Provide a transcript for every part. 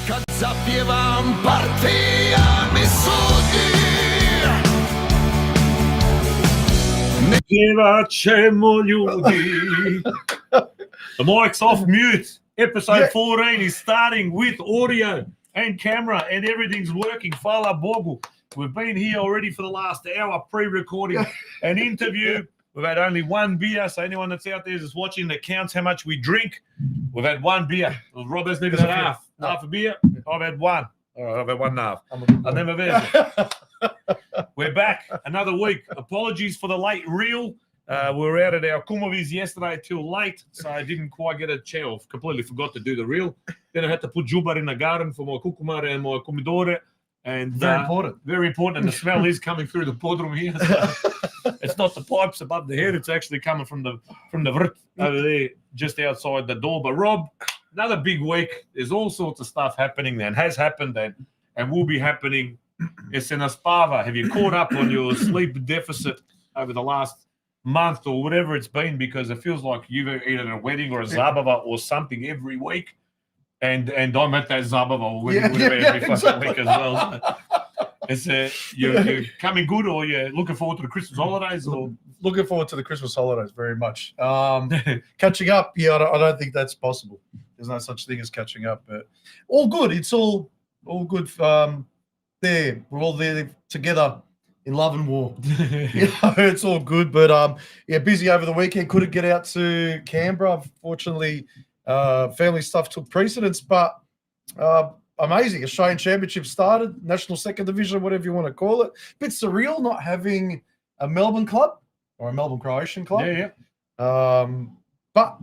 kad zapjevam partija mi sudi. Pjevat ćemo ljudi. The mic's off mute. Episode 14 is starting with audio and camera and everything's working. Hvala Bogu. We've been here already for the last hour pre-recording an interview. We've had only one beer, so anyone that's out there that's watching that counts how much we drink, we've had one beer. Well, Rob hasn't even had half a beer. I've had one. All right, I've had one and a half. I've never had We're back another week. Apologies for the late reel. We were out at our Kumovis yesterday till late, so I didn't quite get a chance. Completely forgot to do the reel. Then I had to put jubar in the garden for my kukumare and my kumidore. And very important. Very important. And the smell is coming through the podroom here. So it's not the pipes above the head. It's actually coming from the vrt over there just outside the door. But Rob, another big week. There's all sorts of stuff happening and has happened and will be happening. It's an Aspava. Have you caught up on your sleep deficit over the last month or whatever it's been? Because it feels like you've either at a wedding or a zabava or something every week. And I'm at that zabava or whatever every fucking week as well. It's you're coming good, or you're looking forward to the Christmas holidays, or looking forward to the Christmas holidays very much. Catching up, I don't think that's possible. There's no such thing as catching up, but all good. It's all good. There, we're all there together in love and war. It's all good. But busy over the weekend. Couldn't get out to Canberra, unfortunately. Family stuff took precedence, but amazing. Australian Championship started, National Second Division, whatever you want to call it. Bit surreal not having a Melbourne club or a Melbourne Croatian club. But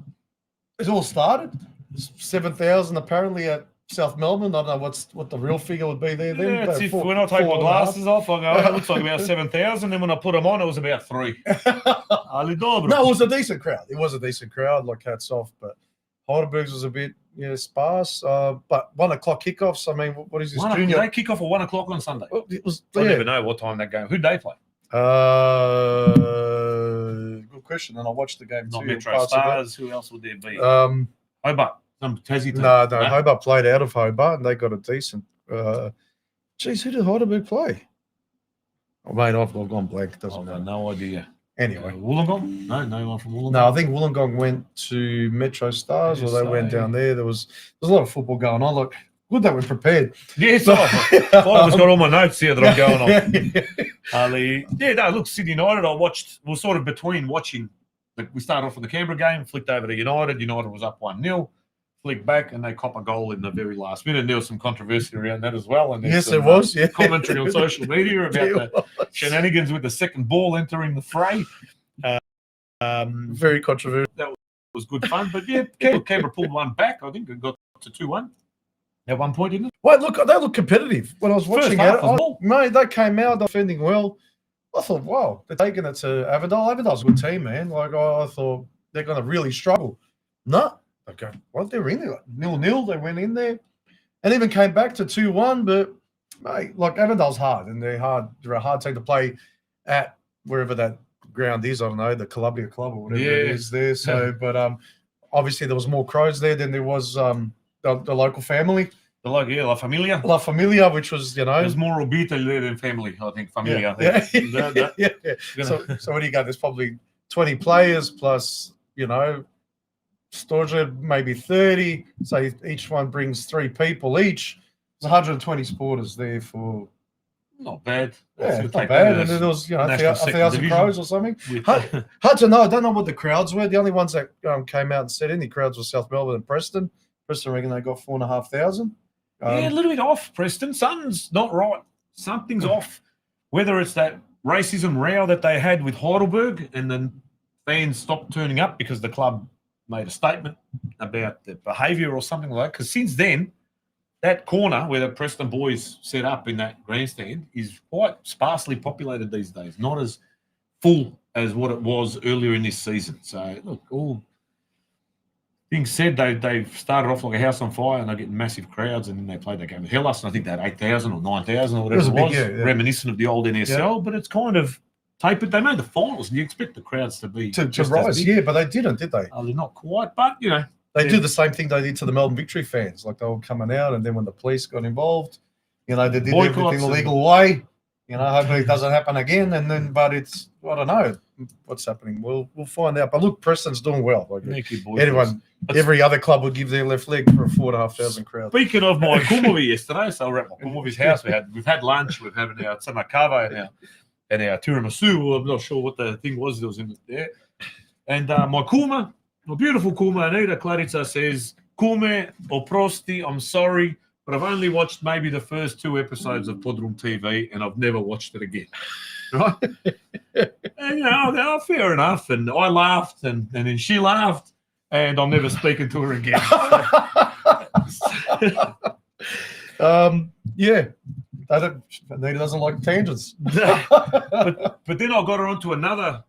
it all started. 7,000 apparently at South Melbourne. I don't know what the real figure would be there then. Yeah, it's when I take my glasses off, I go, it looks like about 7,000. Then when I put them on, it was about 3. No, it was a decent crowd. It was a decent crowd, like hats off, but Heidelberg's was a bit sparse, but 1 o'clock kickoffs. I mean, what is this? Junior? They kick off at 1 o'clock on Sunday. Well, it was. I never know what time that game. Who'd they play? Good question. And I watched the game Not too. Metro Stars. Who else would there be? Hobart. Some Tassie team. No. Hobart played out of Hobart, and they got a decent. Geez, who did Heidelberg play? Oh, mate, I've gone blank. Doesn't matter. No idea. Anyway, Wollongong? No one from Wollongong. No, I think Wollongong went to Metro Stars, or they went down there. There's a lot of football going on. Look, good that we're prepared. Yes, I've got all my notes here that I'm going on. Look, Sydney United. We're sort of between watching. We started off with the Canberra game, flicked over to United. United was up 1-0. Flicked back, and they cop a goal in the very last minute. There was some controvery around that as well. And yes, there was. Commentary on social media about the shenanigans with the second ball entering the fray. Very controversial. That was good fun. But Canberra pulled one back. I think it got to 2-1 at one point, didn't it? Wait, look, they look competitive. When I was watching it, mate, they came out defending well. I thought, wow, they're taking it to Avondale. Avondale's a good team, man. Like, I thought they're going to really struggle. No. Okay, well, they were in there, 0-0. They went in there, and even came back to 2-1. But mate, like Avondale's hard, and they're hard. They're a hard team to play at wherever that ground is. I don't know, the Columbia Club or whatever it is there. So, but obviously there was more Crows there than there was the local family. La Familia. La Familia, which was there's more Obita there than family. I think Familia. Yeah. So what do you got? There's probably 20 players plus Storage maybe 30, so each one brings 3 people each. There's 120 supporters there for. Not bad. Yeah, it's not bad. And there was 1,000 Crows or something. Hard to know. I don't know what the crowds were. The only ones that came out and said any crowds were South Melbourne and Preston. Preston reckon they got 4,500. A little bit off, Preston. Something's not right. Something's off. Whether it's that racism row that they had with Heidelberg and then fans stopped turning up because the club made a statement about the behaviour or something like that. Because since then, that corner where the Preston boys set up in that grandstand is quite sparsely populated these days, not as full as what it was earlier in this season. So, look, all things said, they've started off like a house on fire and they're getting massive crowds, and then they played that game with Hellas, and I think they had 8,000 or 9,000 or whatever it was, reminiscent of the old NSL, but it's kind of tapered. They made the finals, and you expect the crowds to be to rise, but they didn't, did they? They're not quite, but They do the same thing they did to the Melbourne Victory fans. Like they were coming out, and then when the police got involved, they did everything the legal way. Hopefully it doesn't happen again. And then, but it's, I don't know what's happening. We'll find out. But look, Preston's doing well. Like every other club would give their left leg for a 4,500 crowd. Speaking of my Kumovi yesterday, so we're at my Kumovi's house. We've had lunch. We've had our tsamakava and our tiramisu. I'm not sure what the thing was that was in there. And my beautiful Kuma Anita Klarica says, Kume, oprosti, I'm sorry, but I've only watched maybe the first 2 episodes of PodroomTV and I've never watched it again. Right? And, fair enough. And I laughed and then she laughed and I'm never speaking to her again. Yeah. Anita doesn't like tangents. but then I got her onto another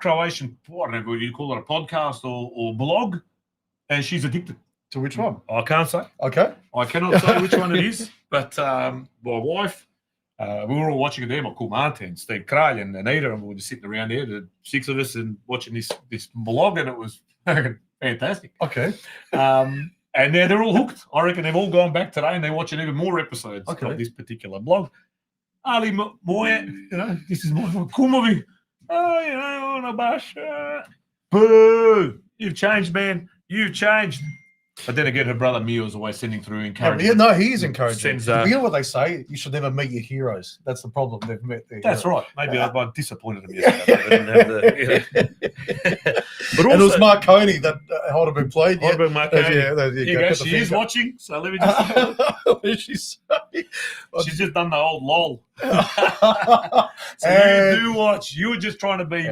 Croatian, I don't know what you call it, a podcast or blog, and she's addicted. To which one? I can't say. Okay. I cannot say which one it is, but my wife, we were all watching it there, my cool Ante and Steve Kralj and Anita, and we were just sitting around there, the 6 of us, and watching this blog, and it was fantastic. Okay. And they're all hooked. I reckon they've all gone back today and they're watching even more episodes of this particular blog. Ali Moya, this is my Kumovi. On a bash. Boo! You've changed, man. You've changed. But then again, her brother Mio is always sending through encouragement. No, he is encouraging. Sends, you know what they say? You should never meet your heroes. That's the problem. They've met their That's heroes. right. Maybe I disappointed him yesterday. But also, and it was Mark Coney that Heidelberg played. Heidelberg Mark Coney. Yeah, she is watching, so let me just... What did she say? She's just done the old lol. So you do watch. You were just trying to be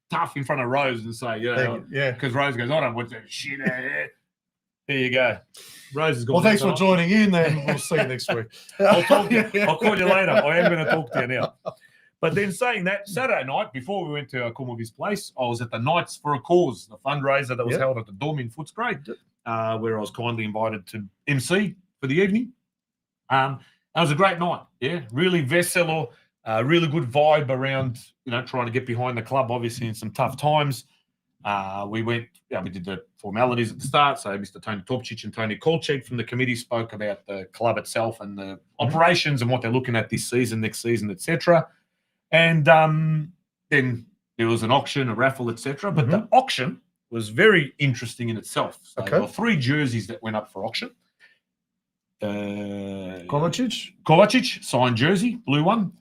tough in front of Rose and say, because Rose goes, I don't watch that shit out here. There you go. Rose has got. Well, thanks for joining in, and we'll see you next week. I'll call you later. I am going to talk to you now. But then saying that, Saturday night, before we went to Kumovi's place, I was at the Knights for a Cause, the fundraiser that was held at the Dome in Footscray, where I was kindly invited to MC for the evening. That was a great night. Yeah, really veselo, really good vibe around, trying to get behind the club, obviously in some tough times. We did the formalities at the start. So Mr. Tony Topčić and Tony Kolchek from the committee spoke about the club itself and the operations and what they're looking at this season, next season, etc. And then there was an auction, a raffle, etc. But the auction was very interesting in itself. So there were 3 jerseys that went up for auction. Kovacic, signed jersey, blue one.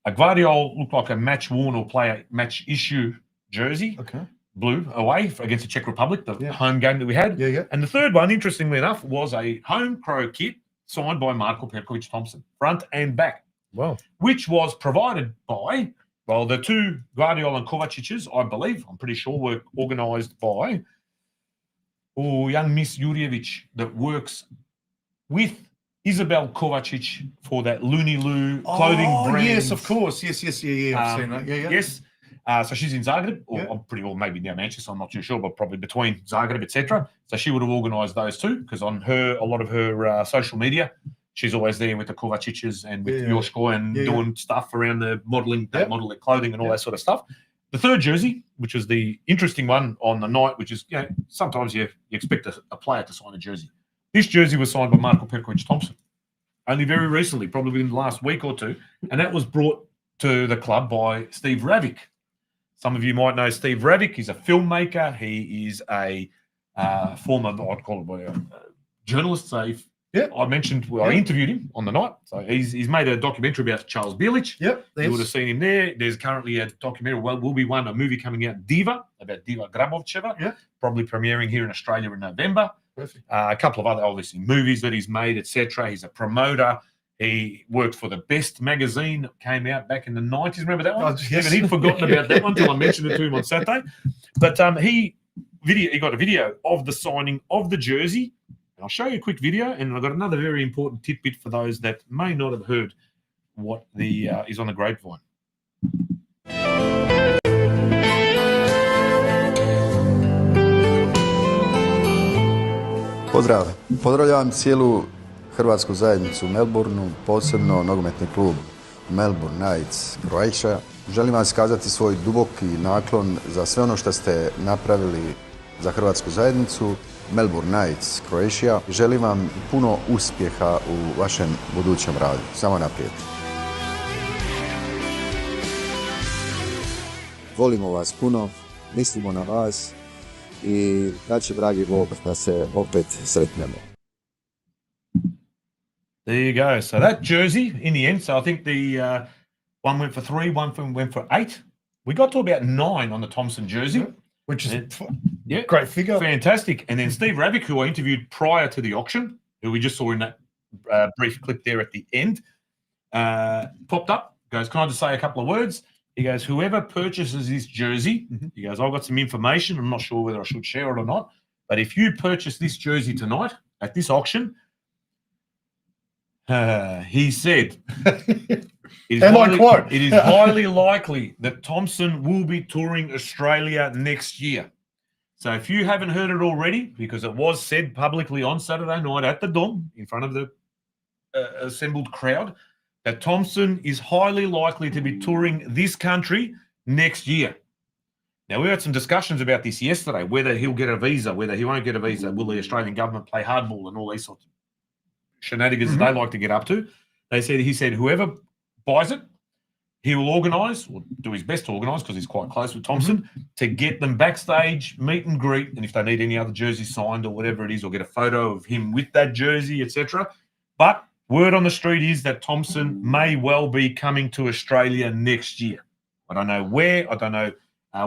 A Guardiol looked like a match-worn or match issue jersey. Okay. Blue away against the Czech Republic, the home game that we had. And the third one, interestingly enough, was a home Crow kit signed by Marko Perković-Thompson, front and back. Wow. Which was provided by, the 2 Guardiol and Kovacic's, I believe, I'm pretty sure, were organised by young Miss Jurjevic that works with Isabel Kovacic for that Looney Loo clothing brand. Yes, of course. Yes. I've seen that. Yes. So she's in Zagreb, or maybe near Manchester, I'm not too sure, but probably between Zagreb, etc. So she would have organised those 2, because on a lot of her social media, she's always there with the Kovacic's and with Joško and doing stuff around the modelling, model their clothing and all that sort of stuff. The third jersey, which was the interesting one on the night, which is, sometimes you expect a player to sign a jersey. This jersey was signed by Marko Perković-Thompson only very recently, probably within the last week or 2, and that was brought to the club by Steve Ravic. Some of you might know Steve Ravic. He's a filmmaker. He is a former, I'd call it a journalist. So I interviewed him on the night. So he's made a documentary about Charles Bielich. You would have seen him there. There's currently a documentary, will be a movie coming out, Diva, about Diva Grabovcheva, probably premiering here in Australia in November. A couple of other, obviously, movies that he's made, etc. He's a promoter. He worked for the Best magazine that came out back in the 90s. Remember that one? Even he'd forgotten about that one until I mentioned it to him on Saturday. But he got a video of the signing of the jersey. And I'll show you a quick video. And I've got another very important tidbit for those that may not have heard what is on the grapevine. Pozdravljam cijelu hrvatsku zajednicu u Melbourneu, posebno nogometni klub Melbourne Knights Croatia. Želim vam iskazati svoj duboki naklon za sve ono što ste napravili za hrvatsku zajednicu Melbourne Knights, Croatia. Želim vam puno uspjeha u vašem budućem radu. Samo naprijed. Volimo vas puno, mislimo na vas i da će dragi Bog da se opet sretnemo. There you go. So that jersey in the end, so I think the one went for 3, one went for 8. We got to about 9 on the Thompson jersey. Which is yeah, great figure. Fantastic. And then Steve Ravick, who I interviewed prior to the auction, who we just saw in that brief clip there at the end, popped up, goes, can I just say a couple of words? He goes, whoever purchases this jersey, he goes, I've got some information. I'm not sure whether I should share it or not. But if you purchase this jersey tonight at this auction, he said, it is highly likely that Thompson will be touring Australia next year. So if you haven't heard it already, because it was said publicly on Saturday night at the Dome in front of the assembled crowd, that Thompson is highly likely to be touring this country next year. Now, we had some discussions about this yesterday, whether he'll get a visa, whether he won't get a visa, will the Australian government play hardball and all these sorts of shenanigans that they like to get up to. He said, whoever buys it, he will organise, or do his best to organise, because he's quite close with Thompson, to get them backstage, meet and greet, and if they need any other jersey signed or whatever it is, or get a photo of him with that jersey, etc. But word on the street is that Thompson may well be coming to Australia next year. I don't know where, I don't know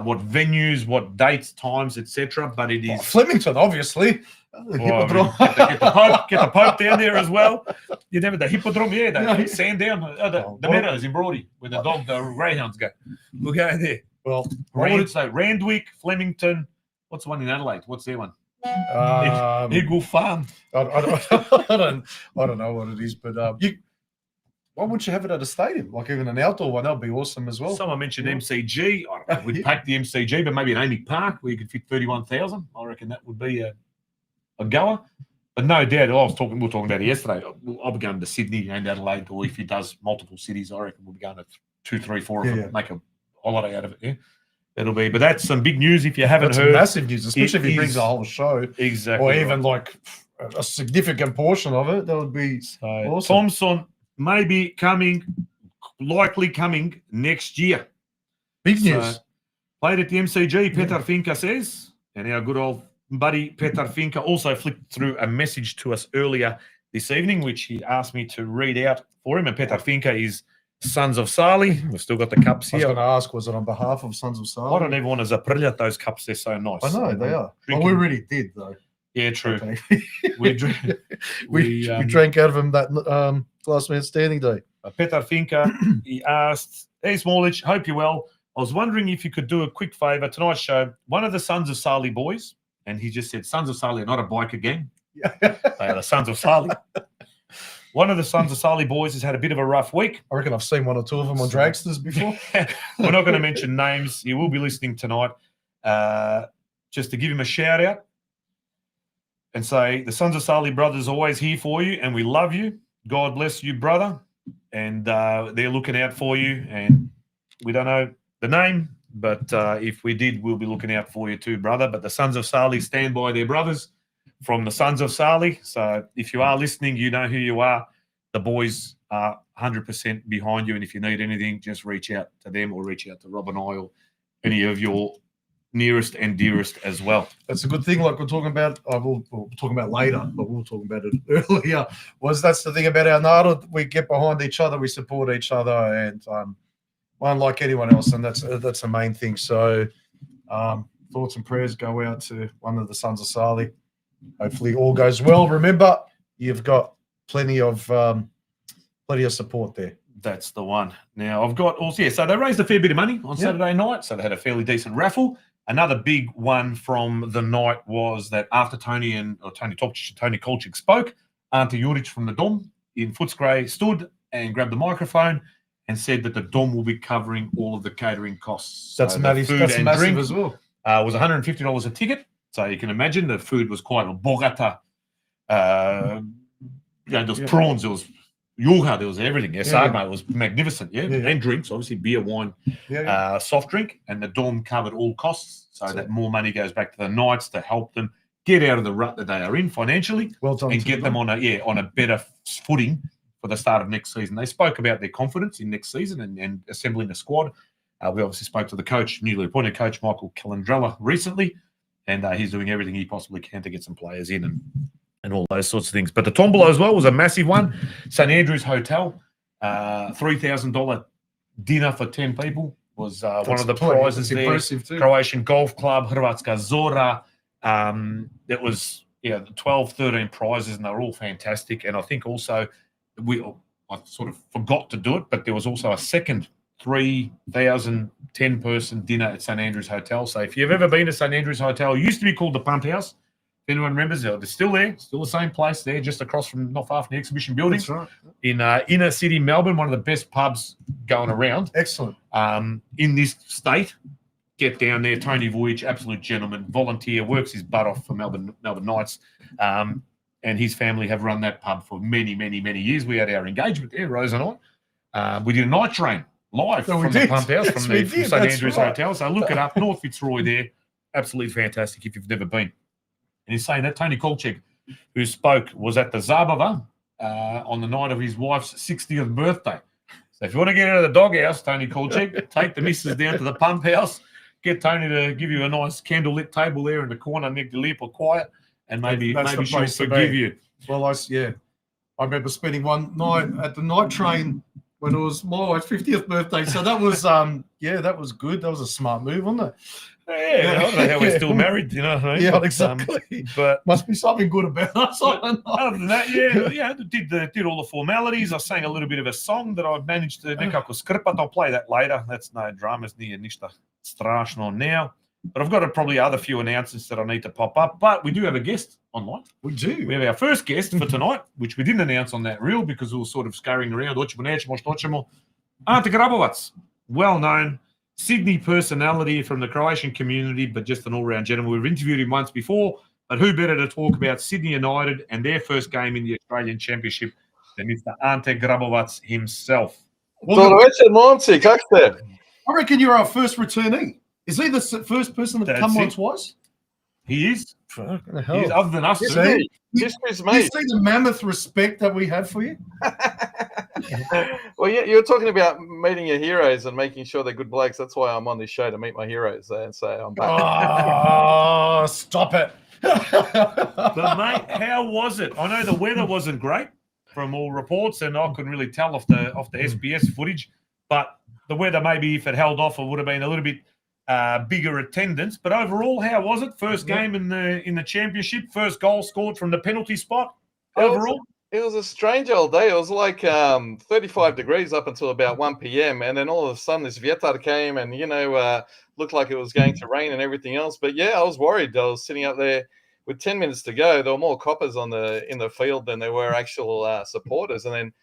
what venues, what dates, times, etc. But it is Flemington, obviously. Get the Pope down there as well. You never the Hippodrome, the Sandown, the Meadows in Broady, where the greyhounds go. We'll go there. Well, Randwick, Flemington. What's the one in Adelaide? What's their one? Eagle Farm. I don't know what it is, but why wouldn't you have it at a stadium? Like even an outdoor one, that'd be awesome as well. Someone mentioned MCG. I don't know if we'd pack the MCG, but maybe an Amy Park where you could fit 31,000. I reckon that would be a goer. But no doubt, we were talking about it yesterday. I'll be going to Sydney and Adelaide, or if he does multiple cities, I reckon we'll be going to 2, 3, 4 of them, make a holiday out of it. Yeah, it'll be. But that's some big news if you haven't heard. Massive news, especially if he brings the whole show. Exactly. Or even like a significant portion of it. That would be awesome. Thompson may be likely coming next year. Big news. Played at the MCG, Petar Finka says, and our good old buddy Petar Finka also flicked through a message to us earlier this evening, which he asked me to read out for him. And Petar Finka is Sons of Sali. We've still got the cups here. I was going to ask, was it on behalf of Sons of Sali? I don't even want to zaprillat those cups. They're so nice. I know, they are. Well, we really did, though. Yeah, true. Okay. we drank out of him that last man standing day. Petar Finka, he asked, hey, Smallich, hope you're well. I was wondering if you could do a quick favour. Tonight's show, one of the Sons of Sali boys, and he just said, Sons of Sali are not a biker gang. They are the Sons of Sali. One of the Sons of Sali boys has had a bit of a rough week. I reckon I've seen 1 or 2 of them on dragsters before. We're not going to mention names. He will be listening tonight. Just to give him a shout out and say, the Sons of Sali brothers are always here for you, and we love you. God bless you, brother. And they're looking out for you. And we don't know the name, but if we did, we'll be looking out for you too, brother. But the Sons of Sali stand by their brothers from the Sons of Sali. So if you are listening, you know who you are. The boys are 100% behind you. And if you need anything, just reach out to them or reach out to Rob and I or any of your nearest and dearest as well. That's a good thing, like we're talking about. We'll talk about later, but we'll talk about it earlier. That's the thing about our Nada. We get behind each other, we support each other, and unlike anyone else, and that's the main thing. So thoughts and prayers go out to one of the Sons of Sali. Hopefully all goes well. Remember, you've got plenty of support there. That's the one. Now I've got also, so they raised a fair bit of money on Saturday night, so they had a fairly decent raffle. Another big one from the night was that after Tony Topčić and Tony Kolchik spoke, Ante Graovatz from the Dom in Footscray stood and grabbed the microphone and said that the Dom will be covering all of the catering costs. That's massive. That's massive as well. Was $150 a ticket, so you can imagine the food was quite a bogata. There was prawns, there was yuha, there was everything. Sarma, it was magnificent. And drinks, obviously beer, wine, soft drink, and the Dom covered all costs, so that more money goes back to the Knights to help them get out of the rut that they are in financially, Well done. and to get them on a better footing for the start of next season. They spoke about their confidence in next season and assembling a squad. We obviously spoke to the coach, newly appointed coach Michael Calandrella recently, and he's doing everything he possibly can to get some players in and all those sorts of things. But the tombola as well was a massive one. St Andrews Hotel, $3,000 dinner for 10 people was one of the prizes there. Impressive too. Croatian Golf Club, Hrvatska Zora. It was 12, 13 prizes, and they were all fantastic. And I think also I sort of forgot to do it, but there was also a second 3,000 10-person dinner at St Andrews Hotel. So if you've ever been to St Andrews Hotel, it used to be called the Pump House. If anyone remembers, they're still there, still the same place there, just across from, not far from the exhibition building. That's right. In inner city Melbourne, one of the best pubs going around. Excellent. In this state, get down there. Tony Voyage, absolute gentleman, volunteer, works his butt off for Melbourne Knights. And his family have run that pub for many, many, many years. We had our engagement there, Rose and I. We did a night train live from the Pump House, from St Andrews Hotel. So look it up, North Fitzroy there. Absolutely fantastic if you've never been. And he's saying that Tony Kolchek, who spoke, was at the Zabava on the night of his wife's 60th birthday. So if you want to get out of the doghouse, Tony Kolchek, take the missus down to the Pump House, get Tony to give you a nice candlelit table there in the corner, make the lip or quiet, and maybe she'll forgive you. Well, I remember spending one night at the night train when it was my wife's 50th birthday. So that was, that was good. That was a smart move, wasn't it? Yeah, I don't know how we're still married, you know what I mean? Yeah, But, exactly. but Must be something good about us. I don't know. other than that, did all the formalities. I sang a little bit of a song that I've managed to nekako skrpat. I'll play that later. That's no dramas, nije ništa strašno now. But I've got probably other few announcements that I need to pop up. But we do have a guest online. We do. We have our first guest for tonight, which we didn't announce on that reel because we were sort of scurrying around. Ante Graovatz, well-known Sydney personality from the Croatian community, but just an all-round gentleman. We've interviewed him once before, but who better to talk about Sydney United and their first game in the Australian Championship than Mr. Ante Graovatz himself. Dobro večer, momci, kak ste? I reckon you're our first returnee. Is he the first person that come on twice? He is. Fucking He hell. is, other than us. Yes, two. he- This is You me. see the mammoth respect that we have for you? Well, you're talking about meeting your heroes and making sure they're good blokes. That's why I'm on this show, to meet my heroes and say I'm back. Oh, stop it. But mate, how was it? I know the weather wasn't great from all reports, and I couldn't really tell off the SBS footage. But the weather, maybe if it held off, it would have been a little bit bigger attendance. But overall, how was it? First game in the championship, first goal scored from the penalty spot. Overall, It was a strange old day. It was like 35 degrees up until about 1 p.m. And then all of a sudden this vjetar came and, looked like it was going to rain and everything else. But yeah, I was worried. I was sitting up there with 10 minutes to go. There were more coppers in the field than there were actual supporters. And then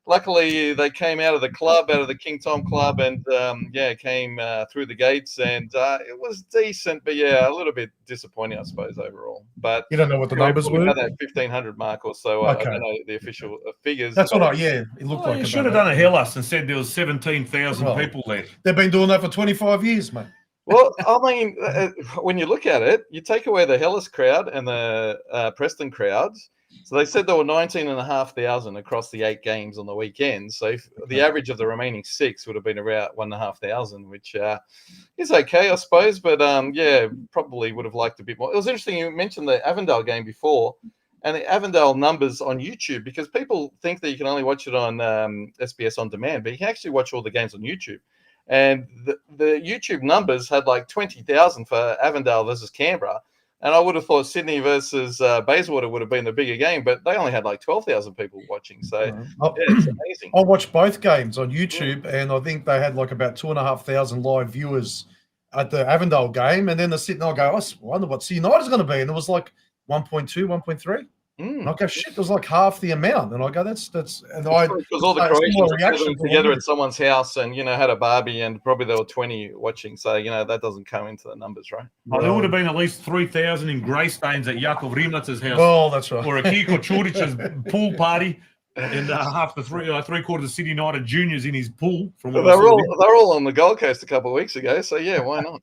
luckily they came out of the club, out of the King Tom club, and came through the gates, and it was decent, but yeah, a little bit disappointing, I suppose, overall. But You don't know what the numbers were? That 1,500 mark or so. Okay. I don't know the official figures. That's what it looked like. you should about have that. done a Hellas and said there was 17,000 Well, people there. They've been doing that for 25 years, mate. Well, I mean, when you look at it, you take away the Hellas crowd and the Preston crowds. So they said there were 19,500 across the 8 games on the weekend. So the average of the remaining 6 would have been around 1,500, which is okay, I suppose. But probably would have liked a bit more. It was interesting. You mentioned the Avondale game before, and the Avondale numbers on YouTube, because people think that you can only watch it on SBS On Demand, but you can actually watch all the games on YouTube. And the YouTube numbers had like 20,000 for Avondale versus Canberra. And I would have thought Sydney versus Bayswater would have been the bigger game, but they only had like 12,000 people watching. So, it's amazing. I watched both games on YouTube, and I think they had like about 2,500 live viewers at the Avondale game. And then the Sydney, I go, I wonder what Sydney United's going to be. And it was like 1.2, 1.3. And I go, shit, it was like half the amount. And I go, that's and I because all the Croatians were gathering together at someone's house and, had a barbie, and probably there were 20 watching. So, that doesn't come into the numbers, right? Oh, there would have been at least 3,000 in grey stains at Jakov Rimlic's house. Oh, that's right. Or a Kiko Čurić's pool party, and half the three-quarters of City United juniors in his pool. From what They're all on the Gold Coast a couple of weeks ago. So, yeah, why not?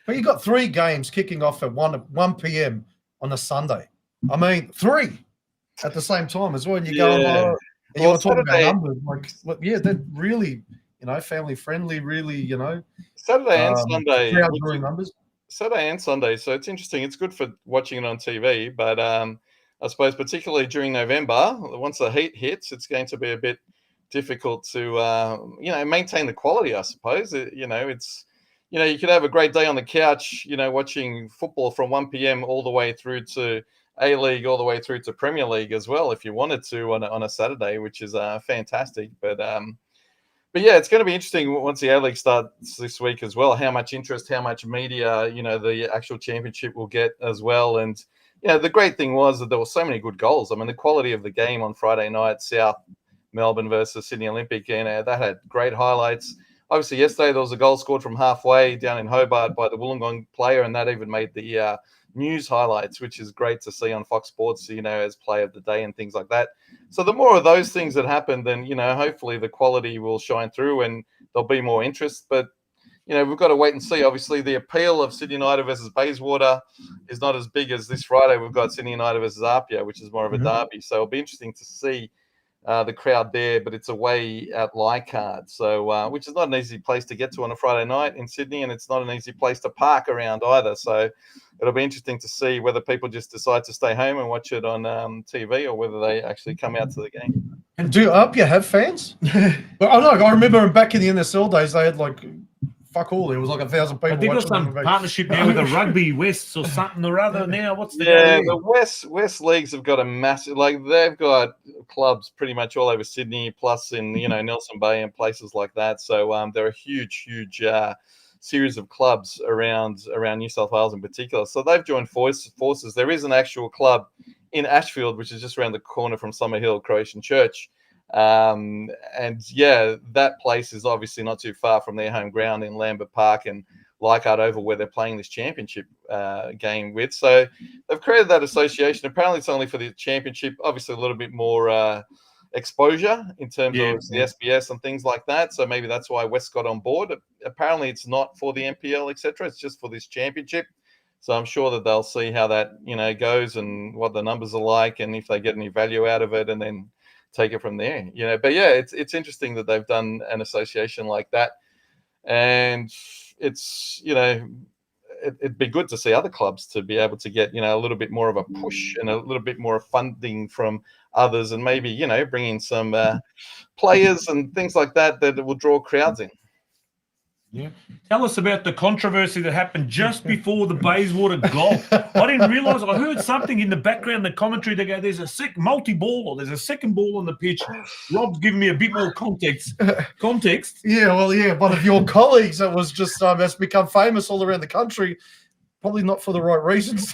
But you got 3 games kicking off at 1 p.m. on a Sunday. I mean, 3 at the same time as well. And you're Yeah. going, oh, and Well, you're talking about Saturday- numbers. Like, well, yeah, they're really, family friendly, really, Saturday and Sunday. crowd drawing numbers. Saturday and Sunday. So it's interesting. It's good for watching it on TV, but I suppose particularly during November, once the heat hits, it's going to be a bit difficult to maintain the quality. I suppose it's you could have a great day on the couch, watching football from 1 p.m. all the way through to A-League, all the way through to Premier League as well, if you wanted to on a Saturday, which is fantastic. But yeah, it's going to be interesting once the A-League starts this week as well, how much interest, how much media, the actual championship will get as well. And, the great thing was that there were so many good goals. I mean, the quality of the game on Friday night, South Melbourne versus Sydney Olympic, that had great highlights. Obviously, yesterday there was a goal scored from halfway down in Hobart by the Wollongong player, and that even made the news highlights, which is great to see on Fox Sports, as play of the day and things like that. So the more of those things that happen, then, hopefully the quality will shine through and there'll be more interest. But, we've got to wait and see. Obviously, the appeal of Sydney United versus Bayswater is not as big as this Friday. We've got Sydney United versus Apia, which is more of a derby. So it'll be interesting to see the crowd there, but it's away at Leichhardt, so which is not an easy place to get to on a Friday night in Sydney, and it's not an easy place to park around either. So it'll be interesting to see whether people just decide to stay home and watch it on TV, or whether they actually come out to the game. And do Apia have fans? But I remember back in the NSL days, they had fuck all. There was 1,000 people. I think there's watching some them. partnership now with the Rugby Wests or something or other now. What's the the West Leagues have got a massive, they've got clubs pretty much all over Sydney, plus in Nelson Bay and places like that. So they're a huge series of clubs around New South Wales in particular. So they've joined forces. There is an actual club in Ashfield, which is just around the corner from Summerhill Croatian Church. That place is obviously not too far from their home ground in Lambert Park and Leichhardt Oval, where they're playing this championship game with. So they've created that association. Apparently it's only for the championship, obviously a little bit more exposure in terms of the SBS and things like that. So maybe that's why West got on board. Apparently it's not for the NPL, etc. It's just for this championship. So I'm sure that they'll see how that, goes and what the numbers are like, and if they get any value out of it, and then take it from there, But yeah, it's interesting that they've done an association like that, and it's it'd be good to see other clubs to be able to get a little bit more of a push and a little bit more funding from others, and maybe bring in some players and things like that will draw crowds in. Yeah. Tell us about the controversy that happened just before the Bayswater goal. I didn't realise. I heard something in the background, the commentary. They go, "There's a multi-ball, or there's a second ball on the pitch." Rob's giving me a bit more context. Yeah, well, yeah. One of your colleagues that was just has become famous all around the country. Probably not for the right reasons.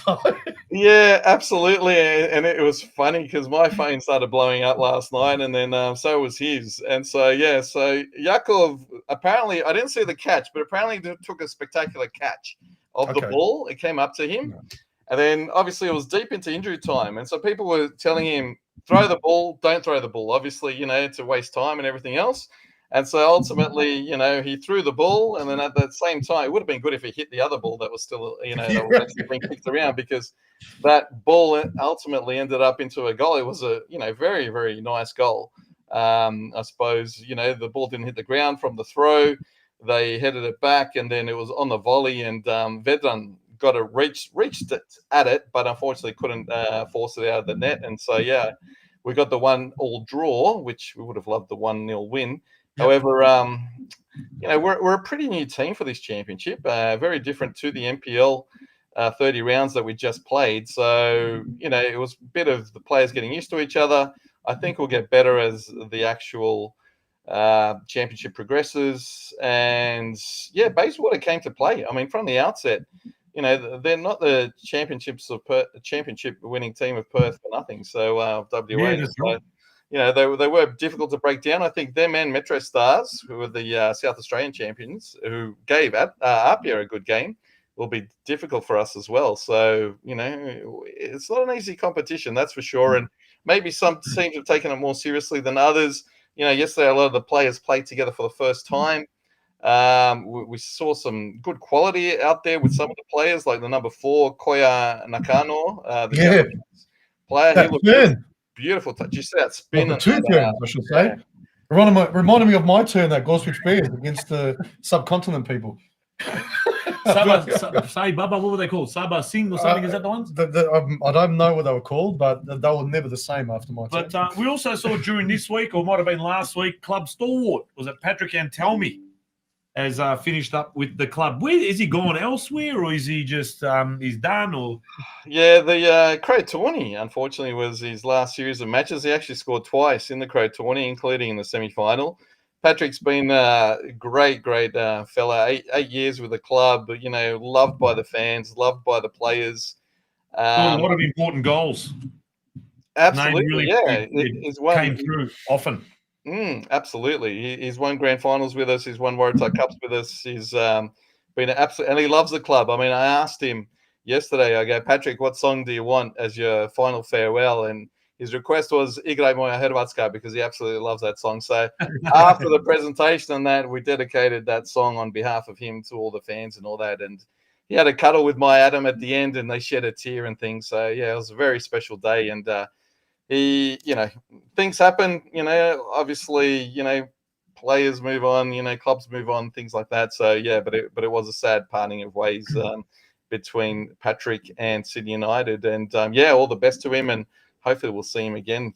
Yeah, absolutely. And it was funny because my phone started blowing up last night, and then so was his. And so, so Yakov, apparently, I didn't see the catch, but apparently took a spectacular catch of the ball. It came up to him. And then obviously it was deep into injury time. And so people were telling him, throw the ball, don't throw the ball. Obviously, to waste time and everything else. And so ultimately, he threw the ball, and then at the same time, it would have been good if he hit the other ball that was still, that was actually being kicked around, because that ball ultimately ended up into a goal. It was a, very, very nice goal. I suppose, the ball didn't hit the ground from the throw. They headed it back, and then it was on the volley, and Vedran got reached at it, but unfortunately couldn't force it out of the net. And so, we got the 1-1 draw, which we would have loved the 1-0 win. However, we're a pretty new team for this championship, very different to the NPL 30 rounds that we just played. So, it was a bit of the players getting used to each other. I think we'll get better as the actual championship progresses. And, Bayswater came to play. I mean, from the outset, they're not the championship winning team of Perth for nothing. So, WA. They were difficult to break down. I think them and Metro Stars, who were the South Australian champions, who gave Apia a good game, will be difficult for us as well. So, it's not an easy competition, that's for sure. And maybe some teams have taken it more seriously than others. Yesterday, a lot of the players played together for the first time. We saw some good quality out there with some of the players, like the number 4, Koya Nakano, the Japanese player. He looked turn. beautiful touch. You see that spin? Well, the 2 turns, I should say. Reminded me of my turn at Gorswich Bears against the subcontinent people. Say Baba, what were they called? Saba Singh or something? Is that the ones? I don't know what they were called, but they were never the same after my turn. But we also saw during this week, or might have been last week, club stalwart was it Patrick Antelmi has finished up with the club. Where is he gone elsewhere, or is he just he's done? Or yeah, the Crow tourney unfortunately was his last series of matches. He actually scored twice in the Crow tourney, including in the semi-final. Patrick's been a great fella. 8 years with the club, loved by the fans, loved by the players. A lot of important goals. Absolutely, He's came through often. Absolutely. He's won grand finals with us. He's won Waratah Cups with us. He's been absolute, and he loves the club. I mean, I asked him yesterday, I go, Patrick, what song do you want as your final farewell? And his request was Igre Moja Hrvatska, because he absolutely loves that song. So after the presentation and that, we dedicated that song on behalf of him to all the fans and all that. And he had a cuddle with my Adam at the end, and they shed a tear and things. So, yeah, it was a very special day. And he, things happen, obviously, players move on, clubs move on, things like that. So, yeah, but it was a sad parting of ways between Patrick and Sydney United. And, all the best to him. And hopefully we'll see him again,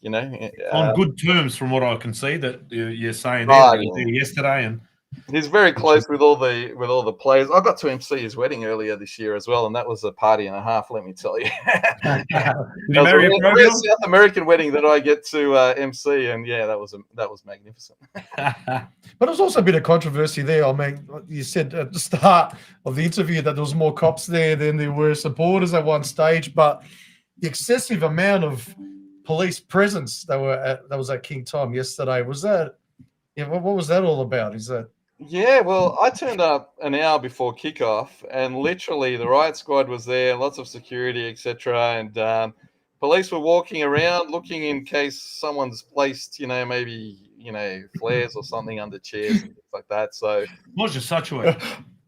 on good terms, from what I can see that you're saying yesterday. And he's very close with all the players. I got to MC his wedding earlier this year as well, and that was a party and a half, let me tell you. Did you marry a rare South American wedding that I get to MC, and that was magnificent. But there's also a bit of controversy there. I mean, you said at the start of the interview that there was more cops there than there were supporters at one stage, but the excessive amount of police presence that was at King Tom yesterday, was that? Yeah, what was that all about? Is that? Yeah, well, I turned up an hour before kickoff, and literally the riot squad was there, lots of security, etc. And police were walking around, looking in case someone's placed, maybe flares or something under chairs and things like that. So was just such a way.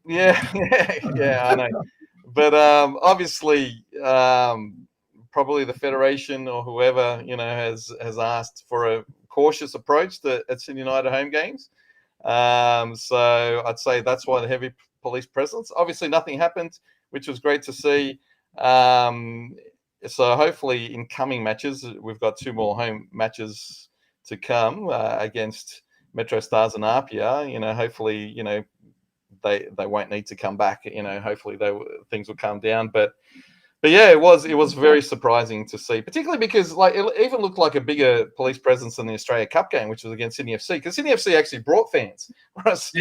Yeah, I know. But obviously, probably the federation or whoever has asked for a cautious approach at Sydney United home games. So I'd say that's why the heavy police presence. Obviously, nothing happened, which was great to see. So hopefully, in coming matches, we've got 2 more home matches to come against Metro Stars and Apia. Hopefully, they won't need to come back. Hopefully, things will calm down. But yeah, it was very surprising to see, particularly because it even looked like a bigger police presence than the Australia Cup game, which was against Sydney FC, because Sydney FC actually brought fans. Whereas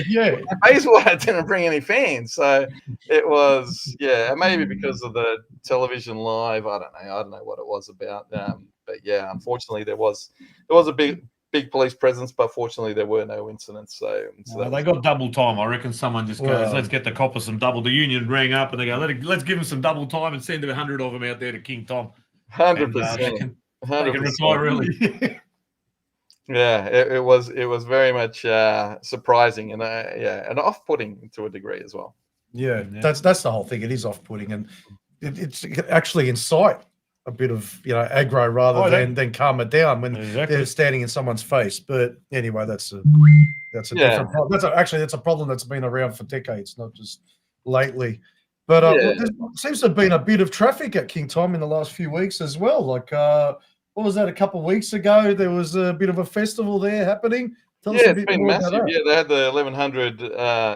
Bayswater didn't bring any fans, so it was maybe because of the television live. I don't know what it was about, but yeah, unfortunately there was a big police presence, but fortunately there were no incidents. So they got double time. I reckon someone just goes, let's get the coppers some double. The union rang up and they go, let's give them some double time and send 100 of them out there to King Tom. 100%. They can retire early. Yeah, it was very much surprising and and off-putting to a degree as well. Yeah, that's the whole thing. It is off-putting, and it's actually incite a bit of aggro rather than calm it down when they're standing in someone's face. But anyway, that's a different problem. That's a problem that's been around for decades, not just lately. But there seems to have been a bit of traffic at King Tom in the last few weeks as well. Like what was that? A couple of weeks ago, there was a bit of a festival there happening. Tell us a bit it's been more massive. about that. Yeah, they had the 1100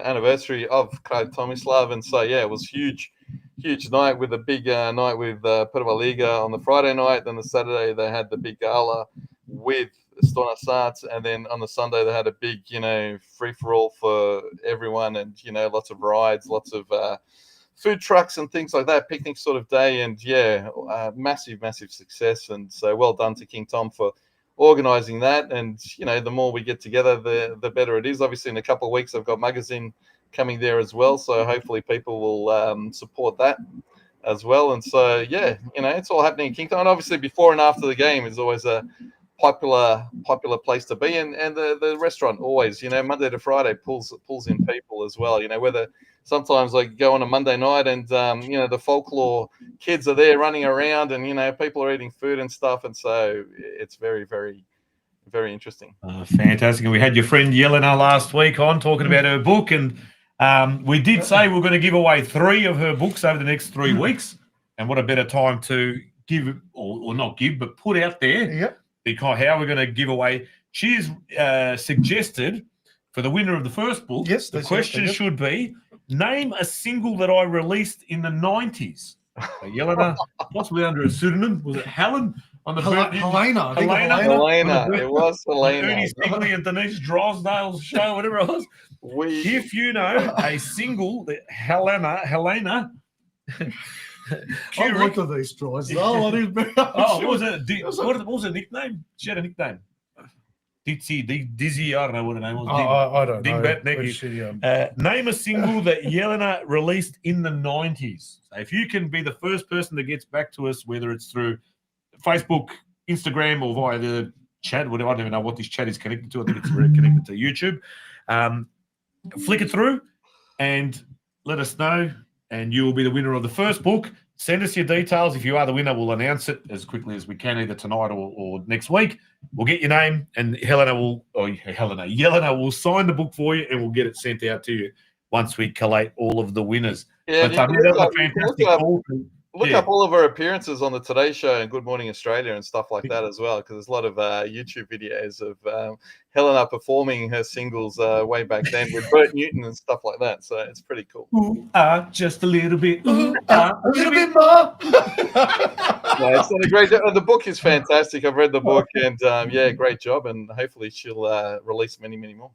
anniversary of Kralj Tomislav, and so it was huge night with a big night with Prva Liga on the Friday night. Then the Saturday they had the big gala with Stona Sats, and then on the Sunday they had a big free for all for everyone, and lots of rides, lots of food trucks and things like that, picnic sort of day, and massive success. And so well done to King Tom for organising that. And the more we get together, the better it is. Obviously, in a couple of weeks, I've got Magazine coming there as well, so hopefully people will support that as well. And so it's all happening in King Tom. And obviously, before and after the game is always a popular place to be, and the restaurant always, Monday to Friday pulls in people as well. Whether sometimes like go on a Monday night and the folklore kids are there running around, and people are eating food and stuff, and so it's very, very, very interesting. Fantastic. And we had your friend Yelena last week on talking about her book, and we did say we're going to give away 3 of her books over the next 3 weeks. And what a better time to give, or not give, but put out there. Yep. Because how we're going to give away. She's suggested for the winner of the first book. Yes. The question should be: name a single that I released in the 90s. Yelena, possibly under a pseudonym. Was it Helen? On the Helena. Helena. It was Helena. Ernie Stigley and Denise Drosdale's show, whatever it was. If you know a single that Helena. I looked at these straws. What was it? What was her nickname? She had a nickname. Dizzy, I don't know what her name was. I don't know. Name a single that Yelena released in the 90s. So if you can be the first person that gets back to us, whether it's through Facebook, Instagram, or via the chat, whatever, I don't even know what this chat is connected to. I think it's connected to YouTube. Flick it through and let us know, and you will be the winner of the first book. Send us your details. If you are the winner, we'll announce it as quickly as we can, either tonight or next week. We'll get your name, and Yelena will sign the book for you, and we'll get it sent out to you once we collate all of the winners. Yeah, that was a fantastic call. Look up all of her appearances on the Today Show and Good Morning Australia and stuff like that as well, because there's a lot of YouTube videos of Helena performing her singles way back then with Bert Newton and stuff like that. So it's pretty cool. Just a little bit. A little bit more. It's done a great job. The book is fantastic. I've read the book, and great job. And hopefully she'll release many, many more.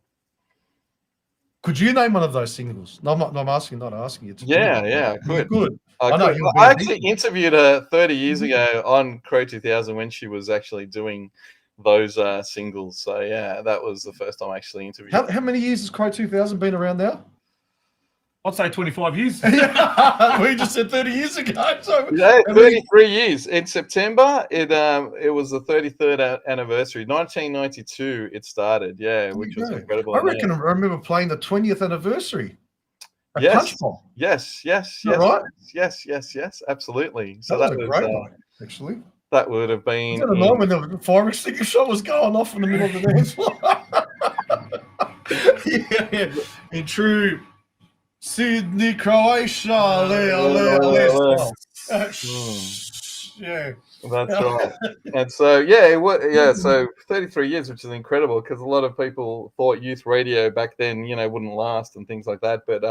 Could you name one of those singles? No, I'm not asking you to. I could. Good. I actually interviewed her 30 years ago on Crow 2000 when she was actually doing those singles. So, that was the first time I actually interviewed her. How many years has Crow 2000 been around now? I'd say 25 years. We just said 30 years ago. So 33 years. In September, it was the 33rd anniversary. 1992 it started, which was incredible. I reckon I remember playing the 20th anniversary. Yes. Yes. Right? Yes, absolutely. So that was a great one, actually. That would have been... At the moment, the fire extinguisher shot was going off in the middle of the dance floor. In true Sydney, Croatia. Yeah. That's right. And so, so 33 years, which is incredible, because a lot of people thought youth radio back then, wouldn't last and things like that. But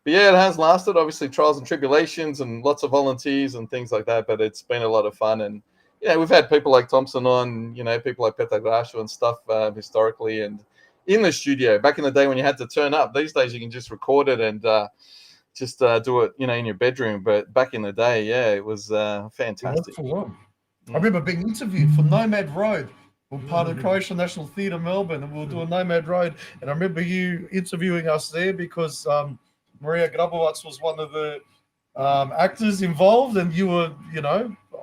it has lasted, obviously, trials and tribulations and lots of volunteers and things like that. But it's been a lot of fun. And, we've had people like Thompson on, people like Petar Grašo and stuff historically, and in the studio. Back in the day when you had to turn up, these days you can just record it and just do it, in your bedroom. But back in the day, it was fantastic. I remember being interviewed for Nomad Road. We're part of the Croatian National Theatre Melbourne, and we'll do a Nomad Road. And I remember you interviewing us there because Ante Graovatz was one of the actors involved, and you were,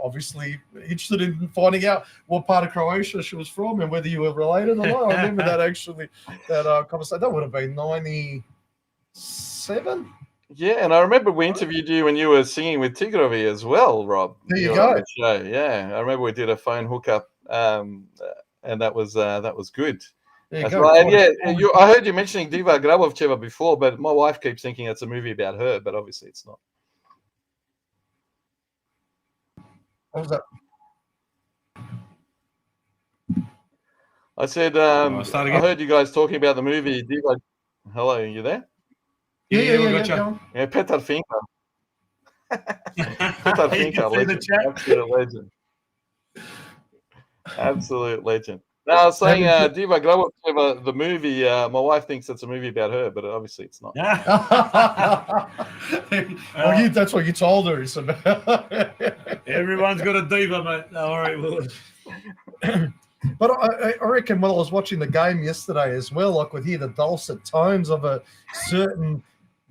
obviously interested in finding out what part of Croatia she was from and whether you were related or not. I remember that actually, that conversation. That would have been 97. Yeah, and I remember we interviewed you when you were singing with Tigrovi as well, Rob. There you go. Yeah, I remember we did a phone hookup, and that was good. There you That's go. right. And I heard you mentioning Diva Graovatz before, but my wife keeps thinking it's a movie about her, but obviously it's not. What was that? I said, I heard you guys talking about the movie Diva. Hello, are you there? Yeah, gotcha. Yeah, Petar Finka. Petar Finka, legend. Absolute legend. Absolute legend. No, I was saying Diva Graovatz, the movie, my wife thinks it's a movie about her, but obviously it's not. Well, that's what you told her. It's about. Everyone's got a diva, mate. All right. But I reckon when I was watching the game yesterday as well, I could hear the dulcet tones of a certain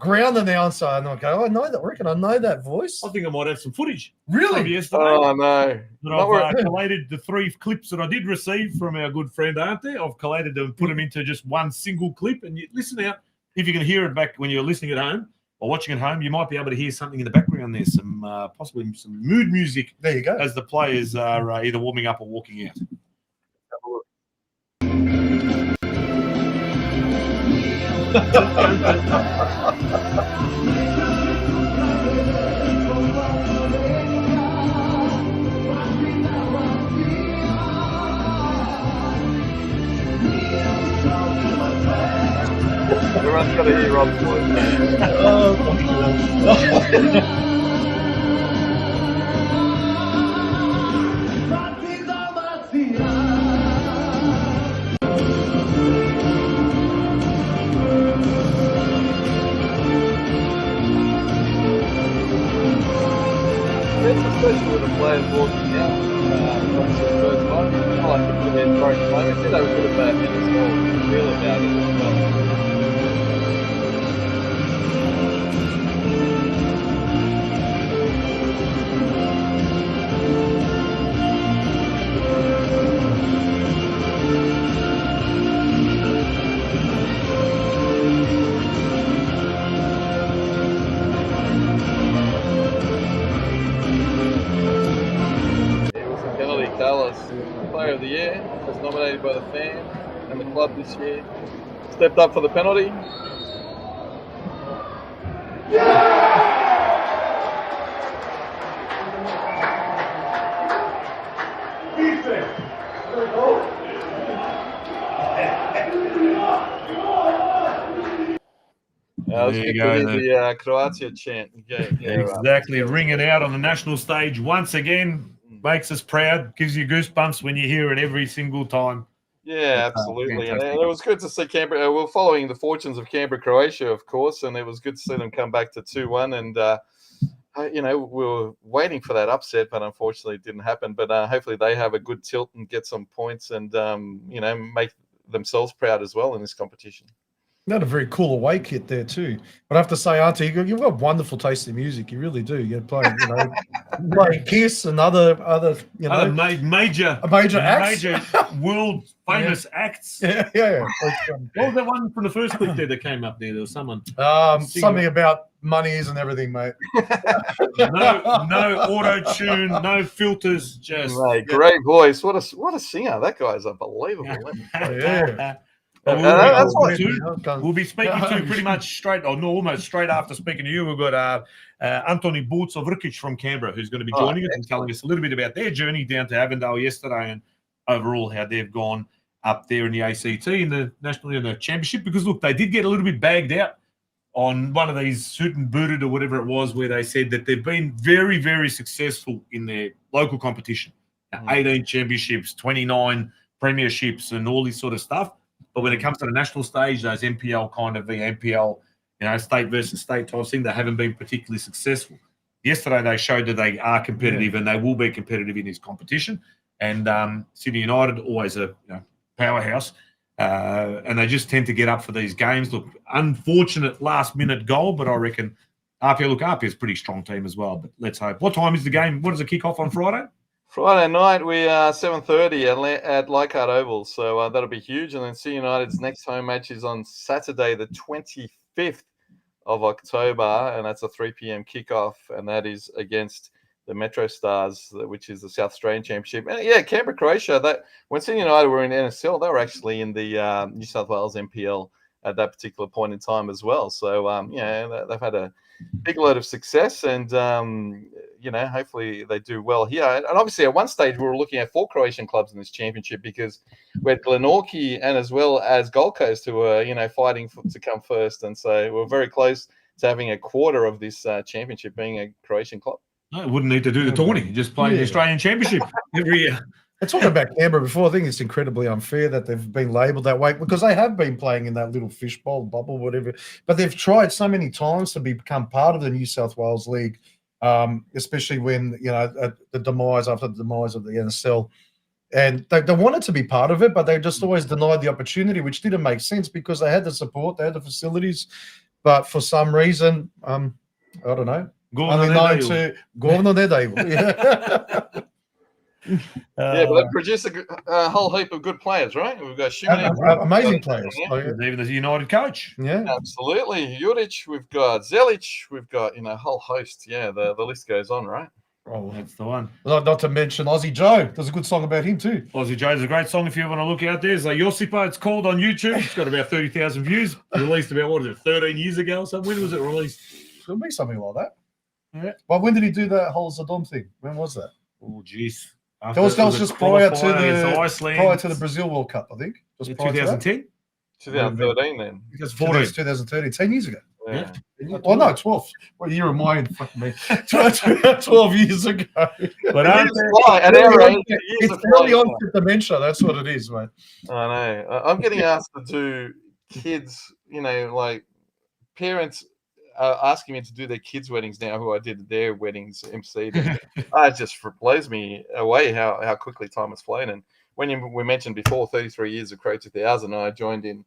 ground announcer, and I go, I know that. I reckon I know that voice. I think I might have some footage. Really? From yesterday. Oh no! That Not I've collated the 3 clips that I did receive from our good friend Ante. I've collated them and put them into just one single clip. And you listen out. If you can hear it back when you're listening at home or watching at home, you might be able to hear something in the background there, some possibly some mood music. There you go. As the players are either warming up or walking out. Everyone's got to hear Rob's voice. It's especially with the players walking out. That's the first time. I like to put in great moment. I think they were good about it as well. Feel about it as well. Dallas, Player of the Year, was nominated by the fans and the club this year. Stepped up for the penalty. There you go, the Croatian chant. Exactly. Ring it out on the national stage once again. Makes us proud. Gives you goosebumps when you hear it every single time. Yeah, absolutely. And it was good to see Canberra. We're following the fortunes of Canberra, Croatia, of course, and it was good to see them come back to 2-1. And, we were waiting for that upset, but unfortunately it didn't happen. But hopefully they have a good tilt and get some points and, make themselves proud as well in this competition. You had a very cool away kit there too. But I have to say, Ante, you've got wonderful taste in music. You really do. You're playing, playing Kiss and other major acts. Major world famous acts. Yeah. What was that one from the first clip there that came up there? There was someone. Something about monies and everything, mate. no auto-tune, no filters, just great voice. What a singer. That guy's unbelievable. Yeah. We'll be speaking to pretty much almost straight after speaking to you. We've got Antoni Graovatz from Canberra, who's going to be joining us and telling us a little bit about their journey down to Avondale yesterday and overall how they've gone up there in the ACT in the championship. Because look, they did get a little bit bagged out on one of these suit and booted or whatever it was, where they said that they've been very, very successful in their local competition. 18 championships, 29 premierships, and all this sort of stuff. But when it comes to the national stage, those NPL kind of NPL, state versus state type thing, they haven't been particularly successful. Yesterday, they showed that they are competitive and they will be competitive in this competition. And Sydney United, always a powerhouse, and they just tend to get up for these games. Look, unfortunate last-minute goal, but I reckon RPA is a pretty strong team as well. But let's hope. What time is the game? What does it kick off on Friday? Friday night, we are 7:30 at Leichhardt Oval, so that'll be huge. And then Sydney United's next home match is on Saturday, the 25th of October, and that's a 3 p.m. kickoff, and that is against the Metro Stars, which is the South Australian Championship. And Canberra, Croatia. When Sydney United were in NSL, they were actually in the New South Wales NPL at that particular point in time as well. So they've had a big load of success, and hopefully they do well here. And obviously, at one stage, we were looking at 4 Croatian clubs in this championship because we had Glenorchy and as well as Gold Coast who were fighting to come first, and so we're very close to having a quarter of this championship being a Croatian club. No, it wouldn't need to do the tourney. Just play the Australian Championship every year. I talked about Canberra before. I think it's incredibly unfair that they've been labelled that way because they have been playing in that little fishbowl bubble, whatever. But they've tried so many times to become part of the New South Wales League, especially when after the demise of the NSL, and they wanted to be part of it, but they just always denied the opportunity, which didn't make sense because they had the support, they had the facilities. but for some reason, I don't know. Only known to Govno Nedeju. Yeah. Yeah, but that produced a whole heap of good players, right? We've got Amazing players. Yeah. Oh, yeah. Even the United coach. Yeah. Absolutely. Juric, we've got Zelic, we've got a whole host. Yeah, the list goes on, right? Oh, That's the one. not to mention Aussie Joe. There's a good song about him too. Aussie Joe's a great song if you want to look out there. It's like Josipa, it's called on YouTube. It's got about 30,000 views. Released about, 13 years ago or something? When was it released? It'll be something like that. Yeah. Well, when did he do that whole Zadom thing? When was that? Oh, jeez. That was just prior to the Brazil World Cup, I think. Just 2010? 2013 then. 2013, 10 years ago. Yeah. Well, no, 12. What year am I in? Fuck me. 12 years ago. But at our age, it's early onset dementia. That's what it is, mate. I know. I'm getting asked to do kids, like parents are asking me to do their kids' weddings now, who I did their weddings, emceed. It just blows me away how quickly time has flown. And when we mentioned before 33 years of Crow 2000, I joined in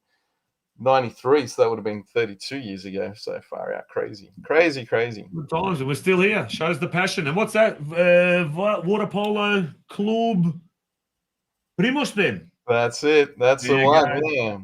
93, so that would have been 32 years ago. So far out, crazy. Good times, and we're still here. Shows the passion. And what's that? Water polo club Primoz then? That's it. That's the one. Yeah.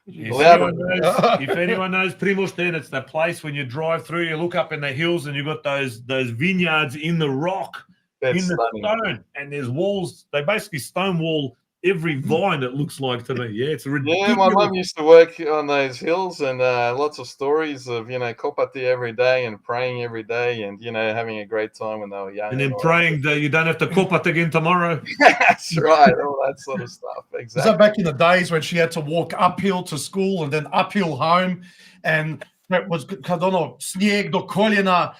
If anyone knows Primoz then, it's that place when you drive through, you look up in the hills and you've got those vineyards in the rock, in the stone, and there's walls. They basically stonewall every vine, it looks like to me. Yeah, it's ridiculous. Yeah, my mum used to work on those hills, and lots of stories of kopati every day and praying every day, and having a great time when they were young. And then praying that you don't have to kopat again tomorrow. That's right, all that sort of stuff. Exactly. Is that back in the days when she had to walk uphill to school and then uphill home, and it was snijeg do koljena,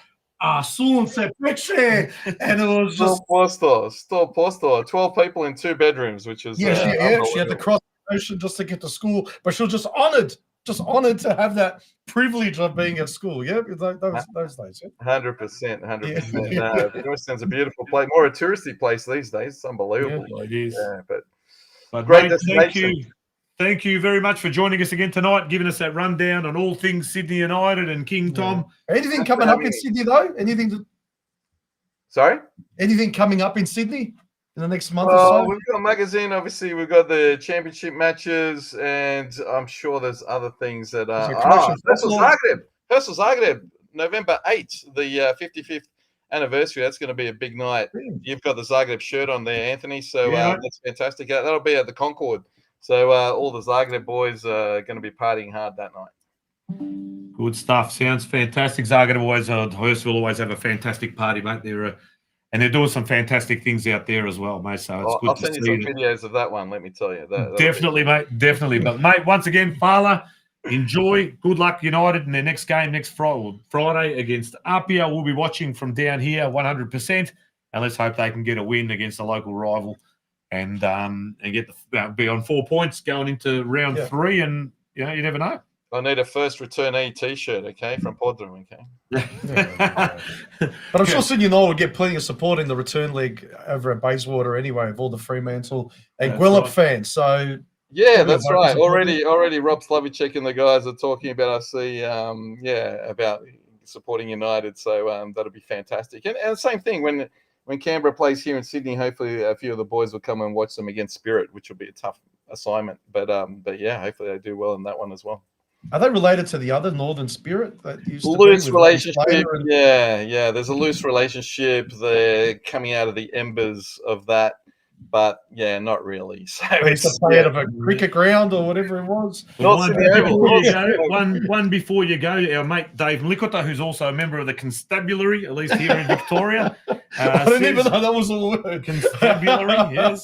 sunce peče, and it was just 100%, 12 people in 2 bedrooms, which is she had to cross the ocean just to get to school, but she was just honored to have that privilege of being at school. Yeah, those days. 100%. Princeton's a beautiful place, more a touristy place these days. It's unbelievable. Yeah, it is. Yeah, but great destination. Thank you very much for joining us again tonight, giving us that rundown on all things Sydney United and King Tom. Anything coming up in Sydney, though? Sorry? Anything coming up in Sydney in the next month or so? We've got a magazine, obviously. We've got the championship matches, and I'm sure there's other things that are... Herstal Zagreb, November 8th, the 55th anniversary. That's going to be a big night. You've got the Zagreb shirt on there, Anthony, so that's fantastic. That'll be at the Concord. So all the Zagreb boys are going to be partying hard that night. Good stuff. Sounds fantastic. Zagreb always, Hurst will always have a fantastic party, mate. And they're doing some fantastic things out there as well, mate. So it's good I'll to send see you some videos of that one, let me tell you. Definitely, mate. Definitely. But, mate, once again, Fala, enjoy. Good luck, United, in their next game next Friday against Apia. We'll be watching from down here 100%. And let's hope they can get a win against a local rival. And get be on 4 points going into round 3, and you never know. I need a first returnee T-shirt, okay, from Podroom, okay. But I'm sure Sydney United will get plenty of support in the return league over at Bayswater anyway, of all the Fremantle and Gwelup fans. So yeah, that's right. Already, Rob Slavicek and the guys are talking about. I see, about supporting United. So that'll be fantastic. And the same thing when Canberra plays here in Sydney, hopefully a few of the boys will come and watch them against Spirit, which will be a tough assignment. But yeah, hopefully they do well in that one as well. Are they related to the other Northern Spirit that used to loose relationship? Yeah. There's a loose relationship. They're coming out of the embers of that. But yeah, not really. So it's play out of a cricket ground or whatever it was. One before you go, our mate Dave Likota, who's also a member of the Constabulary, at least here in Victoria. I didn't even know that was a word. Constabulary, yes.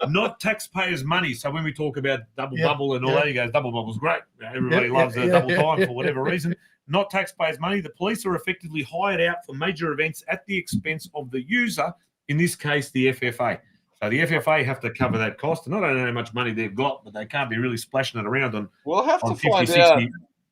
Not taxpayers' money. So when we talk about double bubble and all that, he goes, double bubble's great. Everybody loves a double time for whatever reason. Not taxpayers' money. The police are effectively hired out for major events at the expense of the user, in this case, the FFA. So the FFA have to cover that cost. And I don't know how much money they've got, but they can't be really splashing it around on. We'll have to 50, find 60 out.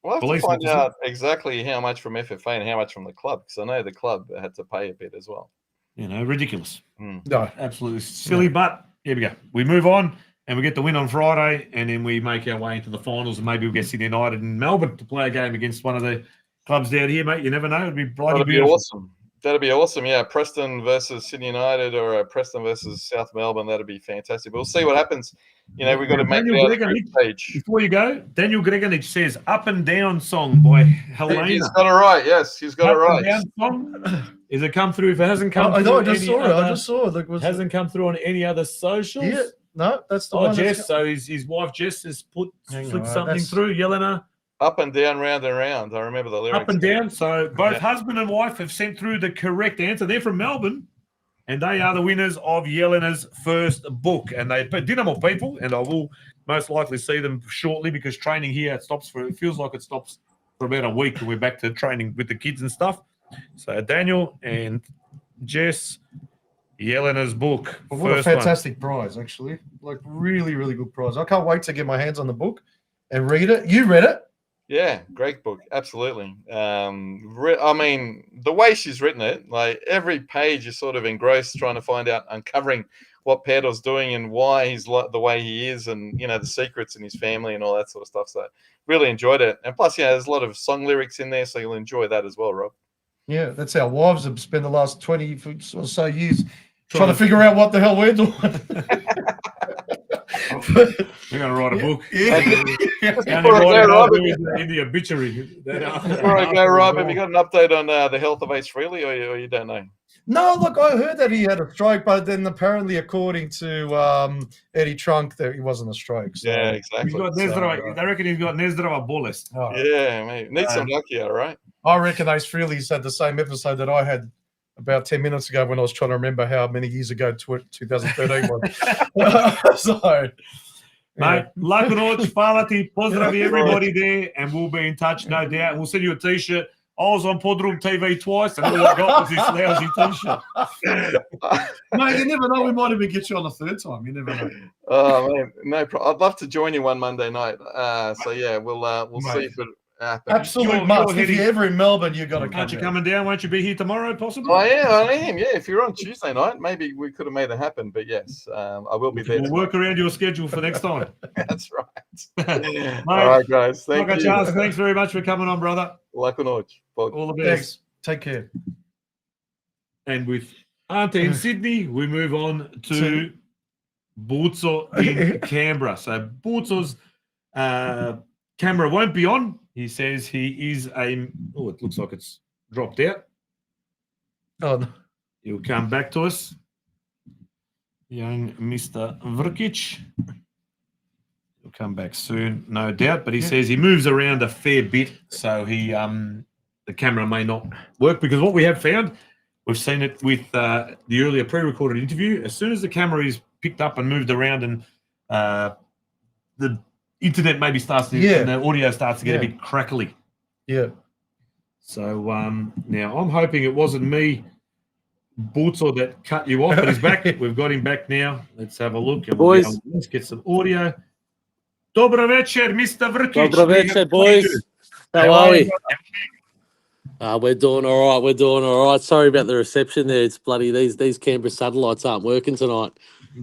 We'll have to find officers. out exactly how much from FFA and how much from the club, because I know the club had to pay a bit as well. Ridiculous. No, absolutely silly. But here we go. We move on. and we get the win on Friday, and then we make our way into the finals, and maybe we'll get Sydney United in Melbourne to play a game against one of the clubs down here, mate. You never know. It'd be bloody That'd be beautiful. awesome. That'd be awesome. Yeah, Preston versus Sydney United or Preston versus South Melbourne. That'd be fantastic. We'll see what happens. You know, we've got to make it out of the stage. Before you go, Daniel Greganich says "Up and Down" song by Helena. He's got it right. Yes, he's got it right. Up and Down song. Is it come through? If it hasn't come, I through just saw it. I just saw it. Look, hasn't come through on any other socials. Yeah, no, that's the Oh, one. Jess. So his wife Jess has Hang flicked on, something that's- through. Yelena. Up and down, round and round. I remember the lyrics. Up and down. So both husband and wife have sent through the correct answer. They're from Melbourne, and they are the winners of Yelena's first book. And they Dynamo people, and I will most likely see them shortly because training here it feels like it stops for about a week, and we're back to training with the kids and stuff. So Daniel and Jess, Yelena's book. What a first one. fantastic prize, actually. Like, really, really good prize. I can't wait to get my hands on the book and read it. You read it? Yeah, great book. Absolutely. I mean, the way she's written it, like every page is sort of engrossed trying to find out, uncovering what Pedro's doing and why he's the way he is, and, you know, the secrets in his family and all that sort of stuff. So really enjoyed it. And plus, yeah, there's a lot of song lyrics in there, so you'll enjoy that as well, Rob. Yeah, that's how wives have spent the last 20 or so years trying to figure out what the hell we're doing. We're going to write a book. Yeah. Before I go, Rob, in the obituary. before I go, Rob, have you got an update on the health of Ace Frehley, or you don't know? No, look, I heard that he had a stroke, but then apparently, according to Eddie Trunk, that he wasn't a stroke. So. Yeah, exactly. He's got I reckon he's got Nezdrava bolest. Oh, Yeah, mate. Need some luck here, right? I reckon Ace Frehley's had the same episode that I had about 10 minutes ago when I was trying to remember how many years ago 2013 was. So, Mate, laku noć, hvala ti, pozdravi everybody there, and we'll be in touch, no doubt. We'll send you a t-shirt. I was on PodroomTV twice, and all I got was this lousy t-shirt. mate, you never know. We might even get you on a third time. You never know. Oh man, no problem. I'd love to join you one Monday night. So yeah, we'll see if it happens. Absolute must. If you're ever in Melbourne, you've got to come. Aren't you coming down? Won't you be here tomorrow, possibly? I am. Yeah, if you're on Tuesday night, maybe we could have made it happen. But yes, I will be there. We'll work around your schedule for next time. That's right. Mate, All right, guys. Thank you. Charles, thanks very much for coming on, brother. Laku noć. All the best. Thanks. Take care. And with Ante in Sydney, we move on to Burzo in Canberra. So Burzo's camera won't be on. He says he is it looks like it's dropped out. Oh, no. He'll come back to us. Young Mr. Vrkic. He'll come back soon, no doubt. But he says he moves around a fair bit, so he the camera may not work, because what we have found, we've seen it with the earlier pre-recorded interview. As soon as the camera is picked up and moved around, and the internet maybe starts to, and the audio starts to get a bit crackly. Yeah. So now I'm hoping it wasn't me, Burzo, that cut you off, but he's back. We've got him back now. Let's have a look. And Boys. Let's get some audio. Dobro večer, Mr. Vrkic. Dobro večer, boys. How are we? We're doing all right. We're doing all right. Sorry about the reception there. It's bloody these Canberra satellites aren't working tonight.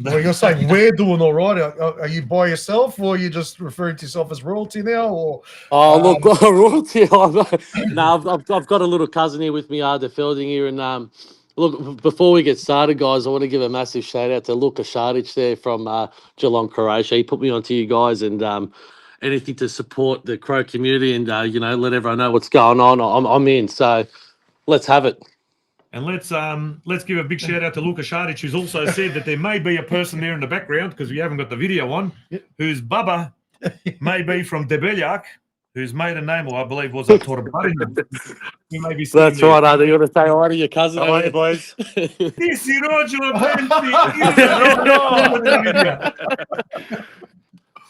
Well, you're saying we're doing all right. Are you by yourself, or are you just referring to yourself as royalty now? Or look, royalty. No, I've got a little cousin here with me, De Felding here, and look, before we get started, guys, I want to give a massive shout out to Luka Šarić there from Geelong, Croatia. He put me onto you guys, and anything to support the Crow community and let everyone know what's going on. I'm in, so let's have it. And let's give a big shout out to Luka Šarić, who's also said that there may be a person there in the background, because we haven't got the video on, whose Baba may be from Debeljak, whose maiden name, I believe, was a Torbarin. That's right, Andy. You want to say hi to your cousin? How are you, boys? This is Roger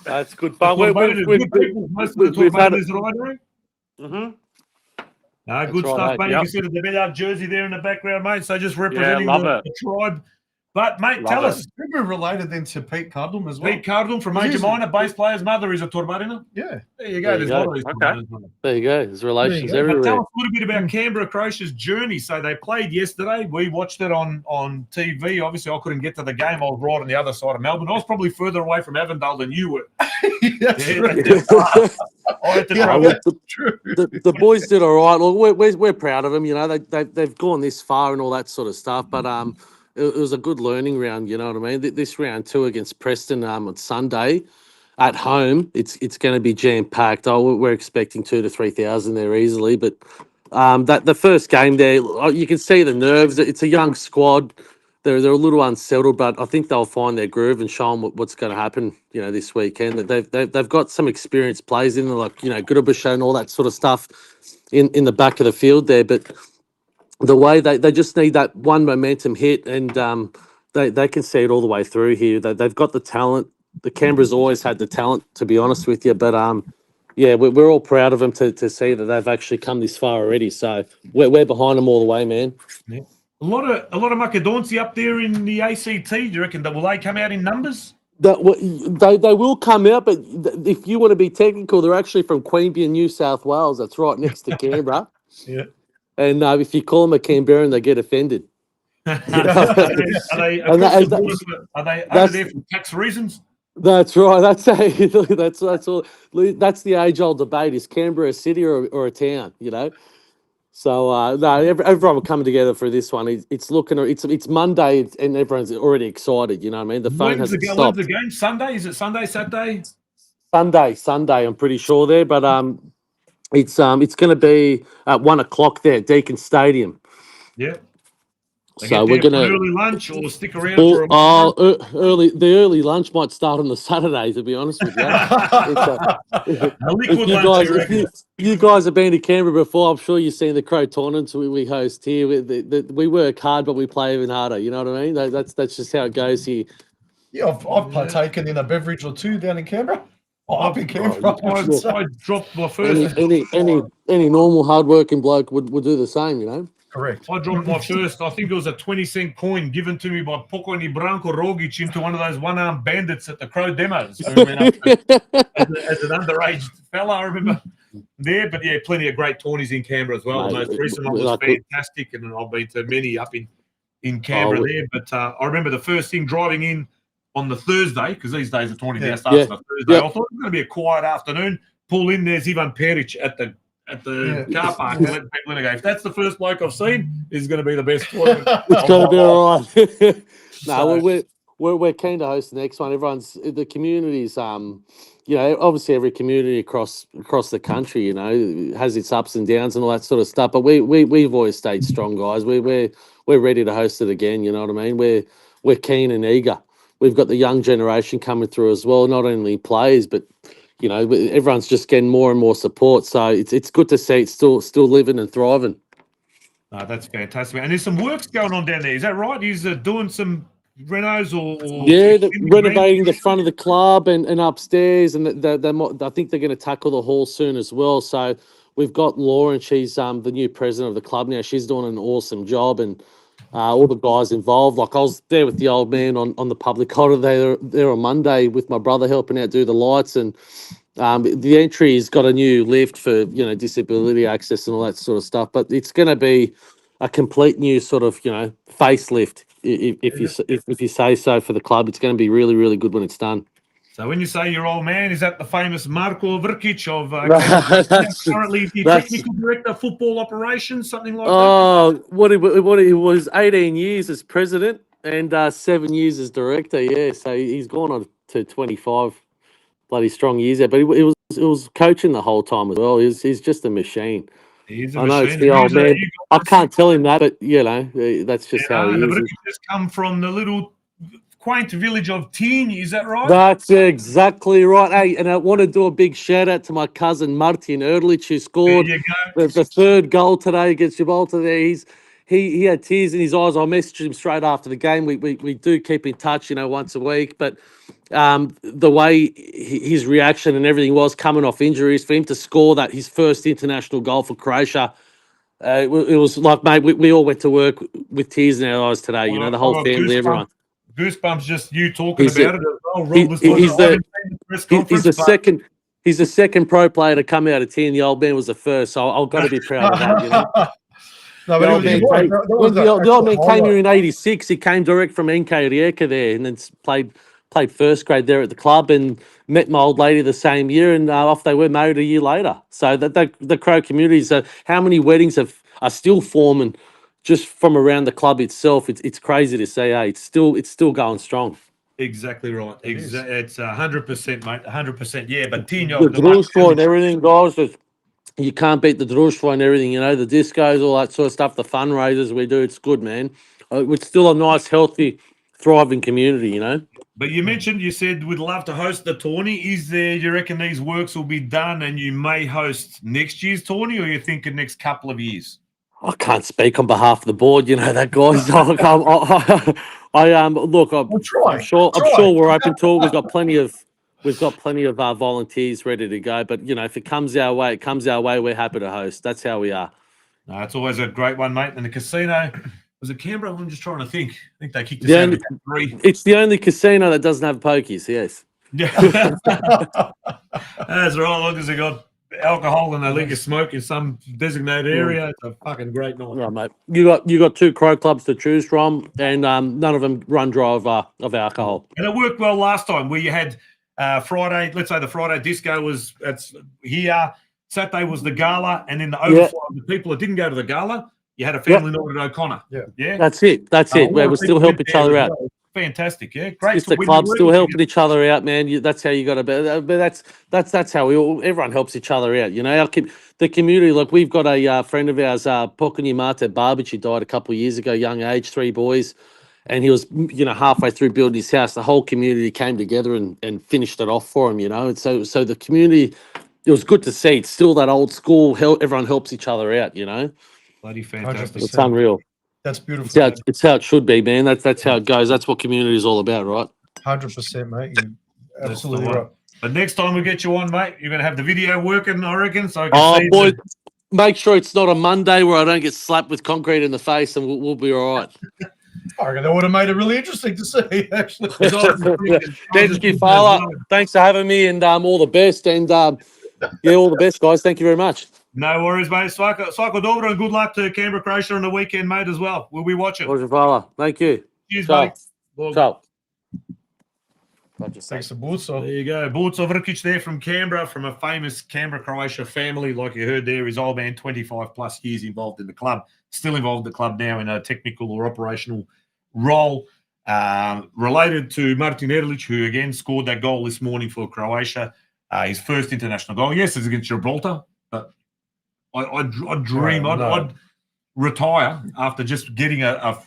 That's good fun. We've had good right, stuff, mate. mate. You can see the Debeljak jersey there in the background, mate. So just representing love the it. tribe But, mate, tell us. Could be related then to Pete Cardle as well. Pete Cardle from Major Is it? Minor, bass player's mother is a Torbarina. Yeah. There you There go. you There's go. a lot of these Okay. Torbarinas, mate. There you go. There's relations There you go. But everywhere. tell us a little bit about Canberra, Croatia's journey. So they played yesterday. We watched it on TV. Obviously, I couldn't get to the game. I was right on the other side of Melbourne. I was probably further away from Avondale than you were. That's Yeah, right. I had to Yeah, travel. Look, True. the boys did all right. Look, we're proud of them. You know, they've gone this far and all that sort of stuff. But it was a good learning round. You know what I mean? This round 2 against Preston on Sunday at home, it's going to be jam packed. We're expecting 2,000 to 3,000 there easily. But that the first game there, you can see the nerves. It's a young squad. They're a little unsettled, but I think they'll find their groove and show them what's going to happen. You know, this weekend. They've got some experienced players in there, like Gudabasha and all that sort of stuff in the back of the field there. But the way they just need that one momentum hit, and they can see it all the way through here. They've got the talent. The Canberra's always had the talent, to be honest with you. But yeah, we're all proud of them to see that they've actually come this far already. So we're behind them all the way, man. Yeah. A lot of Macedonci up there in the ACT. Do you reckon will they come out in numbers? They will come out, but if you want to be technical, they're actually from Queanbeyan, New South Wales. That's right next to Canberra. Yeah. And if you call them a Canberran, they get offended. Are they across the border? Are they over there for tax reasons? That's right. That's all. That's the age-old debate: is Canberra a city or a town? You know. So no, everyone will come together for this one. It's Monday, and everyone's already excited. You know what I mean? The phone hasn't stopped. When's the game? Sunday? Is it Sunday? Saturday? Sunday. I'm pretty sure there, but it's going to be at 1:00 there at Deakin Stadium. Yeah. So we're going to early lunch or stick around for early. The early lunch might start on the Saturday. To be honest with you, if you guys have been to Canberra before, I'm sure you've seen the Crow tournaments we host here. We work hard, but we play even harder. You know what I mean? That's just how it goes here. Yeah, I've partaken in a beverage or two down in Canberra. Up in Canberra. I dropped my first. Any normal hardworking bloke would do the same. You know. Correct. I dropped my first, I think it was a 20-cent coin given to me by Pokoni Branko Rogic into one of those one-armed bandits at the Crow demos. I mean, as an underage fella, I remember there. But yeah, plenty of great tourneys in Canberra as well. The most recent one was fantastic, and I've been to many up in Canberra there. But I remember the first thing driving in on the Thursday, because these days the tourney now starts on a Thursday. I thought it was going to be a quiet afternoon. Pull in, there's Ante Peric at the car park and let people in and go, if that's the first bloke I've seen, is going to be the best tournament. It's going to be all right. No, we're keen to host the next one. The community's obviously every community across the country, has its ups and downs and all that sort of stuff. But we've always stayed strong, guys. We're ready to host it again. You know what I mean? We're keen and eager. We've got the young generation coming through as well, not only players, but everyone's just getting more and more support. So it's good to see it's still living and thriving. That's fantastic. And there's some works going on down there. Is that right? He's doing some renos or renovating the front of the club and upstairs, and I think they're going to tackle the hall soon as well. So we've got Lauren. She's the new president of the club now. She's doing an awesome job, and all the guys involved. Like I was there with the old man on the public holiday there on Monday with my brother helping out do the lights, and the entry's got a new lift for disability access and all that sort of stuff. But it's going to be a complete new sort of facelift, if you say so, for the club. It's going to be really, really good when it's done. So when you say your old man, is that the famous Marko Vrkic of currently the technical director of football operations, something like that? Oh, what he was 18 years as president and 7 years as director. Yeah, so he's gone on to 25 bloody strong years there. But it was coaching the whole time as well. He's just a machine. I know it's the old man. I can't tell him that, but that's just how he is. Vrkic has come from the little quaint village of Tini, is that right? That's exactly right. Hey, and I want to do a big shout out to my cousin Martin Erdlich, who scored the third goal today against Gibraltar. There, he had tears in his eyes. I messaged him straight after the game. We do keep in touch, once a week. But the way his reaction and everything was coming off injuries, for him to score his first international goal for Croatia. It was like, mate, we all went to work with tears in our eyes today. The whole family, everyone. goosebumps just you talking He's about a- it as well. he- Rob was he's talking. I the- haven't seen the press He's conference, the but- second. He's the second pro player to come out of 10. The old man was the first, so I've got to be proud of that. You know, No, the but old man it was, came, that was when the old actual man came highlight. here in '86. He came direct from NK Rijeka there, and then played first grade there at the club, and met my old lady the same year, and off they were married a year later. So that the Crow communities, how many weddings are still forming just from around the club itself? It's crazy to say. It's still going strong. Exactly right. It is. It's 100%, mate. 100%. Yeah, but The Tino, društvo and everything, guys. You can't beat the društvo and everything. You know, the discos, all that sort of stuff. The fundraisers we do, it's good, man. It's still a nice, healthy, thriving community. You know. But you said we'd love to host the tourney. Is there, you reckon these works will be done and you may host next year's tourney, or you think the next couple of years? I can't speak on behalf of the board. You know that, guys. Look, We'll try. I'm sure Try. we're open to it. We've got plenty of volunteers ready to go. But you know, if it comes our way, it comes our way. We're happy to host. That's how we are. No, it's always a great one, mate. And the casino, was it Canberra? I'm just trying to think. I think they kicked us out of 3. It's the only casino that doesn't have pokies. Yes. Yeah. That's right. Long as they got alcohol and they liquor smoke in some designated area, it's a fucking great night. Right, mate. You got 2 Crow clubs to choose from, and none of them run dry of alcohol. And it worked well last time where you had Friday, let's say the Friday disco was here, Saturday was the gala, and then the overflow of the people that didn't go to the gala, you had a family night at O'Connor. Yeah. That's it. That's it. Where We still help each other out. Fantastic, yeah. Great. It's the club still helping each other out, man. That's how you got to be. But that's how everyone helps each other out. You know, the community. Look, we've got a friend of ours, Pokunyi Mate Barbic. He died a couple of years ago, young age, 3 boys, and he was, you know, halfway through building his house. The whole community came together and finished it off for him. You know, and so the community. It was good to see. It's still that old school. Everyone helps each other out. You know, bloody fantastic. It's unreal. That's beautiful. It's how it should be, man. That's how it goes. That's what community is all about, right? 100%, mate. You're absolutely one. right. But next time we get you on, mate, you're going to have the video working, I reckon. So I can see boy, make sure it's not a Monday where I don't get slapped with concrete in the face, and we'll be all right. I reckon that would have made it really interesting to see, actually. Thank you, Fowler. Thanks for having me, and all the best. And all the best, guys. Thank you very much. No worries, mate. Svako dobro, and good luck to Canberra Croatia on the weekend, mate, as well. We'll be watching. Pleasure, Fowler. Thank you. Cheers, Ciao. mate. Ciao. Thanks to Burso. There you go. Borco Vrkic there from Canberra, from a famous Canberra Croatia family. Like you heard there, his old man, 25 plus years involved in the club, still involved in the club now in a technical or operational role. Related to Martin Erlic, who again scored that goal this morning for Croatia. His first international goal. Yes, it's against Gibraltar, but I'd dream, I'd retire after just getting a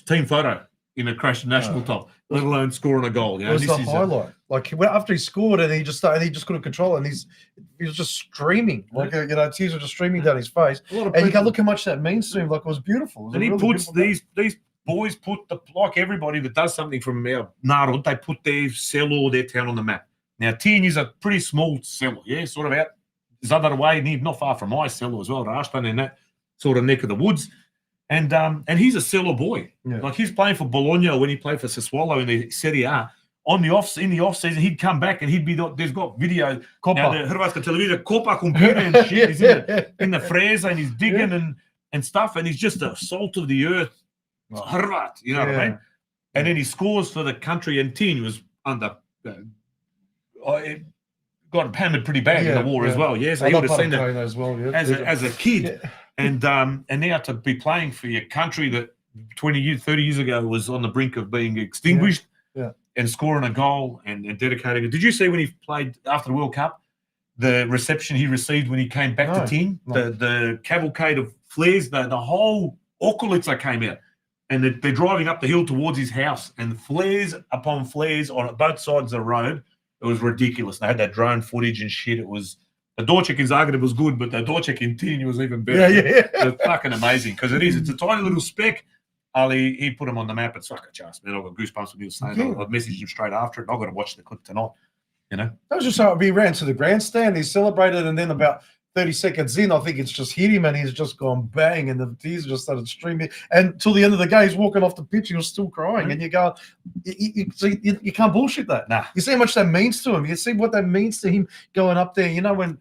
team photo in a Croatian national top, let alone scoring a goal. You know, It was the highlight. Like after he scored and he just couldn't control it, and he was just streaming. Like tears were just streaming down his face. And you can look how much that means to him. Like it was beautiful. It was and he really puts these boys put like everybody that does something from our Narod, they put their cell or their town on the map. Now, Tien is a pretty small cellar, yeah, sort of out Zadar way, not far from my cellar as well, Rashtan, in that sort of neck of the woods. And he's a cellar boy. Yeah. Like he's playing for Bologna when he played for Sassuolo in the Serie A. In the off season, he'd come back and he'd be there's got video. Now, the Hrvatska televizija, Kopa computer and shit. He's in the Freza and he's digging and stuff, and he's just a salt of the earth Hrvat, you know what I mean? And then he scores for the country, and Tien was under. Got hammered pretty bad in the war as well. Yes, he would have seen that as well. Yeah. as a kid, and now to be playing for your country that 20 years, 30 years ago was on the brink of being extinguished, and scoring a goal and dedicating it. Did you see when he played after the World Cup, the reception he received when he came back to Tien? The cavalcade of flares, the whole Okolica came out. And they're driving up the hill towards his house, and flares upon flares on both sides of the road. It was ridiculous. They had that drone footage and shit. It was the Dorchek in Zagreb was good, but the Dorchek in Tien was even better. It was fucking amazing because it's a tiny little speck. Ali, he put him on the map at Soccer Chas. Man, I got goosebumps when he was saying I messaged him straight after it. I've got to watch the clip tonight. You know, that was just how he ran to the grandstand. He celebrated, and then about 30 seconds in, I think it's just hit him and he's just gone bang and the tears just started streaming. And till the end of the game, he's walking off the pitch, he was still crying. And you go, you can't bullshit that. Nah. You see how much that means to him. You see what that means to him going up there. You know, when,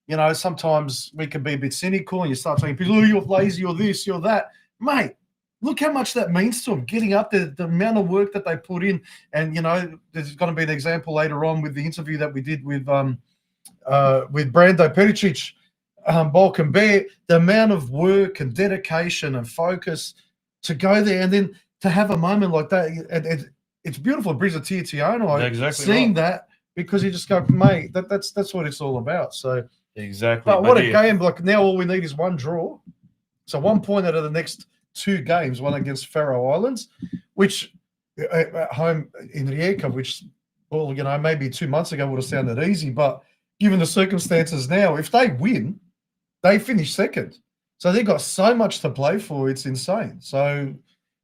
you know, sometimes we can be a bit cynical and you start saying, people, oh, you're lazy, you're this, you're that. Mate, look how much that means to them, getting up there, the amount of work that they put in. And, you know, there's going to be an example later on with the interview that we did with Brando Peric, Bulk and Bear, the amount of work and dedication and focus to go there and then to have a moment like that. It's beautiful. It brings a tear to your own eye. Exactly seeing right. that, because you just go, mate, that's what it's all about. So Exactly. but what a game. Like now all we need is one draw. So 1 point out of the next 2 games, one against Faroe Islands, which at home in Rijeka, which, well, you know, maybe 2 months ago would have sounded easy, but given the circumstances now, if they win, they finish second. So they've got so much to play for, it's insane. So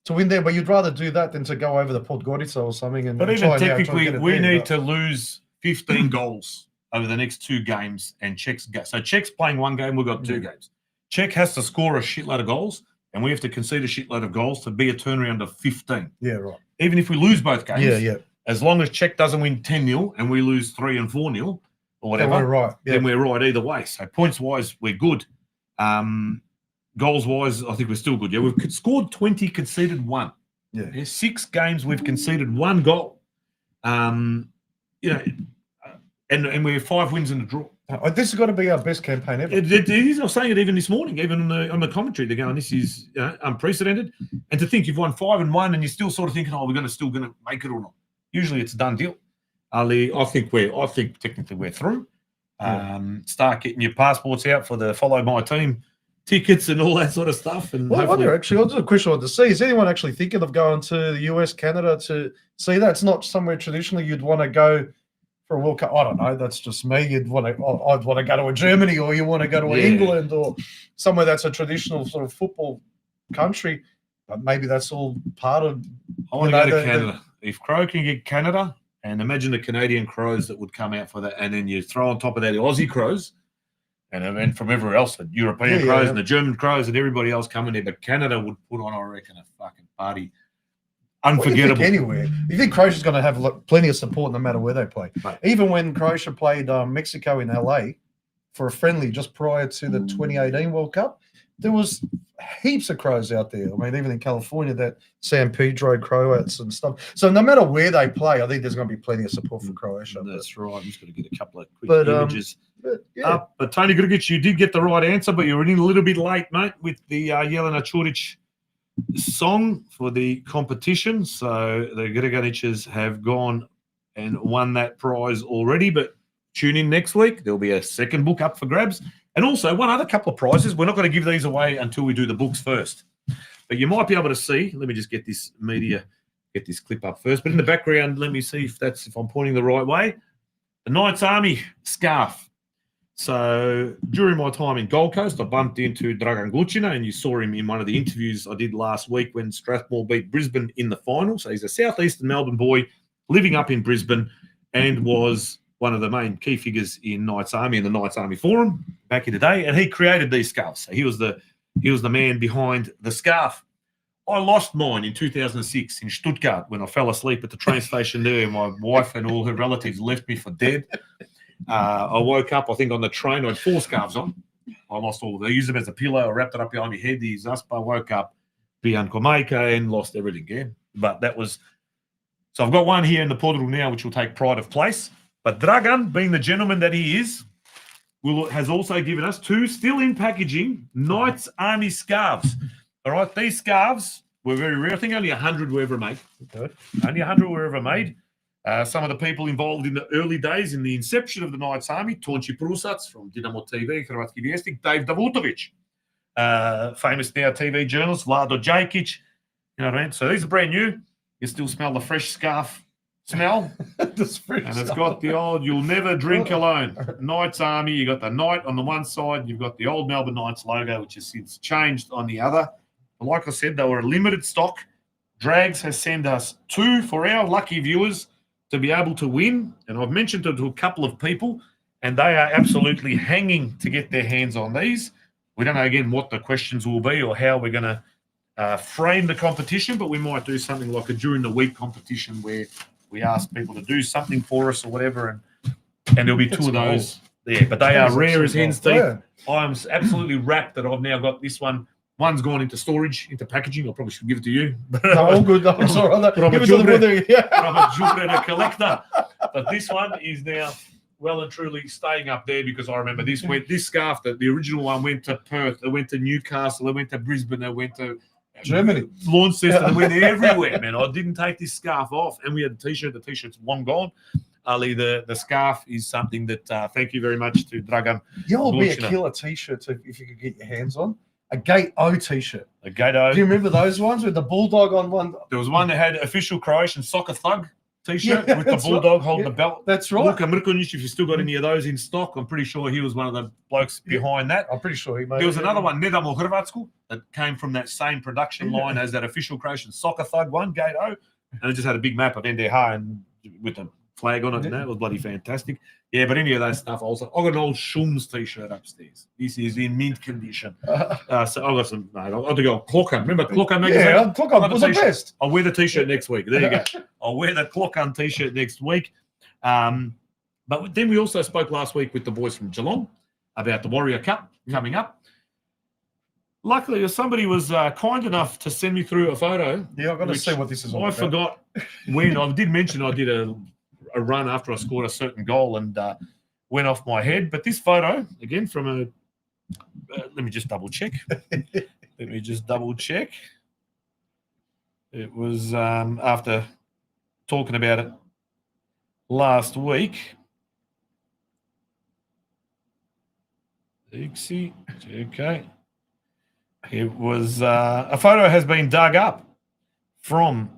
to win there, but you'd rather do that than to go over the Podgorica or something. And But try even and technically, get it we there, need but- to lose 15 goals over the next 2 games, and Czech's go. So Czech's playing 1 game, we've got 2 games. Czech has to score a shitload of goals, and we have to concede a shitload of goals to be a turnaround of 15. Yeah, right. Even if we lose both games, Yeah. as long as Czech doesn't win 10-0 and we lose 3 and 4-0 or whatever, We're right. Yeah. then we're right either way. So points-wise, we're good. Goals-wise, I think we're still good. Yeah, we've scored 20, conceded 1. Yeah. 6 games, we've conceded 1 goal. You know, and we have 5 wins and a draw. This has got to be our best campaign ever. It is. I was saying it even this morning, even on the commentary. They're going, "This is unprecedented." And to think you've won 5 and 1, and you're still sort of thinking, "Oh, we're still going to make it or not." Usually, it's a done deal. Ali, I think technically we're through. Start getting your passports out for the Follow My Team tickets and all that sort of stuff. And Well, I hopefully- wonder, actually, I'll do a question I want to see. Is anyone actually thinking of going to the US, Canada to see that? It's not somewhere traditionally you'd want to go for a World Cup. I don't know. That's just me. I'd want to go to a Germany, or you want to go to England, or somewhere that's a traditional sort of football country. But maybe that's all part of. I want to go to Canada. If Crow can get Canada, and imagine the Canadian Crows that would come out for that, and then you throw on top of that the Aussie Crows, and then from everywhere else, the European Crows and the German Crows and everybody else coming there. But Canada would put on, I reckon, a fucking party. Unforgettable. Well, anywhere. You think Croatia's going to have plenty of support no matter where they play? Right. Even when Croatia played Mexico in LA for a friendly just prior to the 2018 World Cup, there was heaps of Crows out there. I mean, even in California, that San Pedro Croats and stuff. So no matter where they play, I think there's going to be plenty of support for Croatia. That's right. I'm just going to get a couple of quick But, images yeah. up. But Tony Grugic, you did get the right answer, but you were in a little bit late, mate, with the Jelena Čurić song for the competition. So the Grganiches have gone and won that prize already. But tune in next week. There'll be a second book up for grabs. And also one other couple of prizes. We're not going to give these away until we do the books first. But you might be able to see. Let me just get this clip up first. But in the background, let me see if I'm pointing the right way. The Knights Army scarf. So during my time in Gold Coast, I bumped into Dragan Glucina, and you saw him in one of the interviews I did last week when Strathmore beat Brisbane in the final. So he's a southeastern Melbourne boy living up in Brisbane and was one of the main key figures in Knights Army and the Knights Army Forum back in the day. And he created these scarves. So he was the man behind the scarf. I lost mine in 2006 in Stuttgart when I fell asleep at the train station there. My wife and all her relatives left me for dead. I woke up, I think, on the train. I had 4 scarves on. I lost all of them. I used them as a pillow. I wrapped it up behind my head. The Zaspa woke up, Bianco Maika, and lost everything again. But that was... So I've got one here in the portal now, which will take pride of place. But Dragan, being the gentleman that he is, has also given us 2, still in packaging, Knights Army scarves. All right, these scarves were very rare. I think only 100 were ever made. Okay. Only 100 were ever made. Some of the people involved in the early days in the inception of the Knights Army, Tonči Prusac from Dinamo TV, Hrvatski Vjesnik, Dave Davutovic, famous now TV journalist, Vlado Djajkic. You know what I mean? So these are brand new. You still smell the fresh scarf smell. And it's got the old, you'll never drink alone. Knights Army, you got the Knight on the one side, you've got the old Melbourne Knights logo, which has since changed on the other. But like I said, they were a limited stock. Drags has sent us 2 for our lucky viewers to be able to win. And I've mentioned it to a couple of people, and they are absolutely hanging to get their hands on these. We don't know, again, what the questions will be or how we're going to frame the competition, but we might do something like a during the week competition where we ask people to do something for us or whatever, and there'll be two of those there. But they are rare as hen's teeth. Yeah. I'm absolutely wrapped that I've now got this one. One's gone into storage, into packaging. I probably should give it to you. No, all good. I'm sorry. But I'm Give a it to the Jumre. brother. Yeah. I'm a Jumre collector. But this one is now well and truly staying up there because I remember this scarf, the original one went to Perth, it went to Newcastle, it went to Brisbane, it went to Germany, Launceston, it went everywhere, man. I didn't take this scarf off, and we had the t-shirt. The t-shirt's long gone. Ali, the scarf is something that thank you very much to Dragan. You know, it'll be a launching it. killer t-shirt if you could get your hands on a Gate O t-shirt. A Gato. Do you remember those ones with the bulldog on one? There was one that had official Croatian soccer thug t-shirt Yeah, with the that's bulldog right. holding Yeah, the belt. That's right. Luka Mrkonjic, if you still got any of those in stock, I'm pretty sure he was one of the blokes behind that. I'm pretty sure he made. There was it. another one, Nedamo Hrvatsku, that came from that same production line as that official Croatian soccer thug one, Gato, and it just had a big map of NDH and with the flag on it, and that was bloody fantastic. Yeah, but any of that stuff also. I got an old Schums t-shirt upstairs. This is in mint condition. So I got some. No, I'll have to go. Clocker, remember Clocker magazine? Yeah, Clocker was the t-shirt. best. I'll wear the t-shirt next week. There you go. I'll wear the Clocker t-shirt next week. But then we also spoke last week with the boys from Geelong about the Warrior Cup coming up. Luckily, somebody was kind enough to send me through a photo. Yeah, I've got to see what this is all I about. forgot when. I did mention I did a run after I scored a certain goal and went off my head. But this photo, again, from a let me just double check. It was after talking about it last week. Okay. It was a photo has been dug up from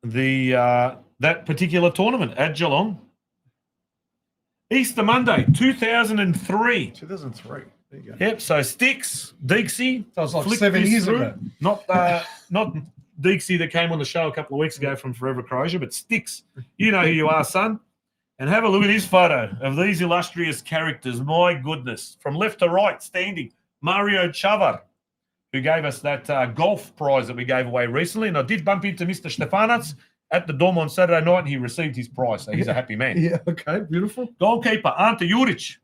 the that particular tournament at Geelong. Easter Monday, 2003. 2003. There you go. Yep. So Sticks, Deeksy. That was like flicked 7 this years through. ago. Not Deeksy that came on the show a couple of weeks ago from Forever Croatia, but Sticks. You know who you are, son. And have a look at this photo of these illustrious characters. My goodness. From left to right, standing, Mario Chavar, who gave us that golf prize that we gave away recently. And I did bump into Mr. Stefanac at the Dom on Saturday night, and he received his prize. So he's a happy man. Yeah, okay, beautiful. Goalkeeper, Ante Graovatz,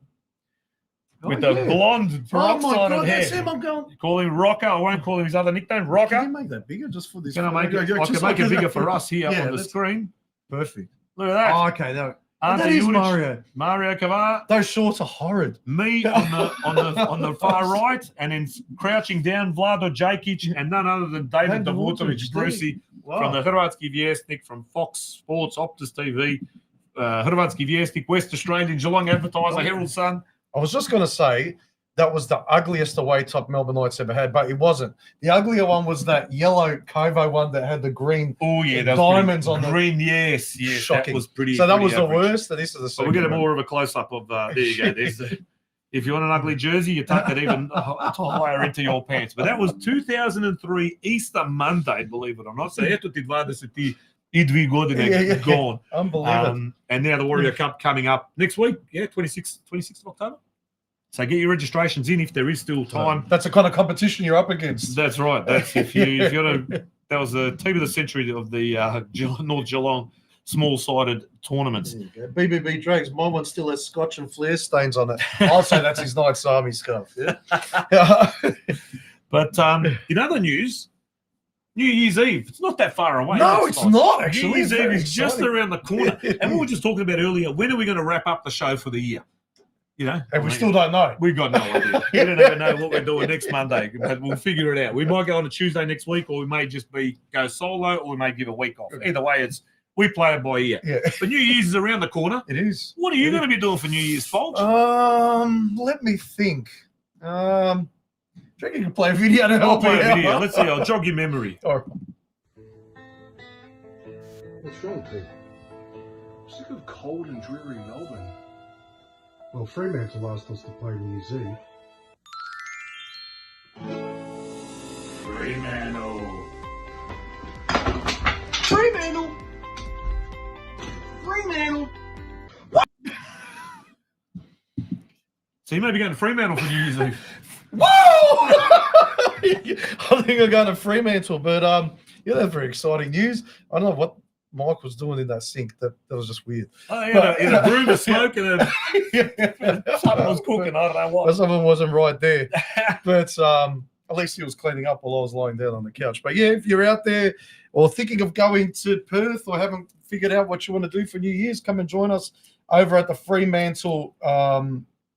with the blonde peroxide of hair. that's him. I'm going. Call him Rocker. I won't call him his other nickname, Can Rocker. you make that bigger just for this? Can I make it? Yeah, I can make it bigger for us here Yeah, on the that's screen. Perfect. Look at that. Oh, okay, no. Ante That is Graovatz, Mario. Mario Cavar. Those shorts are horrid. Me on the far right, and then crouching down, Vlado Jakic, and none other than David Davotovic, Brucey, from the Hrvatski Vjesnik, from Fox Sports, Optus TV, Hrvatski Vjesnik, West Australian, Geelong Advertiser, Herald Sun. I was just going to say that was the ugliest away top Melbourne Knights ever had, but it wasn't. The uglier one was that yellow Kovo one that had the green diamonds on the green. Yes, shocking. that was pretty. So that was the average. worst. And this is the So second. we'll get a one. more of a close up of. There you go. There's if you want an ugly jersey, you tuck it even higher into your pants. But that was 2003 Easter Monday, believe it or not. So eto ti 20 I 2 godine gone. Unbelievable. And now the Warrior Cup coming up next week. Yeah, 26th of October. So get your registrations in if there is still time. That's the kind of competition you're up against. That's right. That's if you want to. That was the team of the century of the North Geelong small-sided tournaments. BBB Drags. My one still has Scotch and Flair stains on it. I'll say that's his Knights Army scarf. Yeah. But in other news, New Year's Eve. It's not that far away. No, it's not actually. New Year's It's Eve very is just exciting. around the corner. And we were just talking about earlier. When are we going to wrap up the show for the year? You know, And we still don't know. We've got no idea. We don't even know what we're doing next Monday, but we'll figure it out. We might go on a Tuesday next week, or we may just go solo, or we may give a week off. Either way, we play it by ear. Yeah. But New Year's is around the corner. It is. What are you going to be doing for New Year's, Folks? Let me think. Do you reckon you can play a video to I'll help play me a out? video. Let's see. I'll jog your memory. All right. What's wrong, Pete? Sick of cold and dreary Melbourne. Well, Fremantle asked us to play New Year's Eve. Fremantle. Fremantle! Fremantle! So you may be going to Fremantle for New Year's Eve. Whoa! I think I'm going to Fremantle, but yeah, that's very exciting news. I don't know what Mike was doing in that sink. That was just weird. Oh, he had a broom of smoke and something was cooking. I don't know what. Someone wasn't right there. But at least he was cleaning up while I was lying down on the couch. But yeah, if you're out there or thinking of going to Perth or haven't figured out what you want to do for New Year's, come and join us over at the Fremantle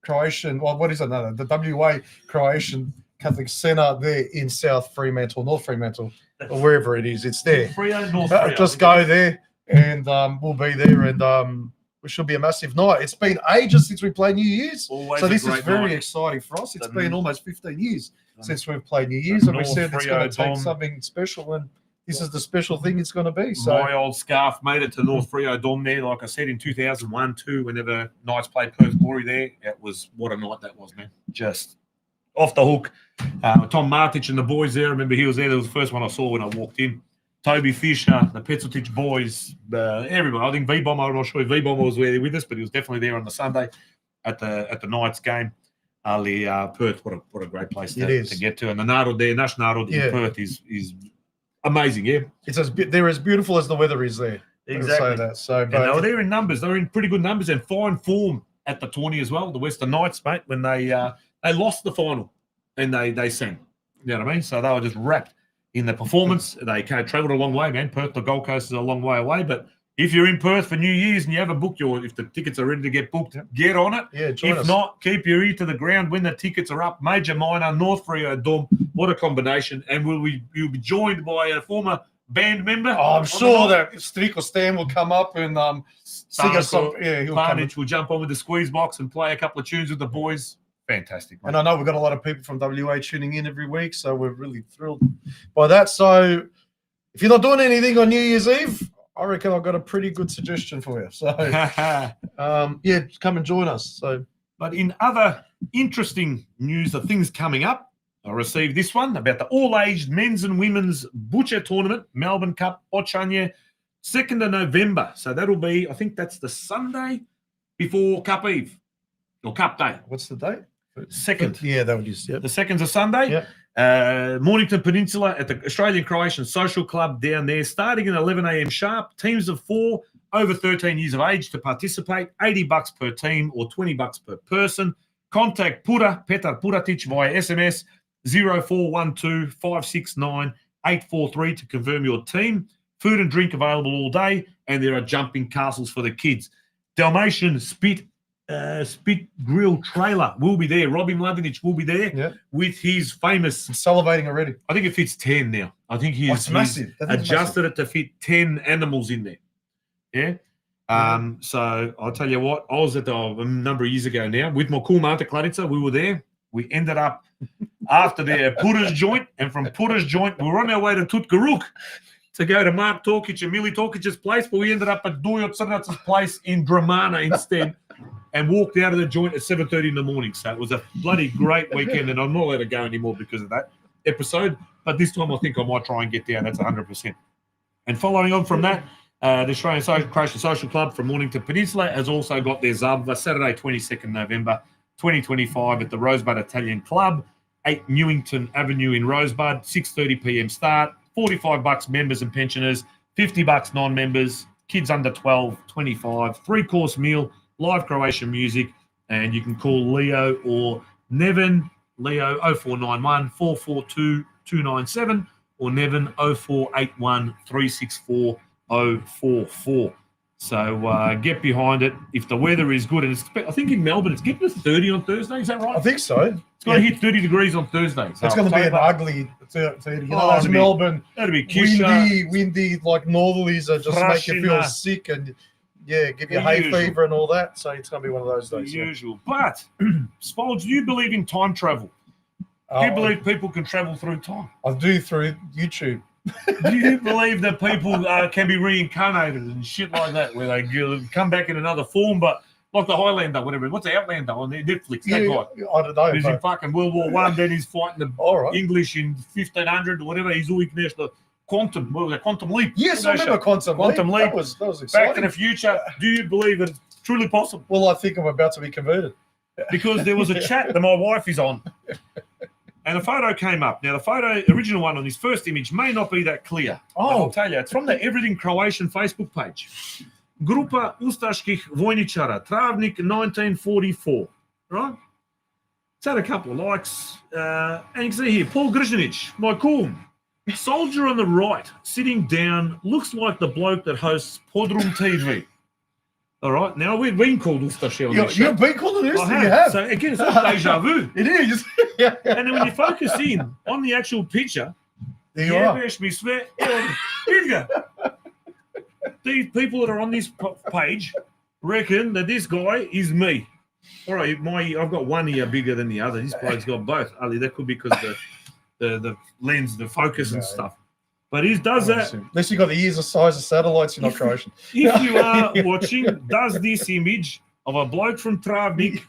Croatian, well, what is it? No, the WA Croatian Catholic Centre there in South Fremantle, North Fremantle, or wherever it is. It's there. North Freo. Just go there and we'll be there, and it should be a massive night. It's been ages since we played New Year's. Always So a this is great very night. exciting for us. It's The been North- almost 15 years since we've played New Year's, and we North said it's Freo going to take Dom. something special, and this is the special thing it's going to be. So My old scarf made it to North Freo Dom there, like I said, in 2001-2, whenever Knights played Perth Glory there. It was, what a night that was, man. Just off the hook. Tom Martich and the boys there, I remember he was there. That was the first one I saw when I walked in. Toby Fisher, the Petzeltich boys, everybody. I think V-Bomber, I'm not sure if V-Bomber was there with us, but he was definitely there on the Sunday at the Knights game. Perth, what a great place to get to. And the Narod there, Nash Narod in Perth is amazing, yeah. it's they're as beautiful as the weather is there. Exactly. Say that. So, And they but were there in numbers. They were in pretty good numbers and fine form at the 20 as well. The Western Knights, mate, when they lost the final and they sang. You know what I mean? So they were just wrapped in the performance. They travelled a long way, man. Perth to Gold Coast is a long way away. But if you're in Perth for New Year's and you haven't booked if the tickets are ready to get booked, get on it. yeah, join If us. not, keep your ear to the ground when the tickets are up. Major, minor, North Freo, Dom. What a combination. And you'll be joined by a former band member. Oh, I'm on the sure night. that Strico Stan will come up and sing us some. Yeah, he'll come. Barnage will jump on with the squeeze box and play a couple of tunes with the boys. Fantastic, mate. And I know we've got a lot of people from WA tuning in every week, so we're really thrilled by that. So if you're not doing anything on New Year's Eve, I reckon I've got a pretty good suggestion for you. So yeah, come and join us. So But in other interesting news of things coming up, I received this one about the all-aged men's and women's butcher tournament, Melbourne Cup, Ochanya, 2nd of November. So that'll be, I think that's the Sunday before Cup Eve or Cup Day. what's the date? 2nd. Yeah, that would just The 2nd's a Sunday. Yep. Mornington Peninsula at the Australian Croatian Social Club down there, starting at 11 a.m. sharp. Teams of 4 over 13 years of age to participate. $80 per team or $20 per person. Contact Petar Puratic via SMS 0412 569 843 to confirm your team. Food and drink available all day, and there are jumping castles for the kids. Dalmatian Spit Grill Trailer will be there. Robbie Mladenic will be there with his famous. I'm salivating already. I think it fits 10 now. I think It's massive. That thing's adjusted it to fit 10 animals in there. Yeah. So I'll tell you what, I was at a number of years ago now with my cool Manta Klanica. We were there. We ended up after the Putta's joint, and from Putta's joint, we were on our way to Tutgaruk to go to Mark Torkic and Millie Torkic's place, but we ended up at Dujot Crnac's place in Dramana instead and walked out of the joint at 7:30 in the morning. So it was a bloody great weekend, and I'm not allowed to go anymore because of that episode. But this time I think I might try and get down. That's 100%. And following on from that, the Australian Croatian Social Club from Mornington Peninsula has also got their Zabva Saturday, 22nd November 2025 at the Rosebud Italian Club, 8 Newington Avenue in Rosebud, 6:30 p.m. start, $45 members and pensioners, $50 non-members, kids under 12, 25, 3-course meal, live Croatian music, and you can call Leo or Nevin, Leo 0491 442 297 or Nevin 0481 364 044. So get behind it. If the weather is good, and I think in Melbourne it's getting to 30 on Thursday. Is that right? I think so. It's going to hit 30 degrees on Thursday. So It's going to be an ugly 30. You know, those Melbourne that'll be Kisha, windy, like northies are just make you feel Croatian, sick and give you the hay usual. fever and all that. So it's going to be one of those the days. usual. But Spolds, do you believe in time travel? Do you believe people can travel through time? I do through YouTube. Do you believe that people can be reincarnated and shit like that, where they come back in another form, but like the Highlander, whatever. What's the Outlander on Netflix? That guy. I don't know. He's in fucking World War One. Then he's fighting the right. English in 1500 or whatever. He's all the quantum leap. Yes, I remember Quantum Leap. Leap. That was exciting. Back to the Future. Do you believe it's truly possible? Well, I think I'm about to be converted. because there was a chat that my wife is on. And a photo came up. Now, the original one on his first image may not be that clear. Oh. I'll tell you, it's from the Everything Croatian Facebook page. Grupa Ustaških Vojničara, Travnik 1944, right? It's had a couple of likes. And you can see here, Paul Grzinic, my cool soldier on the right, sitting down, looks like the bloke that hosts PodroomTV. All right, now we've been called Ustaši on this show. You've been called an Usta, I you have. So again, it's all deja vu. It is. Yeah. And then when you focus in on the actual picture, There you are. these people that are on this page reckon that this guy is me. All right, I've got one ear bigger than the other. This bloke's got both. Ali, that could be because the lens, the focus and stuff. But he does that. Unless you got the ears the size of satellites, you're not Croatian. If you are watching, does this image of a bloke from Travnik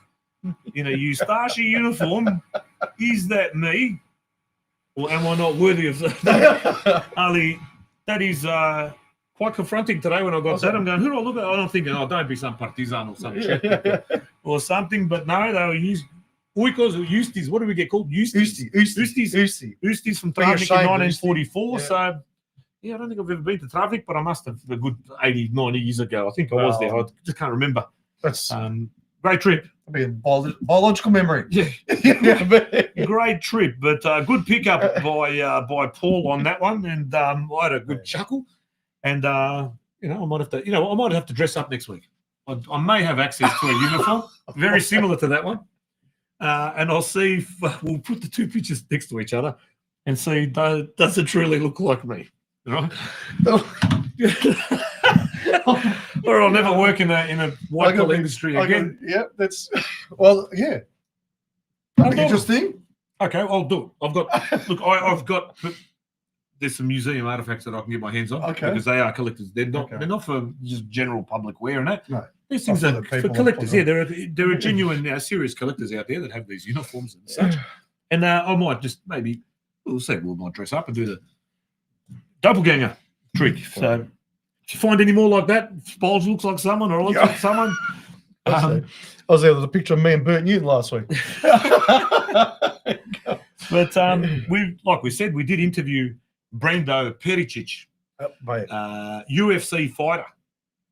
in a Ustaši uniform, is that me? Or am I not worthy of that? Ali, that is quite confronting today when I got that. I'm going, who do I look at? I'm thinking, oh, don't be some partisan or some shit. Or something. But no, they were Ustis. What do we get called? Ustis from Travnik in 1944. Yeah. So, yeah, I don't think I've ever been to Travnik, but I must have a good 80, 90 years ago. I think I was there. I just can't remember. That's great trip. be a biological memory. Yeah. Great trip, but good pickup by Paul on that one, and I had a good chuckle. And I might have to dress up next week. I may have access to a uniform very similar to that one, and I'll see if we'll put the two pictures next to each other and see does it truly look like me, right? Or I'll never work in a white collar industry again. That's interesting. Okay, I'll do it. I've got. There's some museum artifacts that I can get my hands on because they are collectors. They're not for just general public wear and that. No. These things are for collectors. Yeah, there are genuine, serious collectors out there that have these uniforms and such. And I might just maybe we might dress up and do the doppelganger trick. So if you find any more like that, Spolge looks like someone or I look like someone. I was there with a picture of me and Bert Newton last week. But like we said, we did interview Brando Peric, UFC fighter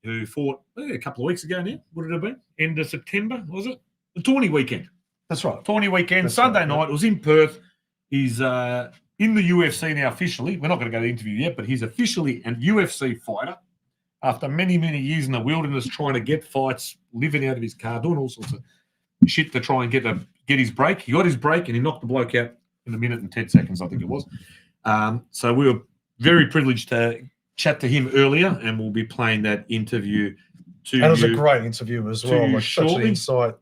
who fought a couple of weeks ago now. Would it have been? End of September, was it? The Tawny weekend. That's right. Tawny weekend. That's Sunday night. It was in Perth. He's in the UFC now officially. We're not going to go to the interview yet, but he's officially a UFC fighter after many, many years in the wilderness trying to get fights, living out of his car, doing all sorts of shit to try and get his break. He got his break and he knocked the bloke out in a minute and 10 seconds, I think it was. So we were very privileged to chat to him earlier, and we'll be playing that interview to you. And it was a great interview as well. Like such an insight.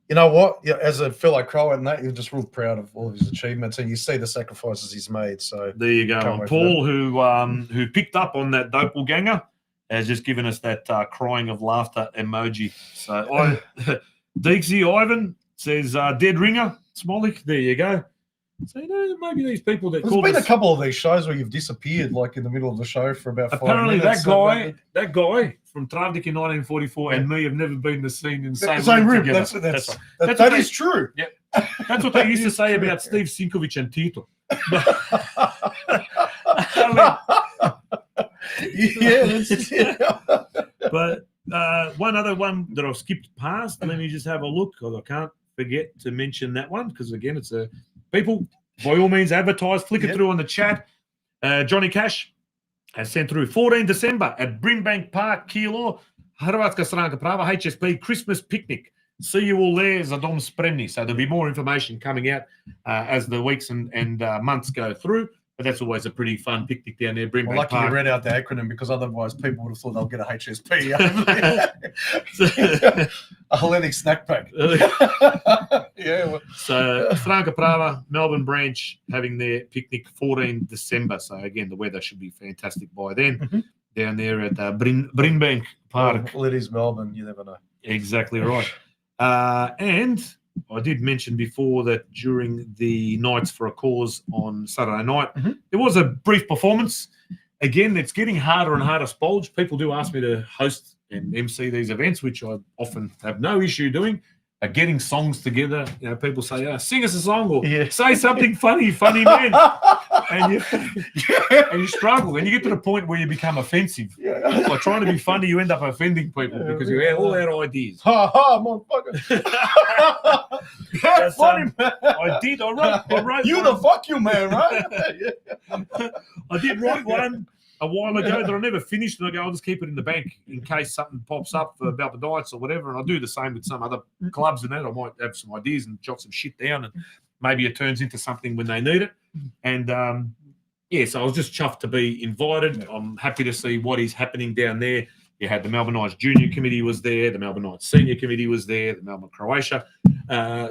You know what? Yeah, as a fellow Croat and that, you're just real proud of all of his achievements, and you see the sacrifices he's made. So there you go. And Paul, who picked up on that doppelganger, has just given us that crying of laughter emoji. So Deeksy Ivan says dead ringer, Smolik. There you go. So maybe these people that there's been a couple of these shows where you've disappeared, like in the middle of the show for about 5 apparently minutes. that guy from Travnik in 1944 and me have never been the scene in the same room. That is true. Yeah, that's what they used to say about Steve Sinkovic and Tito. But one other one that I've skipped past. Let me just have a look, because I can't forget to mention that one, because again, it's a people by all means advertise, flick it through on the chat. Johnny Cash has sent through 14 December at Brimbank Park, Kilo, Hrvatska stranka prava, HSP Christmas picnic. See you all there, Zadom Spremni. So there'll be more information coming out as the weeks and months go through. But that's always a pretty fun picnic down there, Brimbank Park. Lucky you read out the acronym, because otherwise people would have thought they'll get a HSP. A Hellenic snack pack. So Stranka Prava, Melbourne branch, having their picnic 14 December. So again, the weather should be fantastic by then. Down there at Brimbank Park. Well, it is Melbourne. You never know. Exactly right. And I did mention before that during the Nights for a Cause on Saturday night, there was a brief performance. Again, it's getting harder and harder, Spolge. People do ask me to host and MC these events, which I often have no issue doing. getting songs together. You know, people say, sing us a song or Yeah. say something funny man. And you struggle. And you get to the point where you become offensive. Yeah. By trying to be funny, you end up offending people because you have all our ideas. Ha ha, motherfucker. That's funny, man. I wrote You one. the fuck you man, right? I did write one a while ago that I never finished, and I go, I'll just keep it in the bank in case something pops up about the Knights or whatever. And I'll do the same with some other clubs and that. I might have some ideas and jot some shit down, and maybe it turns into something when they need it. And so I was just chuffed to be invited. I'm happy to see what is happening down there. You had the Melbourne Knights Junior Committee was there, the Melbourne Knights Senior Committee was there, the Melbourne Croatia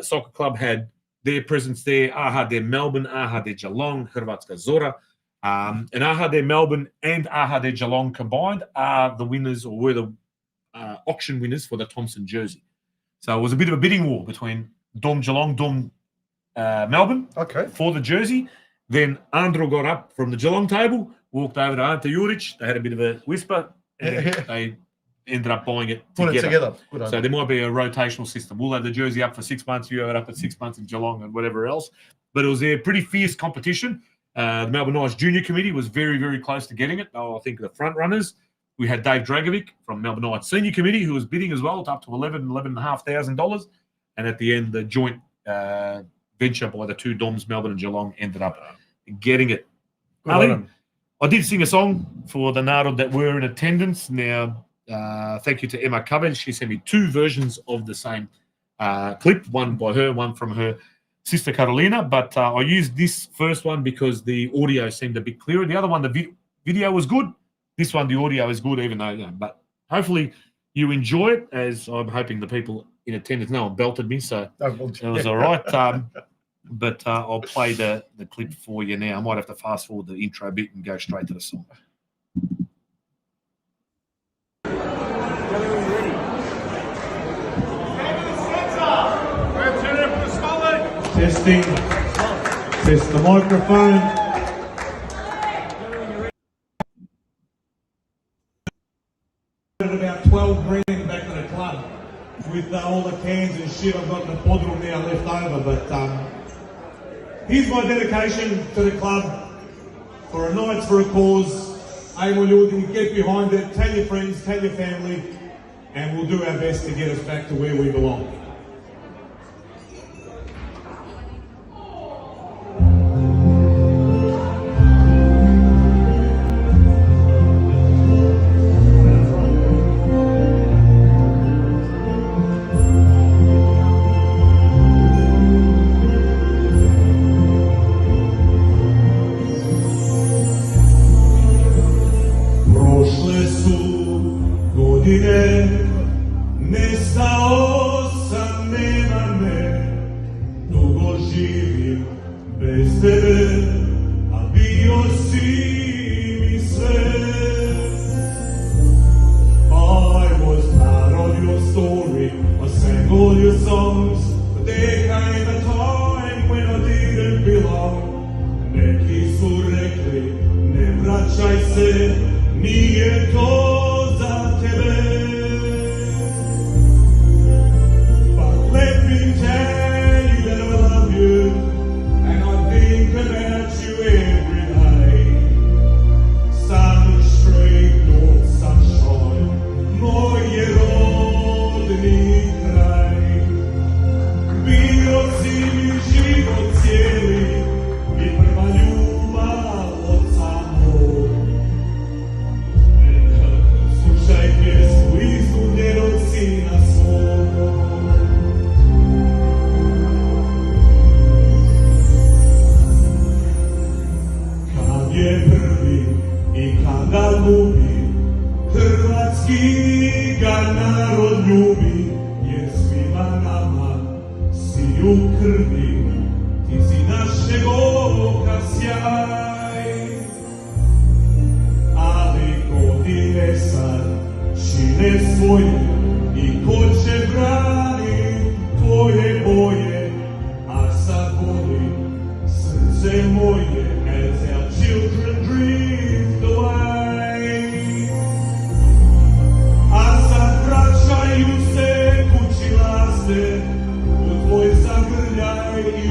Soccer Club had their presence there. AHD Melbourne, AHD Geelong, Hrvatska Zora. And AHD Melbourne and AHD Geelong combined are the winners, or were the auction winners for the Thompson jersey. So it was a bit of a bidding war between Dom Geelong, Dom Melbourne for the jersey. Then Andro got up from the Geelong table, walked over to Ante Graovatz. They had a bit of a whisper, and they ended up buying it together. Put it together. So there might be a rotational system. We'll have the jersey up for 6 months, you have it up at 6 months in Geelong and whatever else. But it was a pretty fierce competition. The Melbourne Knights Junior Committee was very, very close to getting it. I think the front runners, we had Dave Dragovic from Melbourne Knights Senior Committee, who was bidding as well, up to $11,500. And at the end, the joint venture by the two Doms, Melbourne and Geelong, ended up getting it. Ali, I did sing a song for the Narod that were in attendance. Now, thank you to Emma Cubbage. She sent me two versions of the same clip, one by her, one from her sister Carolina, but I used this first one because the audio seemed a bit clearer. The other one, the video was good. This one, the audio is good, even though, but hopefully you enjoy it, as I'm hoping the people in attendance. No one belted me, so it was all right. But I'll play the clip for you now. I might have to fast forward the intro bit and go straight to the song. Testing. Test the microphone. About 12 grand back to the club with all the cans and shit I've got in the Podroom now left over. But here's my dedication to the club for a Knights for a cause. Able you get behind it, tell your friends, tell your family, and we'll do our best to get us back to where we belong.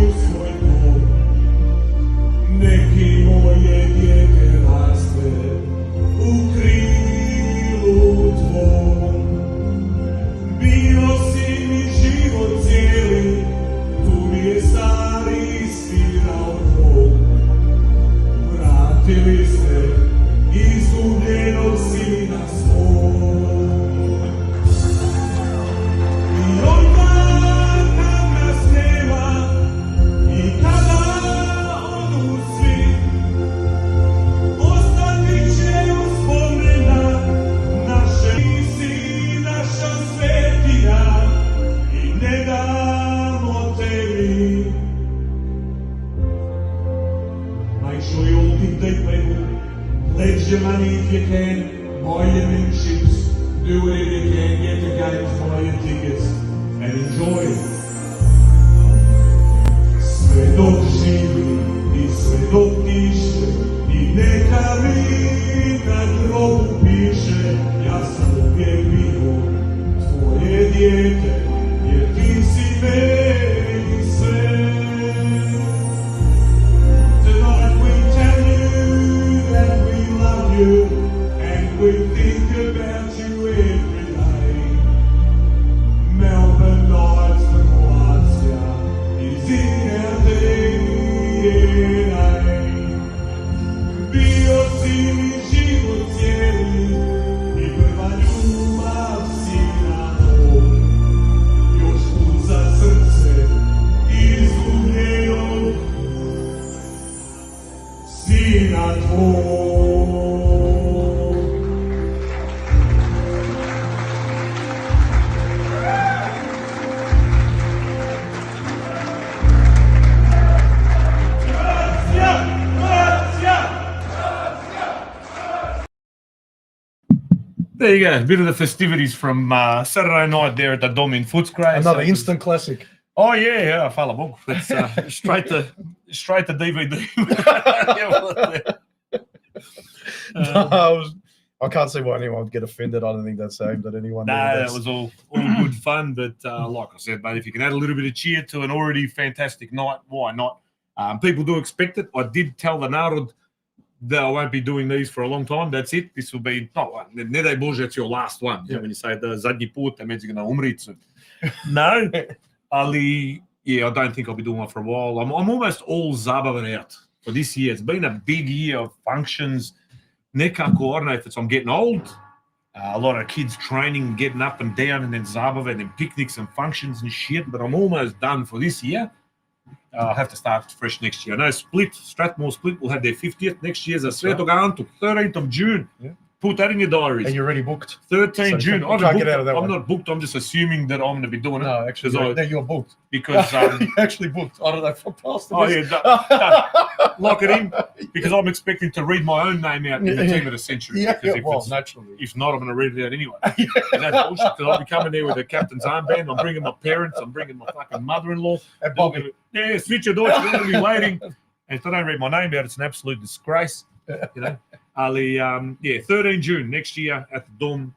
u svoj dom. Neki moje dijete raste u krilu tvom. Bio si mi život cijeli, tu mi je stari svirao tvoj. Vratili ste izgubljenog sina svoj. I onda kad nas nema i kada odu svi, ostati će uspomena naše. Ti si naša svetinja i ne damo tebi. Make sure you all keep deep, people. Pledge your money if you can. Buy your memberships. Do whatever you can. Get the games, buy your tickets, and enjoy. Sve dok živi i sve dok diše i neka mi na grobu piše, ja sam uvijek bio tvoje dijete, jer ti si meni sve. Tonight we tell you that we love you and we think about you every day. Melbourne Knights from Croatia is in our DNA. Bio si mi život cijeli i prva ljubav si na tvoj. Još uza srce izgubljenog sina tvoj. There you go. A bit of the festivities from Saturday night there at the Dom in Footscray. Another instant classic. Oh yeah, fella book. That's straight to DVD. I can't see why anyone would get offended. I don't think that's aimed at anyone. No, that was all good fun. But like I said, mate, if you can add a little bit of cheer to an already fantastic night, why not? People do expect it. I did tell the Narod that I won't be doing these for a long time. That's it. This will be, ne daj Bože, it's your last one. Yeah. When you say the zadnji put, that means you're going to umrit soon. No, Ali, yeah, I don't think I'll be doing one for a while. I'm almost all zabavan out for this year. It's been a big year of functions. Nekako, I don't know if I'm getting old. A lot of kids training, getting up and down, and then zabavan and picnics and functions and shit. But I'm almost done for this year. I'll have to start fresh next year. I know Strathmore Split will have their 50th next year as a Svetog Antu, 13th of June. Yeah. Put that in your diaries. And you're already booked. 13 June. You can't get out of that I'm one. not booked. I'm just assuming that I'm going to be doing it. No, actually, you're booked. Because you're actually booked. I don't know if I'm past oh, yeah, done. Lock it in. Because I'm expecting to read my own name out in the team of the century. Yeah, well, naturally. If not, I'm going to read it out anyway. That's bullshit. Because I'll be coming there with a captain's armband. I'm bringing my parents. I'm bringing my fucking mother-in-law. And Bobby. Yeah, switch your Deutsch. We're going to be waiting. And if I don't read my name out, it's an absolute disgrace. You know, Ali, 13 June next year at the Dom,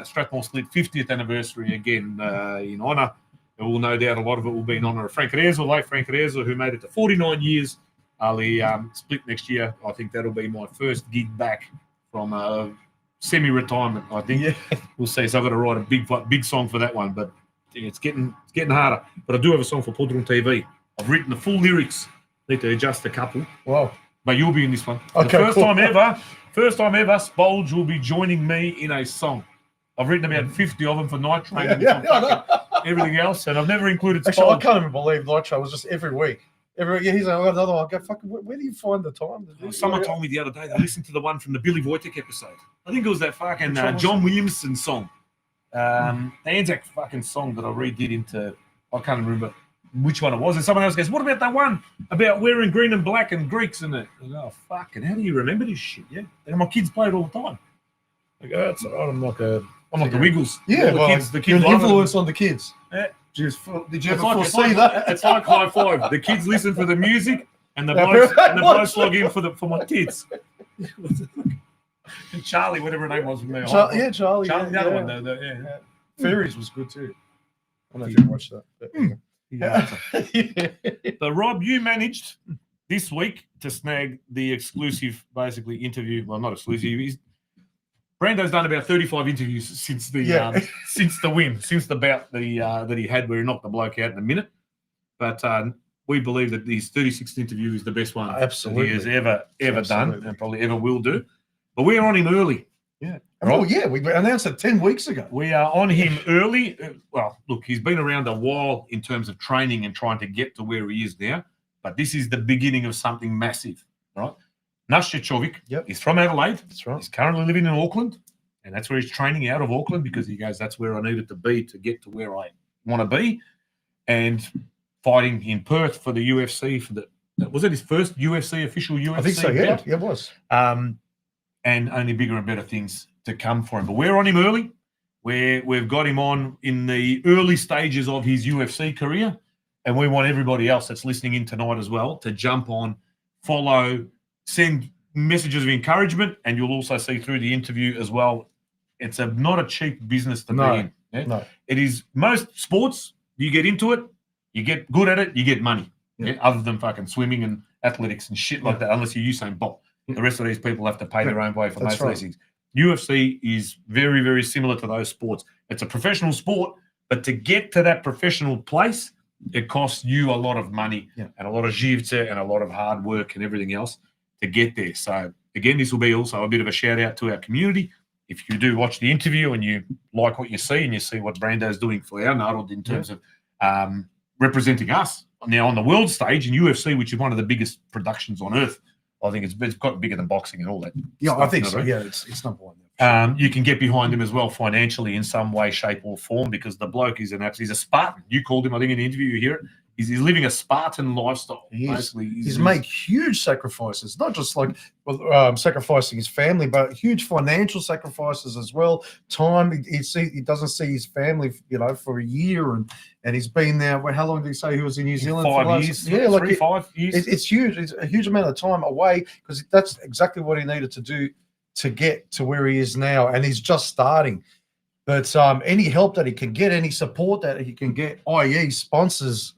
Strathmore Split 50th anniversary again in honour. There will no doubt a lot of it will be in honour of Frank Rezo, late Frank Rezo, who made it to 49 years. Ali, Split next year. I think that'll be my first gig back from semi-retirement. I think we'll see. So I've got to write a big song for that one, but it's getting harder. But I do have a song for PodroomTV. I've written the full lyrics. Need to adjust a couple. Wow. But you'll be in this one. Okay, the first time ever, Spolge will be joining me in a song. I've written about 50 of them for Night Train and everything else, and I've never included Spolge. Actually, I can't even believe Night Train was just every week. He's like, I got another one. I go, fucking, where do you find the time to do Someone told me the other day they listened to the one from the Billy Wojtek episode. I think it was that fucking John Williamson song. The Anzac fucking song that I redid into, I can't remember which one it was. And someone else goes, what about that one about wearing green and black and Greeks in it? I go, oh, fucking, how do you remember this shit? Yeah. And my kids play it all the time. I go, that's all right. I'm like the Wiggles. Yeah, well, the kids you're an influence on the kids. Yeah. Did you ever foresee that? It's like high five. The kids listen for the music and the blokes log in for my kids. And Charlie, whatever her name was from there. Charlie. Charlie, the other one. Yeah. Fairies was good too. I don't know if you watched that. But, Yeah. But Rob, you managed this week to snag the exclusive, basically, interview. Well, not exclusive. Brando's done about 35 interviews since the since the win, since the bout that he had where he knocked the bloke out in a minute. But we believe that his 36th interview is the best one Absolutely. that he has ever done and probably ever will do. But we're on him early. Yeah. Right? Oh, yeah. We announced it 10 weeks ago. We are on him early. Well, look, he's been around a while in terms of training and trying to get to where he is now. But this is the beginning of something massive, right? Nastya is from Adelaide. That's right. He's currently living in Auckland, and that's where he's training out of Auckland because he goes, that's where I needed to be to get to where I want to be. And fighting in Perth for the UFC for was it his first official UFC? I think so, yeah. bout? Yeah, it was. And only bigger and better things to come for him. But we're on him early. We've got him on in the early stages of his UFC career. And we want everybody else that's listening in tonight as well to jump on, follow, send messages of encouragement, and you'll also see through the interview as well. It's not a cheap business to be in. Yeah? No. It is most sports, you get into it, you get good at it, you get money. Yeah? Other than fucking swimming and athletics and shit like that, unless you're Usain Bolt. The rest of these people have to pay their own way for most of these things. UFC is very, very similar to those sports. It's a professional sport, but to get to that professional place, it costs you a lot of money and a lot of živce and a lot of hard work and everything else to get there. So, again, this will be also a bit of a shout out to our community. If you do watch the interview and you like what you see and you see what Brando's doing for our Narod in terms of representing us now on the world stage in UFC, which is one of the biggest productions on earth. I think it's got bigger than boxing and all that. Yeah, stuff, I think so. Yeah, it's number one. You can get behind him as well financially in some way, shape, or form because the bloke is he's a Spartan. You called him, I think, in the interview. You hear it. He's living a Spartan lifestyle. He's made huge sacrifices, not just like sacrificing his family, but huge financial sacrifices as well. Time he doesn't see his family, for a year, and he's been there. How long did he say he was in New Zealand? 5 years. Yeah, 5 years. It's huge. It's a huge amount of time away because that's exactly what he needed to do to get to where he is now, and he's just starting. But any help that he can get, any support that he can get, i.e. sponsors,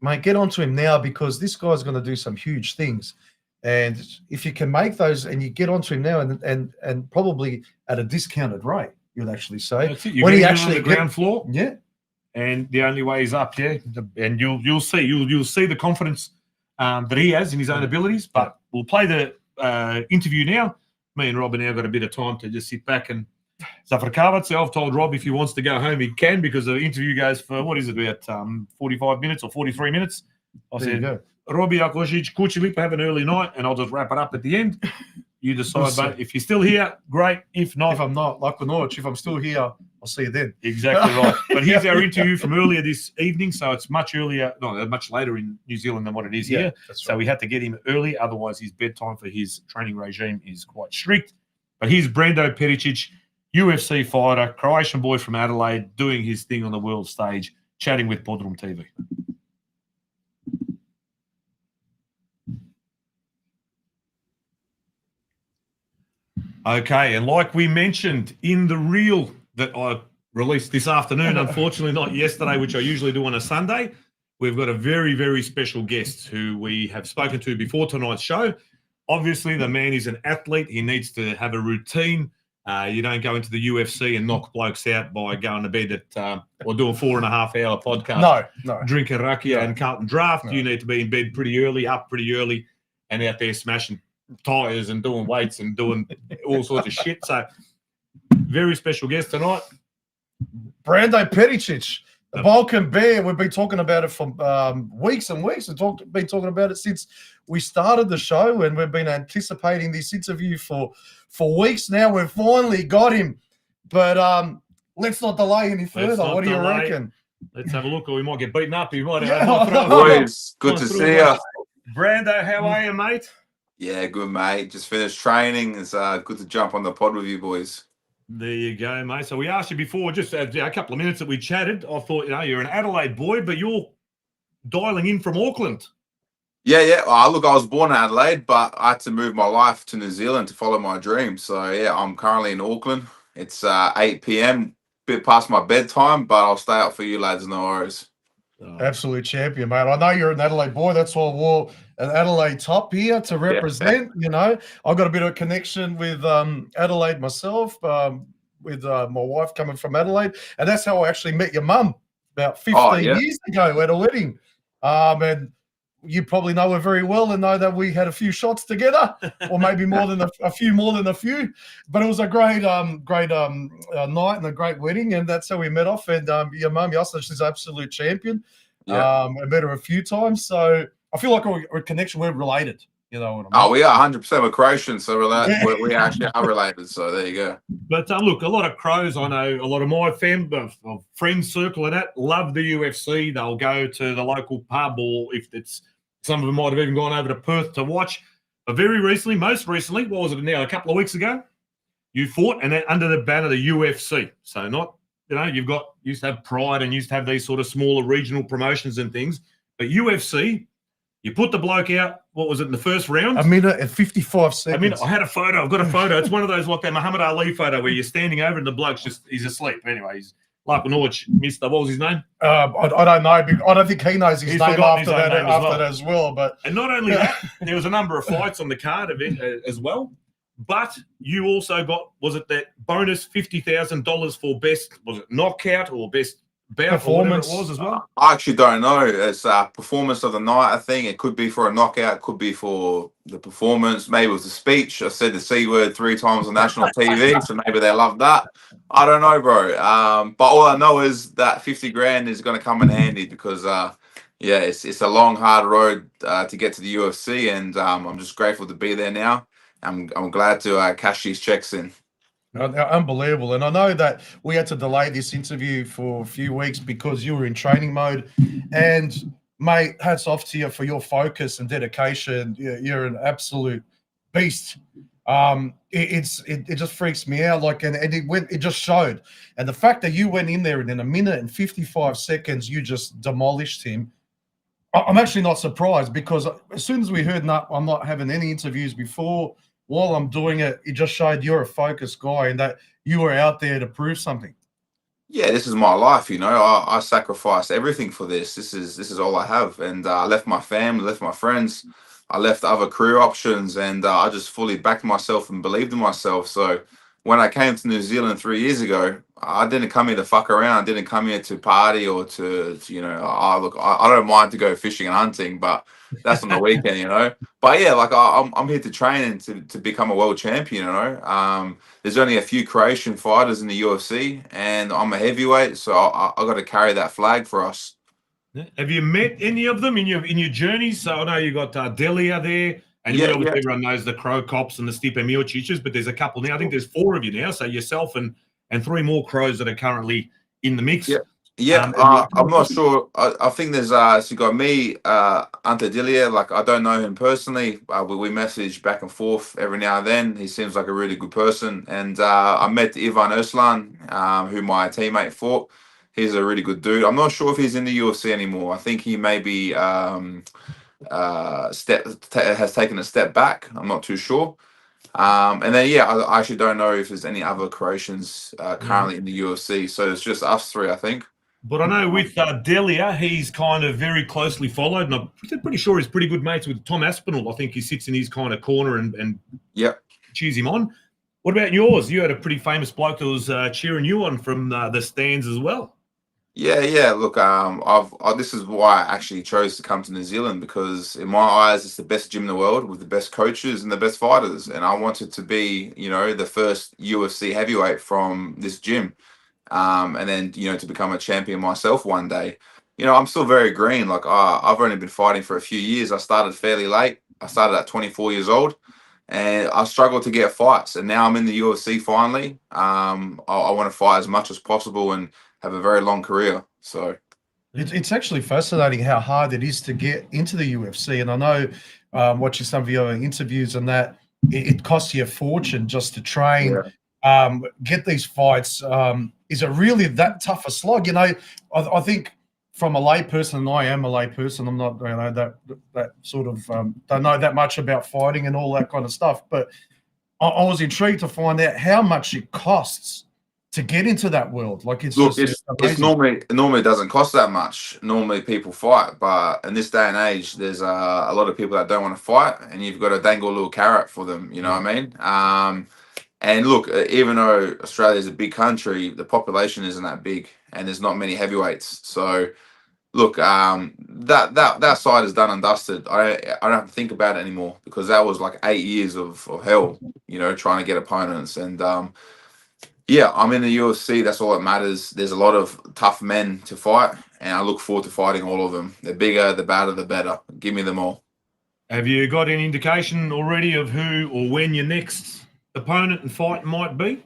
mate, get onto him now because this guy's going to do some huge things. And if you can make those and you get onto him now and probably at a discounted rate, you'd actually say. When he actually on the ground floor. Yeah. And the only way is up, yeah. And you'll see the confidence that he has in his own abilities. But we'll play the interview now. Me and Rob now got a bit of time to just sit back and Ante Graovatz. I've told Rob if he wants to go home, he can because the interview goes for, what is it, about 45 minutes or 43 minutes. I said, Robbie, ako žić kući, lipa, have an early night, and I'll just wrap it up at the end. You decide, but if you're still here, great. If not, if I'm not, like the Norwich, if I'm still here, I'll see you then. Exactly right. But here's our interview from earlier this evening, so it's much later in New Zealand than what it is here. So we had to get him early, otherwise his bedtime for his training regime is quite strict. But here's Brando Peric, UFC fighter, Croatian boy from Adelaide, doing his thing on the world stage, chatting with PodroomTV. Okay, and like we mentioned in the reel that I released this afternoon, unfortunately not yesterday, which I usually do on a Sunday, we've got a very, very special guest who we have spoken to before tonight's show. Obviously, the man is an athlete. He needs to have a routine. You don't go into the UFC and knock blokes out by going to bed at or do a 4.5-hour podcast. No. Drink a rakia and Carlton Draft. No. You need to be in bed pretty early, up pretty early, and out there smashing tires and doing weights and doing all sorts of shit. So, very special guest tonight. Brando Peric, the Balkan Bear. We've been talking about it for weeks and weeks. We've been talking about it since we started the show, and we've been anticipating this interview for weeks now. We've finally got him. But let's not delay any further. What do you reckon? Let's have a look, or we might get beaten up. He might Boys, good to see you. Brando, how are you, mate? Yeah, good, mate. Just finished training. It's good to jump on the pod with you, boys. There you go, mate. So we asked you before, just a couple of minutes that we chatted. I thought, you're an Adelaide boy, but you're dialing in from Auckland. Yeah. Look, I was born in Adelaide, but I had to move my life to New Zealand to follow my dreams. So, yeah, I'm currently in Auckland. It's 8 p.m., bit past my bedtime, but I'll stay up for you lads, no worries. Absolute champion, mate. I know you're an Adelaide boy. That's why I wore an Adelaide top here to represent. You know, I've got a bit of a connection with Adelaide myself, with my wife coming from Adelaide. And that's how I actually met your mum about 15 years ago at a wedding. And you probably know her very well and know that we had a few shots together, or maybe more than a few more than a few. But it was a great night and a great wedding, and that's how we met off. And your mum, Yasna, she's an absolute champion. I met her a few times, so I feel like our connection, we're related. You know what I mean? Oh, we are 100%. We're Croatian, so we actually are related. So there you go. But look, a lot of Crows, I know a lot of my friends circle and that love the UFC. They'll go to the local pub, or if it's some of them might have even gone over to Perth to watch. But most recently, what was it now? A couple of weeks ago, you fought, and then under the banner of the UFC. So not, used to have Pride and used to have these sort of smaller regional promotions and things. But UFC, you put the bloke out, what was it, in the first round? 1 minute and 55 seconds. I had a photo. I've got a photo. It's one of those like that Muhammad Ali photo where you're standing over and the bloke's he's asleep. Anyway, he's like Norwich, Mr. What was his name? I don't know. I don't think he knows his name after that as well. And not only that, there was a number of fights on the card event as well. But you also got, was it that bonus $50,000 for best, was it knockout or best bout performance? Or whatever it was as well? I actually don't know. It's performance of the night, I think. It could be for a knockout. It could be for the performance. Maybe it was the speech. I said the C word 3 times on national TV, so maybe they loved that. I don't know, bro. But all I know is that 50 grand is going to come in handy because, it's a long, hard road to get to the UFC, and I'm just grateful to be there now. I'm glad to cash these checks in. Unbelievable. And I know that we had to delay this interview for a few weeks because you were in training mode. And, mate, hats off to you for your focus and dedication. You're an absolute beast. It just freaks me out. And it just showed. And the fact that you went in there and in 1 minute and 55 seconds, you just demolished him. I'm actually not surprised because as soon as we heard, I'm not having any interviews before, while I'm doing it, it just showed you're a focused guy and that you were out there to prove something. Yeah, this is my life, I sacrificed everything for this. This is all I have. And I left my family, left my friends, I left other career options, and I just fully backed myself and believed in myself. So when I came to New Zealand 3 years ago, I didn't come here to fuck around. I didn't come here to party or to I don't mind to go fishing and hunting, but that's on the weekend, But yeah, I'm here to train and to become a world champion, There's only a few Croatian fighters in the UFC, and I'm a heavyweight, so I got to carry that flag for us. Have you met any of them in your journeys? So I know you got Delia there, and everyone knows the Crow Cops and the Stipe Miocic's, but there's a couple now. I think there's 4 of you now, so yourself and 3 more Crows that are currently in the mix. I'm not sure. I think there's so you got me, Ante Graovatz. I don't know him personally. We message back and forth every now and then. He seems like a really good person. And I met Ivan Erslan, who my teammate fought. He's a really good dude. I'm not sure if he's in the UFC anymore. I think he maybe has taken a step back. I'm not too sure. And then I actually don't know if there's any other Croatians currently in the UFC. So it's just us 3, I think. But I know with Delia, he's kind of very closely followed, and I'm pretty sure he's pretty good mates with Tom Aspinall. I think he sits in his kind of corner and cheers him on. What about yours? You had a pretty famous bloke that was cheering you on from the stands as well. Yeah. Look, this is why I actually chose to come to New Zealand, because in my eyes, it's the best gym in the world with the best coaches and the best fighters. And I wanted to be, the first UFC heavyweight from this gym. And then, to become a champion myself one day. I'm still very green. I've only been fighting for a few years. I started fairly late. I started at 24 years old. And I struggled to get fights. And now I'm in the UFC finally. I want to fight as much as possible and have a very long career. So it's actually fascinating how hard it is to get into the UFC. And I know watching some of your interviews and that it costs you a fortune just to train, get these fights. Is it really that tough a slog? I think from a lay person, and I am a lay person, I'm not that sort of don't know that much about fighting and all that kind of stuff. But I was intrigued to find out how much it costs to get into that world. Like it's Look, just it's normally it doesn't cost that much. Normally people fight, but in this day and age, there's a lot of people that don't want to fight, and you've got to dangle a little carrot for them. You know what I mean? And look, even though Australia is a big country, the population isn't that big, and there's not many heavyweights. So, look, that side is done and dusted. I don't have to think about it anymore because that was like 8 years of hell. You know, trying to get opponents and. Yeah, I'm in the UFC. That's all that matters. There's a lot of tough men to fight, and I look forward to fighting all of them. The bigger, the badder, the better. Give me them all. Have you got any indication already of who or when your next opponent and fight might be?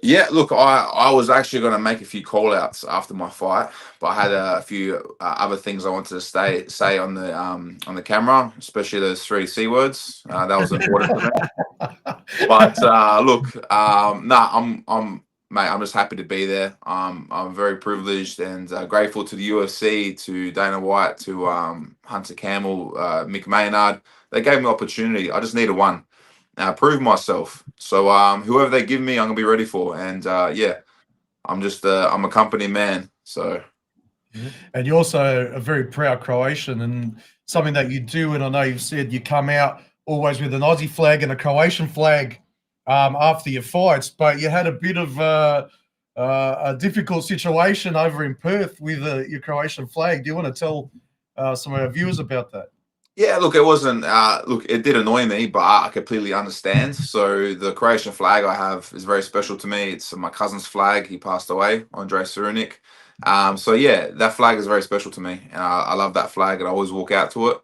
Yeah, look, I was actually going to make a few call-outs after my fight, but I had a few other things I wanted to say on the camera, especially those 3 C words. That was important to me. But look, mate, I'm just happy to be there. I'm very privileged and grateful to the UFC, to Dana White, to Hunter Campbell, Mick Maynard. They gave me opportunity. I just needed one. Prove myself. So whoever they give me, I'm gonna be ready for. And yeah, I'm a company man. So. And you're also a very proud Croatian, and something that you do. And I know you've said you come out always with an Aussie flag and a Croatian flag after your fights, but you had a bit of a difficult situation over in Perth with your Croatian flag. Do you want to tell some of our viewers about that? Yeah, look, it wasn't. Look, it did annoy me, but I completely understand. So the Croatian flag I have is very special to me. It's my cousin's flag. He passed away, Andre Surunic. So yeah, that flag is very special to me, and I love that flag, and I always walk out to it.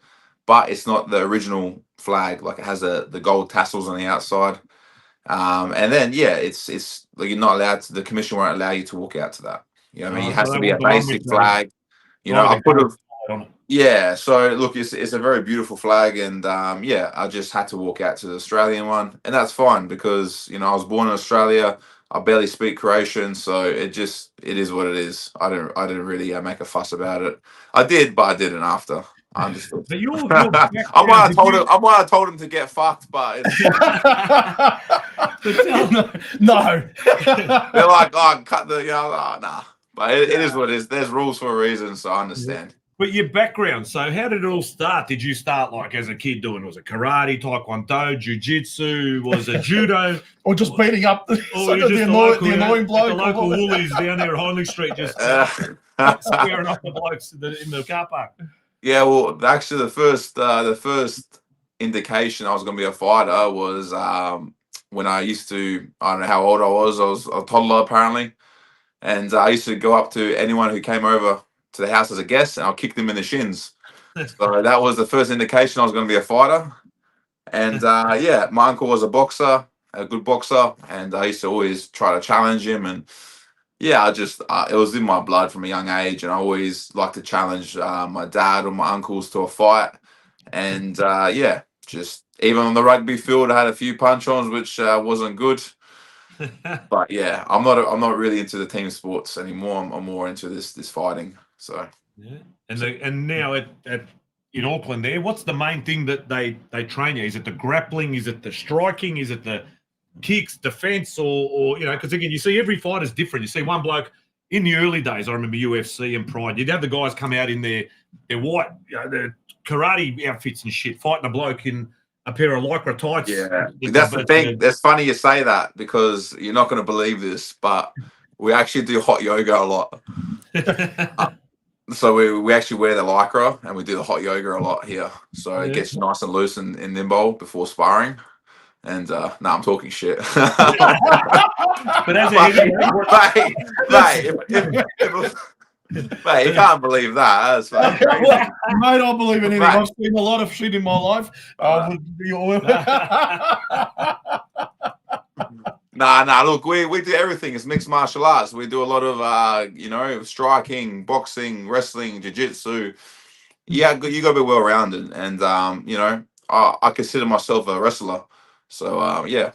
But it's not the original flag. Like it has the gold tassels on the outside, and then yeah, it's like you're not allowed to. The commission won't allow you to walk out to that. You know what I mean? It has to be a basic flag. You know, I put a. Yeah, so look, it's a very beautiful flag, and yeah, I just had to walk out to the Australian one, and that's fine because you know I was born in Australia. I barely speak Croatian, so it is what it is. I didn't really make a fuss about it. I did, but I didn't after. I understood. But I might have told him to get fucked, but no. They're like, oh, cut the, nah. But it is what it is. There's rules for a reason, so I understand. But your background, so how did it all start? Did you start like as a kid was it karate, taekwondo, jiu-jitsu, was it judo? Or just beating up the annoying bloke? The local Woolies down there at Hindley Street just squaring up the blokes in the car park. Yeah, well, actually the first indication I was going to be a fighter was when I don't know how old I was a toddler apparently. And I used to go up to anyone who came over to the house as a guest, and I'll kick them in the shins. So that was the first indication I was going to be a fighter. And yeah, my uncle was a boxer, a good boxer, and I used to always try to challenge him. And yeah, it was in my blood from a young age, and I always liked to challenge my dad or my uncles to a fight. And yeah, just even on the rugby field, I had a few punch-ons, which wasn't good. But yeah, I'm not really into the team sports anymore. I'm more into this fighting. So yeah, and now in Auckland, there, what's the main thing that they train you? Is it the grappling? Is it the striking? Is it the kicks, defense, or you know? Because again, you see every fight is different. You see one bloke in the early days. I remember UFC and Pride. You'd have the guys come out in their white, their karate outfits and shit, fighting a bloke in a pair of lycra tights. Yeah, that's the thing. It's funny you say that because you're not going to believe this, but we actually do hot yoga a lot. So we actually wear the lycra and we do the hot yoga a lot here. So it gets nice and loose and nimble before sparring. And I'm talking shit. But as a mate, you can't believe that. That's mate, I believe in anything. I've seen a lot of shit in my life. Nah. Look, we do everything. It's mixed martial arts. We do a lot of, striking, boxing, wrestling, jiu-jitsu. Yeah, you got to be well-rounded. And, I consider myself a wrestler. So, yeah.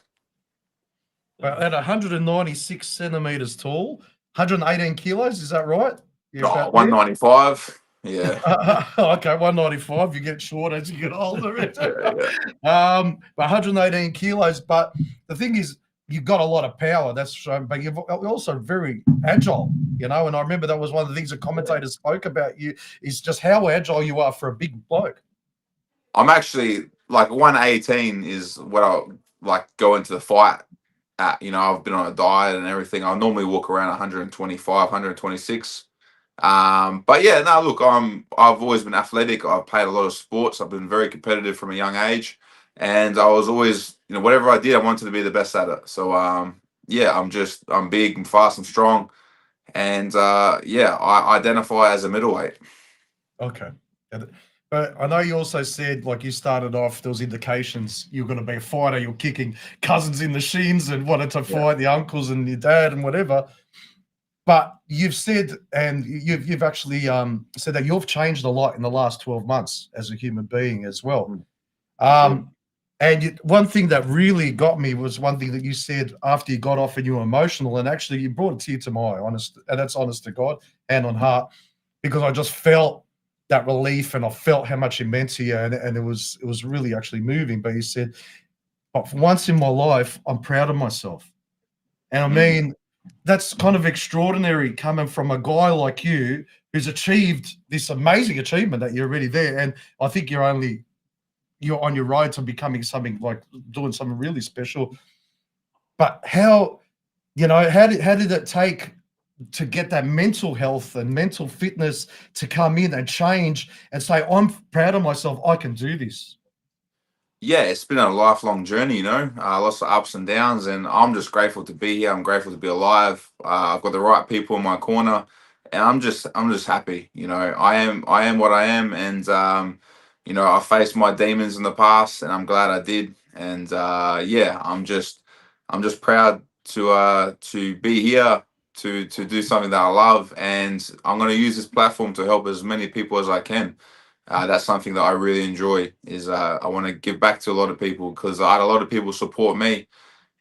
At 196 centimeters tall, 118 kilos, is that right? 195. Yeah. Okay, 195. You get short as you get older. But 118 kilos. But the thing is, you've got a lot of power, that's shown, but you're also very agile, you know. And I remember that was one of the things the commentators spoke about you, is just how agile you are for a big bloke. I'm actually like 118 is what I like go into the fight at. You know, I've been on a diet and everything. I normally walk around 125, 126. But yeah, no, look, I've always been athletic. I've played a lot of sports. I've been very competitive from a young age, and I was always, you know, whatever I did, I wanted to be the best at it. So yeah, I'm big and fast and strong, and yeah, I identify as a middleweight. Okay. But I know you also said, like, you started off, there was indications you're going to be a fighter, you're kicking cousins in the shins and wanted to fight the uncles and your dad and whatever. But you've said, and you've actually said that you've changed a lot in the last 12 months as a human being as well. And one thing that really got me was one thing that you said after you got off and you were emotional, and actually you brought a tear to my eye, and that's honest to God, hand on heart, because I just felt that relief and I felt how much it meant to you, and it was really actually moving. But you said, but for once in my life, I'm proud of myself. And I mean, that's kind of extraordinary coming from a guy like you who's achieved this amazing achievement that you're already there. And I think you're on your road to becoming something, like doing something really special. But how did it take to get that mental health and mental fitness to come in and change and say, I'm proud of myself, I can do this? Yeah, it's been a lifelong journey, you know, lots of ups and downs, and I'm just grateful to be here. I'm grateful to be alive. I've got the right people in my corner, and I'm just happy. You know, I am what I am, and you know, I faced my demons in the past, and I'm glad I did. And yeah, I'm just proud to be here to do something that I love, and I'm going to use this platform to help as many people as I can. That's something that I really enjoy. Is I want to give back to a lot of people, because I had a lot of people support me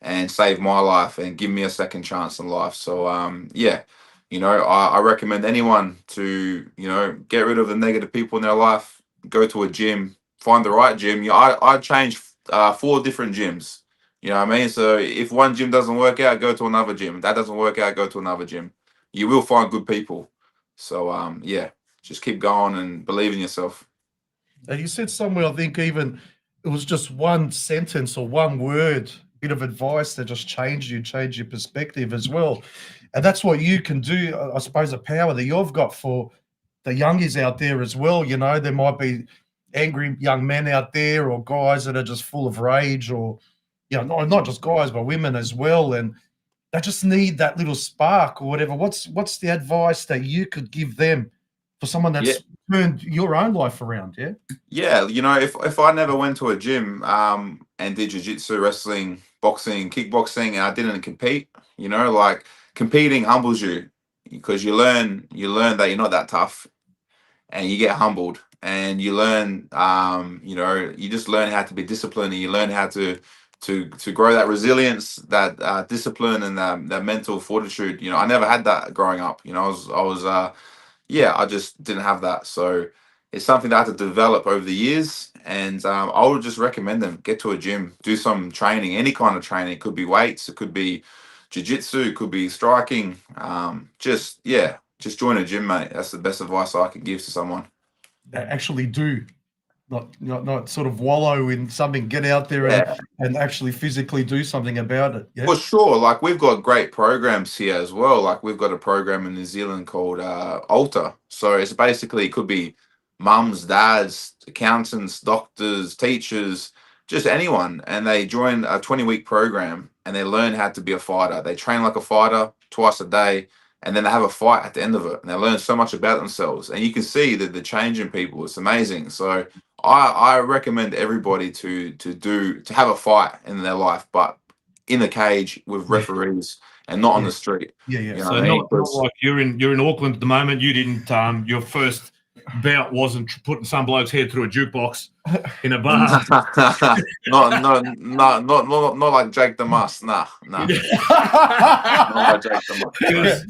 and save my life and give me a second chance in life. So yeah, you know, I recommend anyone to, you know, get rid of the negative people in their life. Go to a gym, find the right gym. I changed 4 different gyms. You know what I mean? So if one gym doesn't work out, go to another gym. If that doesn't work out, go to another gym. You will find good people. So yeah. Just keep going and believe in yourself. And you said somewhere, I think even it was just one sentence or one word, bit of advice that just changed your perspective as well. And that's what you can do, I suppose, the power that you've got for the youngies out there as well. You know, there might be angry young men out there, or guys that are just full of rage, or, you know, not just guys, but women as well. And they just need that little spark or whatever. What's the advice that you could give them for someone that's turned your own life around? Yeah, you know, if I never went to a gym and did jiu-jitsu, wrestling, boxing, kickboxing, and I didn't compete, you know, like, competing humbles you, because you learn that you're not that tough, and you get humbled, and you learn you know, you just learn how to be disciplined, and you learn how to grow that resilience, that discipline, and that mental fortitude. You know, I never had that growing up. You know, I was yeah, I just didn't have that. So it's something that I had to develop over the years. And I would just recommend them, get to a gym, do some training, any kind of training. It could be weights, it could be jiu-jitsu, it could be striking. Just join a gym, mate. That's the best advice I can give to someone. Actually do. Not sort of wallow in something. Get out there and actually physically do something about it. Yeah, for sure. Like, we've got great programs here as well. Like, we've got a program in New Zealand called Alta. So it's basically, it could be mums, dads, accountants, doctors, teachers, just anyone, and they join a 20-week program and they learn how to be a fighter. They train like a fighter twice a day, and then they have a fight at the end of it, and they learn so much about themselves. And you can see that the change in people, it's amazing. So I recommend everybody to have a fight in their life, but in the cage with referees and not on the street. Yeah. You know So what I mean? not like you're in Auckland at the moment. You didn't your first bout wasn't putting some bloke's head through a jukebox in a bar. not like Jake the Muss. Nah. Not like Jake the Muss.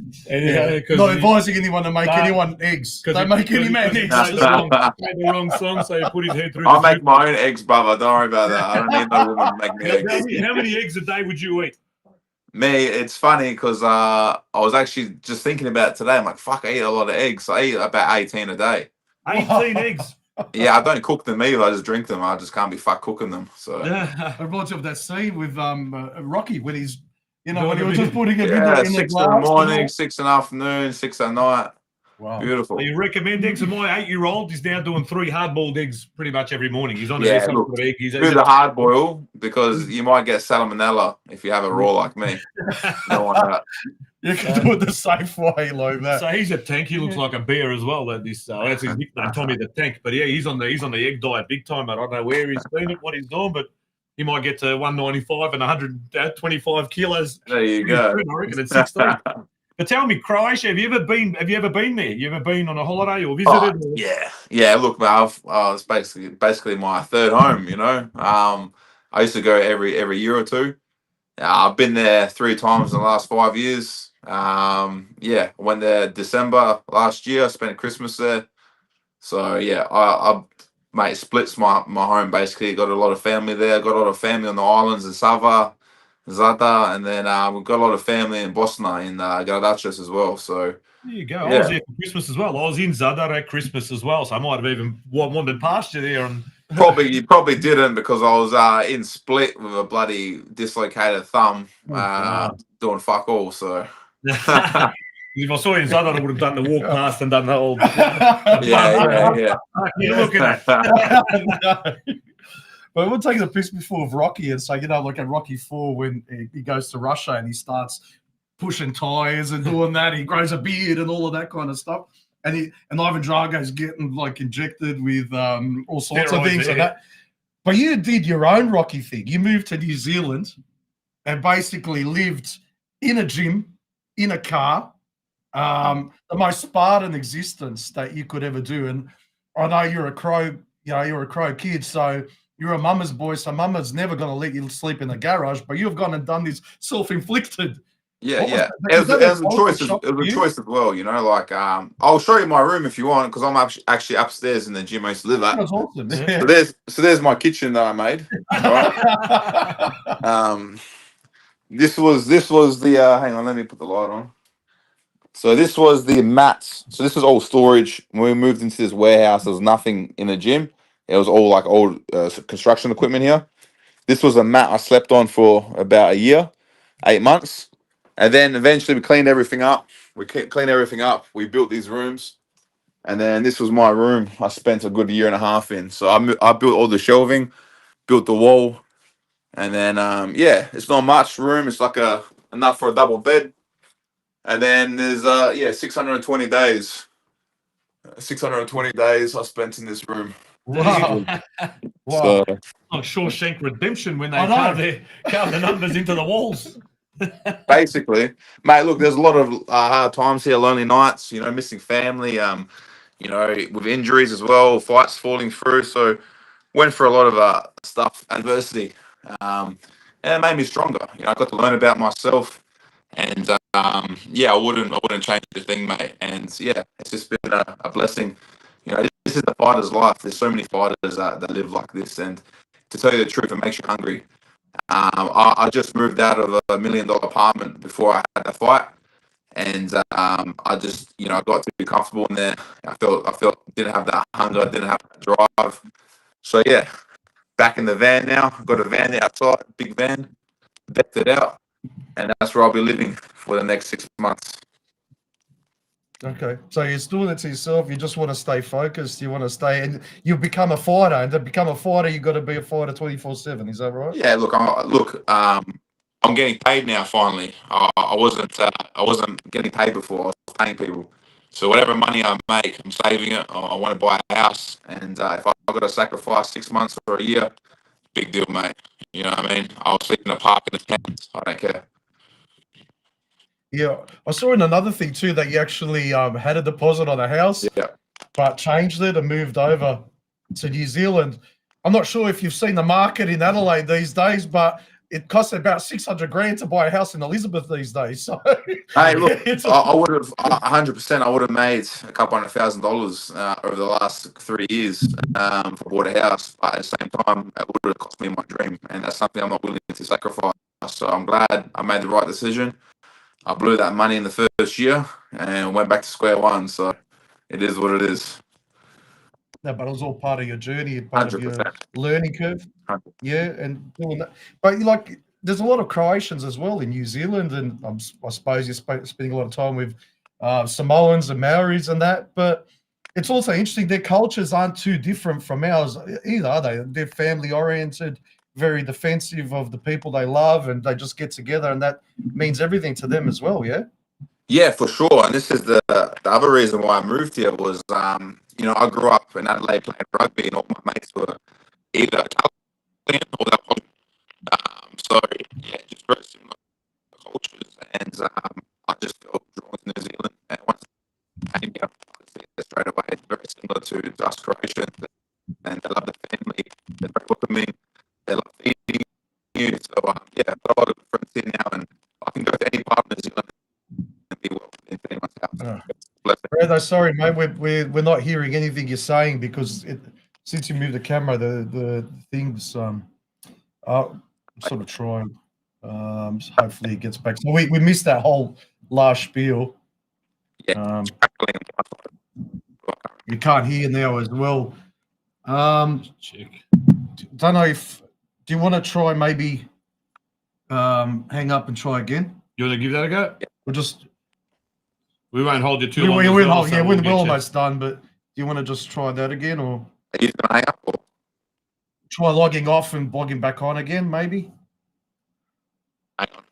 Not advising anyone to make anyone eggs. Don't make any man eggs. Played the wrong song, so you put his head through. I make my own eggs, brother. Don't worry about that. I don't need no woman to make me eggs. How many eggs a day would you eat? Me, it's funny because I was actually just thinking about it today. I'm like, fuck, I eat a lot of eggs. I eat about 18 a day. 18 eggs. Yeah, I don't cook them either. I just drink them. I just can't be fucked cooking them. So It reminds me of that scene with Rocky when he's, when Doing he the was big- just putting it yeah, in the 6 in the glass. morning, 6 in the afternoon, 6 at night. Wow. Beautiful. So you recommend eggs? And my 8-year-old is now doing 3 hard-boiled eggs pretty much every morning. He's on Yeah, some look, sort of egg. He's do the hard boil because you might get salmonella if you have it raw like me. You don't want that. You can do it the safe way like that. So he's a tank. He looks like a bear as well. That's his nickname, Tommy the Tank. But yeah, he's on the egg diet big time. Mate. I don't know where he's been, what he's doing, but he might get to 195 and 125 kilos. There you go. I reckon at 16. But tell me, Croatia, have you ever been there? You ever been on a holiday or visited? Yeah. Look, man, it's basically my third home. I used to go every year or two. I've been there 3 times in the last 5 years. I went there December last year. I spent Christmas there. So yeah, mate, splits my home basically. Got a lot of family there. Got a lot of family on the islands in Zada, and then we've got a lot of family in Bosna in Gradačas as well. So there you go. I was there for Christmas as well. I was in Zadar at Christmas as well, so I might have even wandered past you there. And you probably didn't because I was in Split with a bloody dislocated thumb, doing fuck all. So. If I saw you in Zadar, I would have done the walk past and done the whole. Yeah. You're looking at. But we'll take the piss before of Rocky and say, like at Rocky 4 when he goes to Russia and he starts pushing tires and doing that, he grows a beard and all of that kind of stuff. And Ivan Drago's getting like injected with all sorts of things and that. But you did your own Rocky thing. You moved to New Zealand and basically lived in a gym, in a car, the most Spartan existence that you could ever do. And I know you're a Crow kid, so you're a mama's boy, so mama's never going to let you sleep in the garage, but you've gone and done this self-inflicted. Yeah. It was a choice. It was a choice as well, Like, I'll show you my room if you want, because I'm actually upstairs in the gym I used to live at. That's awesome. So there's my kitchen that I made. Right? This was the hang on, let me put the light on. So this was the mats. So this was all storage. When we moved into this warehouse, there was nothing in the gym. It was all like old construction equipment here. This was a mat I slept on for about a year, 8 months. And then eventually we cleaned everything up. We built these rooms. And then this was my room I spent a good year and a half in. So I built all the shelving, built the wall. And then, it's not much room. It's like enough for a double bed. And then there's 620 days. 620 days I spent in this room. Wow. Wow. So, Like Shawshank Redemption when they carve the numbers into the walls. basically, mate, look, there's a lot of hard times here, lonely nights, missing family, with injuries as well, fights falling through. So went for a lot of stuff, adversity. And it made me stronger. I got to learn about myself. And I wouldn't change a thing, mate. And yeah, it's just been a blessing. This is the fighter's life. There's so many fighters that live like this. And to tell you the truth, it makes you hungry. I just moved out of $1 million apartment before I had the fight. And I just, I got to be comfortable in there. I felt didn't have that hunger, didn't have that drive. So yeah, back in the van now. I've got a van outside, big van, decked it out. And that's where I'll be living for the next 6 months. Okay, so you're doing it to yourself. You just want to stay focused. You want to stay, and you become a fighter. And to become a fighter, you've got to be a fighter 24/7. Is that right? Yeah. Look, I'm getting paid now. Finally, I wasn't getting paid before. I was paying people. So whatever money I make, I'm saving it. I want to buy a house, and if I've got to sacrifice 6 months or a year, big deal, mate. You know what I mean? I'll sleep in a park in a tent. I don't care. Yeah, I saw in another thing too that you actually had a deposit on a house, but changed it and moved over to New Zealand. I'm not sure if you've seen the market in Adelaide these days, but it costs about 600 grand to buy a house in Elizabeth these days. So, hey, look, I would have 100%. I would have made a couple $100,000 over the last 3 years for bought a house. But at the same time, it would have cost me my dream, and that's something I'm not willing to sacrifice. So I'm glad I made the right decision. I blew that money in the first year and went back to square one. So it is what it is. No, but it was all part of your journey, part of your 100%. learning curve. 100%. Yeah, and doing that. But like, there's a lot of Croatians as well in New Zealand, and I suppose you're spending a lot of time with Samoans and Maoris and that. But it's also interesting, their cultures aren't too different from ours either, are they? They're family oriented, very defensive of the people they love, and they just get together, and that means everything to them as well. Yeah. Yeah, for sure. And this is the other reason why I moved here was, you know, I grew up in Adelaide playing rugby, and all my mates were either Italian or they're so yeah, just very similar cultures, and I just felt drawn to New Zealand. And once I came here, I could see that straight away. It's very similar to us Croatians, and they love the family. They're very welcoming. They love feeding you. So yeah, I've got a lot of friends here now, and I can go to any part of New Zealand and be welcome in anyone's house. Brando, sorry, mate, we're not hearing anything you're saying because since you moved the camera, the things sort of trying. Hopefully it gets back. So we missed that whole last spiel. Yeah. You can't hear now as well. Check. Don't know if do you want to try maybe hang up and try again? You want to give that a go? We'll just. We won't hold you too long. We're we'll almost done, but do you want to just try that again, or Are you gonna hang up, or? try logging off and logging back on again, maybe? Hang on.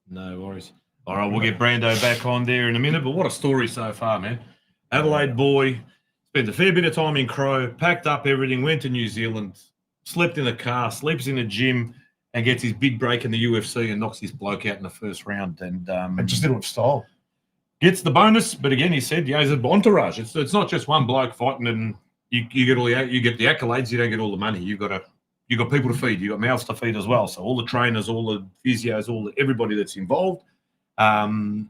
No worries. All right, we'll get Brando back on there in a minute. But what a story so far, man. Adelaide boy, spent a fair bit of time in Crow, packed up everything, went to New Zealand, slept in a car, sleeps in a gym, and gets his big break in the UFC and knocks his bloke out in the first round. And just did it with style. Gets the bonus, but again, he said, yeah, he's an entourage. It's not just one bloke fighting and you get the accolades, you don't get all the money. You got people to feed, you got mouths to feed as well. So all the trainers, all the physios, everybody that's involved. So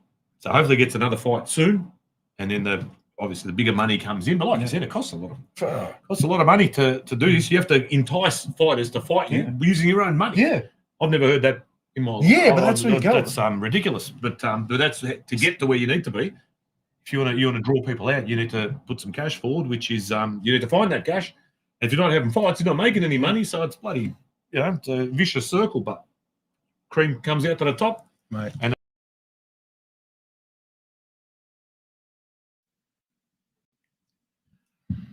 hopefully gets another fight soon, and then obviously the bigger money comes in. But like I said, it costs a lot of money to do this. You have to entice fighters to fight you using your own money. Yeah, I've never heard that in my life. Yeah, but that's where you go. That's ridiculous. But that's to get to where you need to be. If you want to draw people out, you need to put some cash forward, which is you need to find that cash. And if you're not having fights, you're not making any money. So it's bloody, it's a vicious circle. But cream comes out to the top, mate. And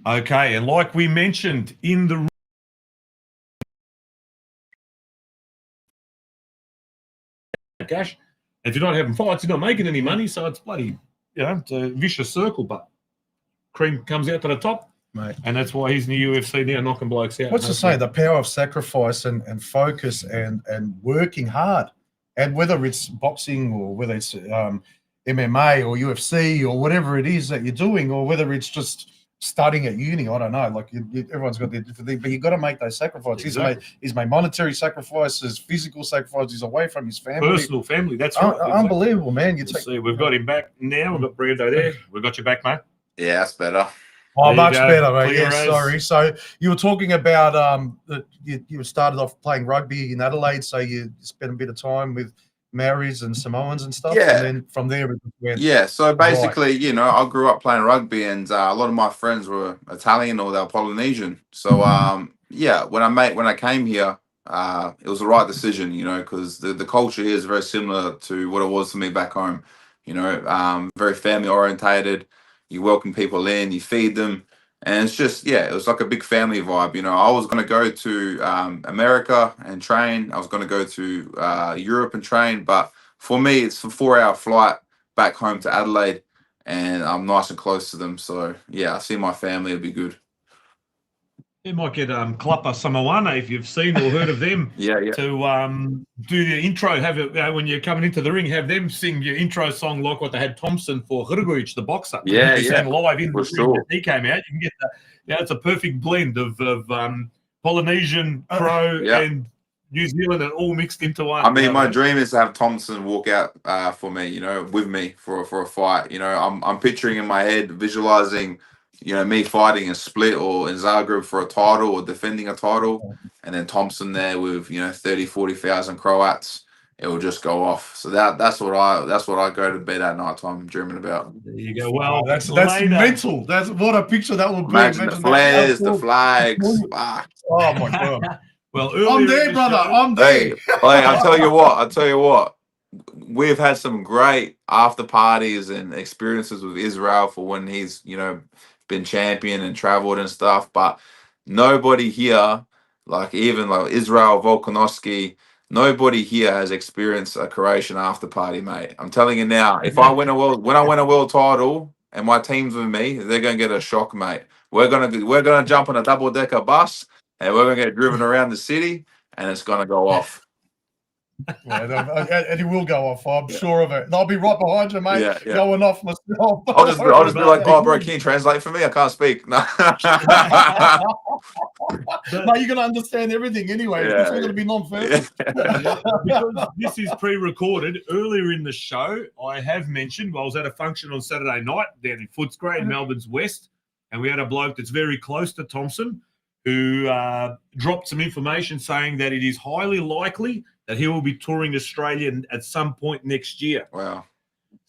okay, and like we mentioned in the cash, if you're not having fights, you're not making any money. So it's bloody, it's a vicious circle. But cream comes out to the top, mate. And that's why he's in the UFC now, knocking blokes out. What's to say? The power of sacrifice and focus and working hard, and whether it's boxing or whether it's MMA or UFC or whatever it is that you're doing, or whether it's just studying at uni, I don't know. Like everyone's got their different thing, but you got to make those sacrifices. Exactly. He's made monetary sacrifices, physical sacrifices away from his family, personal family. That's right. Unbelievable, man. See, we've got him back now. We've got Brando there. We've got you back, mate. Yeah, that's better. Oh, much better, mate. Clear Yeah, as. sorry. So you were talking about that you started off playing rugby in Adelaide, so you spent a bit of time with Maoris and Samoans and stuff. Yeah. And then from there, it went. Yeah, so basically, I grew up playing rugby, and a lot of my friends were Italian or they were Polynesian. So, when I came here, it was the right decision, because the culture here is very similar to what it was for me back home. Very family orientated. You welcome people in, you feed them, and it's just, it was like a big family vibe. I was going to go to America and train. I was going to go to Europe and train, but for me, it's a 4-hour flight back home to Adelaide, and I'm nice and close to them. So, I see my family. It'll be good. You might get Klapa Samoana, if you've seen or heard of them. Yeah. To do the intro, have it when you're coming into the ring, have them sing your intro song like what they had Thompson for Hrgovic, the boxer. Yeah. Sang live in the sure. ring that he came out. You can get that. It's a perfect blend of Polynesian, Crow, and New Zealand, and all mixed into one. I mean, my dream is to have Thompson walk out for me, with me for a fight. I'm picturing in my head, visualizing me fighting a split or in Zagreb for a title or defending a title, and then Thompson there with 30, 40,000 Croats, it will just go off. So that's what I go to bed at night time dreaming about. There you go. Well, That's later, mental. That's what a picture that would be. Imagine the flares, the flags. Fuck. Oh my god. well, I'm earlier there, in the brother. show- I'm there. Hey, I'll tell you what. We've had some great after parties and experiences with Israel for when he's, been champion and traveled and stuff. But nobody here, even Israel Volkanovski, nobody here has experienced a Croatian after party, mate. I'm telling you now, when I win a world title and my team's with me, they're gonna get a shock, mate. We're gonna jump on a double-decker bus and we're gonna get driven around the city and it's gonna go off. And he will go off. I'm sure of it. And I'll be right behind you, mate. Yeah. Going off myself. I'll just be like, oh, bro, can you translate for me? I can't speak. No. No, you're going to understand everything anyway. Yeah. It's all going to be non-verbal. Because this is pre-recorded. Earlier in the show, I have mentioned I was at a function on Saturday night down in Footscray in Melbourne's West, and we had a bloke that's very close to Thompson who dropped some information saying that it is highly likely that he will be touring Australia at some point next year. Wow.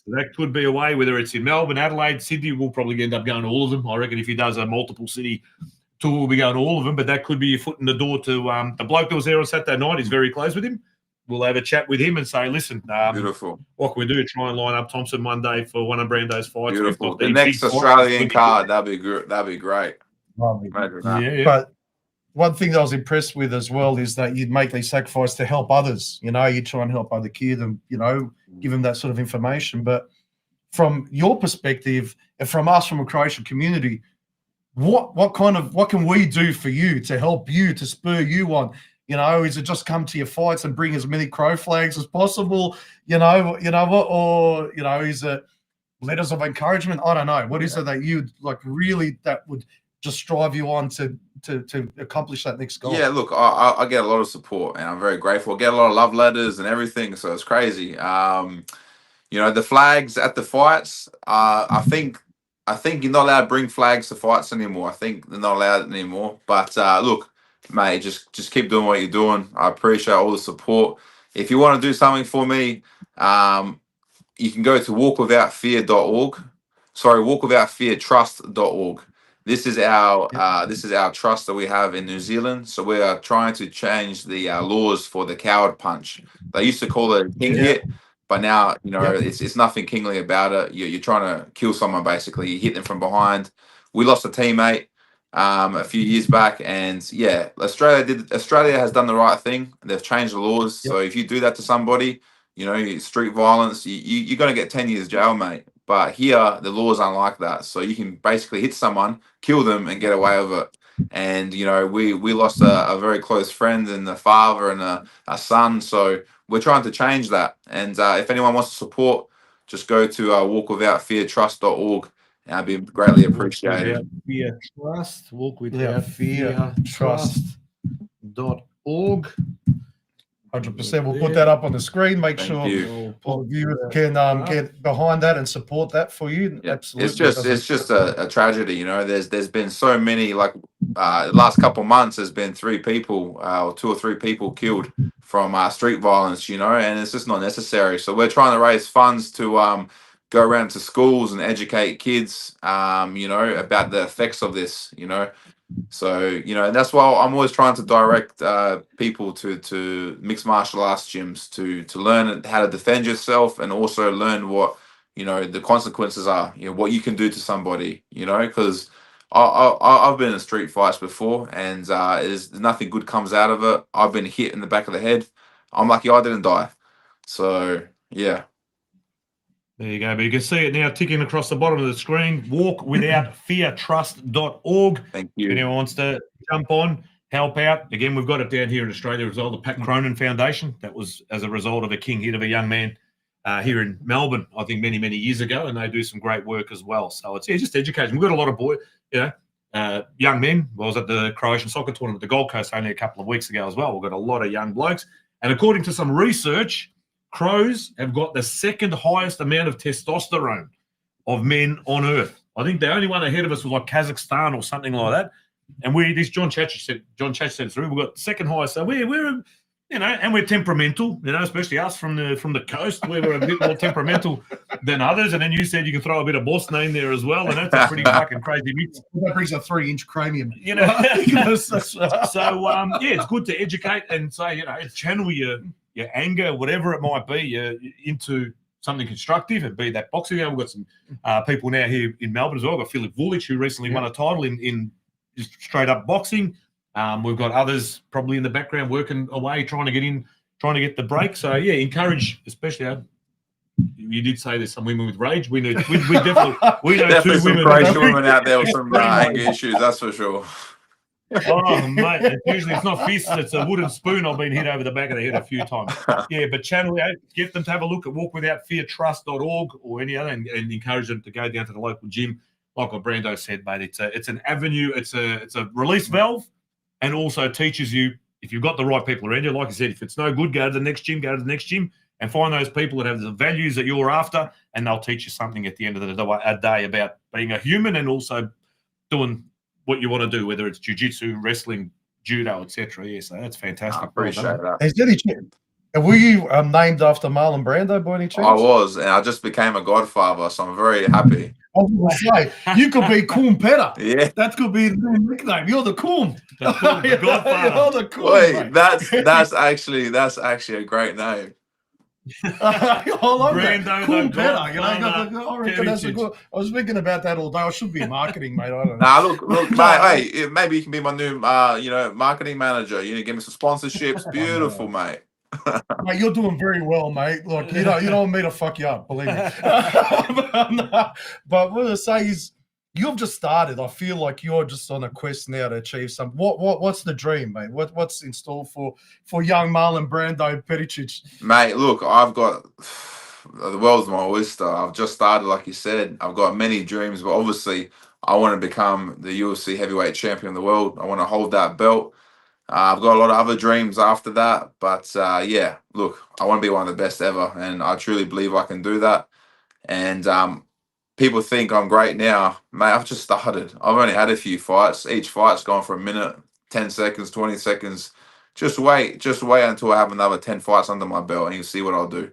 So that could be a way, whether it's in Melbourne, Adelaide, Sydney, we'll probably end up going to all of them. I reckon if he does a multiple city tour, we'll be going to all of them, but that could be your foot in the door to the bloke that was there on Saturday night. He's very close with him. We'll have a chat with him and say, listen, beautiful. What can we do? Try and line up Thompson one day for one of Brando's fights. Beautiful. The next Australian card, that'd be great. Imagine that. Yeah. But one thing that I was impressed with as well is that you'd make these sacrifices to help others. You try and help other kids and, give them that sort of information. But from your perspective and from us, from a Croatian community, what can we do for you to help you, to spur you on? Is it just come to your fights and bring as many crow flags as possible? Is it letters of encouragement? I don't know. What is it that you'd really that would just drive you on to accomplish that next goal? Yeah, look, I get a lot of support and I'm very grateful. I get a lot of love letters and everything, so it's crazy. The flags at the fights, I think you're not allowed to bring flags to fights anymore. I think they're not allowed anymore. But look, mate, just keep doing what you're doing. I appreciate all the support. If you want to do something for me, you can go to walkwithoutfear.org. Sorry, walkwithoutfeartrust.org. This is our trust that we have in New Zealand. So we are trying to change the laws for the coward punch. They used to call it a king hit, but now it's nothing kingly about it. You're trying to kill someone basically. You hit them from behind. We lost a teammate a few years back, and Australia has done the right thing. They've changed the laws. So if you do that to somebody, street violence, you're gonna get 10 years jail, mate. But here, the laws aren't like that. So you can basically hit someone, kill them, and get away with it. And, we lost a very close friend and a father and a son. So we're trying to change that. And if anyone wants to support, just go to walkwithoutfeartrust.org. And I'd be greatly appreciated. Walkwithoutfeartrust.org. 100%. We'll put that up on the screen. Make sure all the viewers can get behind that and support that for you. Yeah. Absolutely. It's just a tragedy, There's been so many, the last couple of months there's been 3 people or 2 or 3 people killed from street violence, and it's just not necessary. So we're trying to raise funds to go around to schools and educate kids, about the effects of this, So, and that's why I'm always trying to direct people to mixed martial arts gyms to learn how to defend yourself and also learn what, the consequences are, what you can do to somebody, because I've been in street fights before and there's nothing good comes out of it. I've been hit in the back of the head. I'm lucky I didn't die. So, yeah. There you go. But you can see it now ticking across the bottom of the screen. Walkwithoutfeartrust.org. Thank you. If anyone wants to jump on, help out. Again, we've got it down here in Australia as well, the Pat Cronin Foundation. That was as a result of a king hit of a young man here in Melbourne, I think many, many years ago, and they do some great work as well. So it's just education. We've got a lot of young men. I was at the Croatian soccer tournament at the Gold Coast only a couple of weeks ago as well. We've got a lot of young blokes. And according to some research, Crows have got the second highest amount of testosterone of men on Earth. I think the only one ahead of us was like Kazakhstan or something like that. And John Chach said through, we've got second highest. So we're and we're temperamental, especially us from the coast, where we're a bit more temperamental than others. And then you said you can throw a bit of Boston in there as well, and that's a pretty fucking crazy mix. That brings a 3-inch cranium. So it's good to educate and say, channel your anger, whatever it might be, into something constructive, and be that boxing. We've got some people now here in Melbourne as well. We've got Philip Vulic, who recently won a title in just straight up boxing. We've got others probably in the background working away, trying to get the break. So encourage, especially. You did say there's some women with rage. We know definitely two some women out there with some anger issues. That's for sure. Oh mate, usually it's not fists; it's a wooden spoon. I've been hit over the back of the head a few times. Yeah, but channel out, get them to have a look at walkwithoutfeartrust.org or any other, and encourage them to go down to the local gym. Like what Brando said, mate, it's an avenue. It's a release valve. And also teaches you, if you've got the right people around you, like I said, if it's no good, go to the next gym, and find those people that have the values that you're after, and they'll teach you something at the end of the day about being a human and also doing what you want to do, whether it's jiu-jitsu, wrestling, judo, etc. Yeah, so that's fantastic. I appreciate that. Were you named after Marlon Brando by any chance? I was, and I just became a godfather, so I'm very happy. I was going to say, you could be Coon Petter. Yeah. That could be the nickname. You're the Coon. The godfather. You're the Coon. Wait, that's actually a great name. I like Brando, that. Coon the Petter. godfather, I reckon that's a good. I was thinking about that all day. I should be marketing, mate. I don't know. Nah, look, mate. Hey, maybe you can be my new, marketing manager. Give me some sponsorships. Beautiful, mate. Mate, you're doing very well, mate. Look, you don't want me to fuck you up, believe me. But what I say is, you've just started. I feel like you're just on a quest now to achieve something. What's the dream, mate? What's in store for young Marlon Brando Peric? Mate, look, I've got the world's my oyster. I've just started, like you said. I've got many dreams, but obviously, I want to become the UFC heavyweight champion of the world. I want to hold that belt. I've got a lot of other dreams after that, but look, I want to be one of the best ever, and I truly believe I can do that. And people think I'm great now, mate. I've just started. I've only had a few fights. Each fight's gone for a minute, 10 seconds, 20 seconds. Just wait until I have another 10 fights under my belt, and you'll see what I'll do.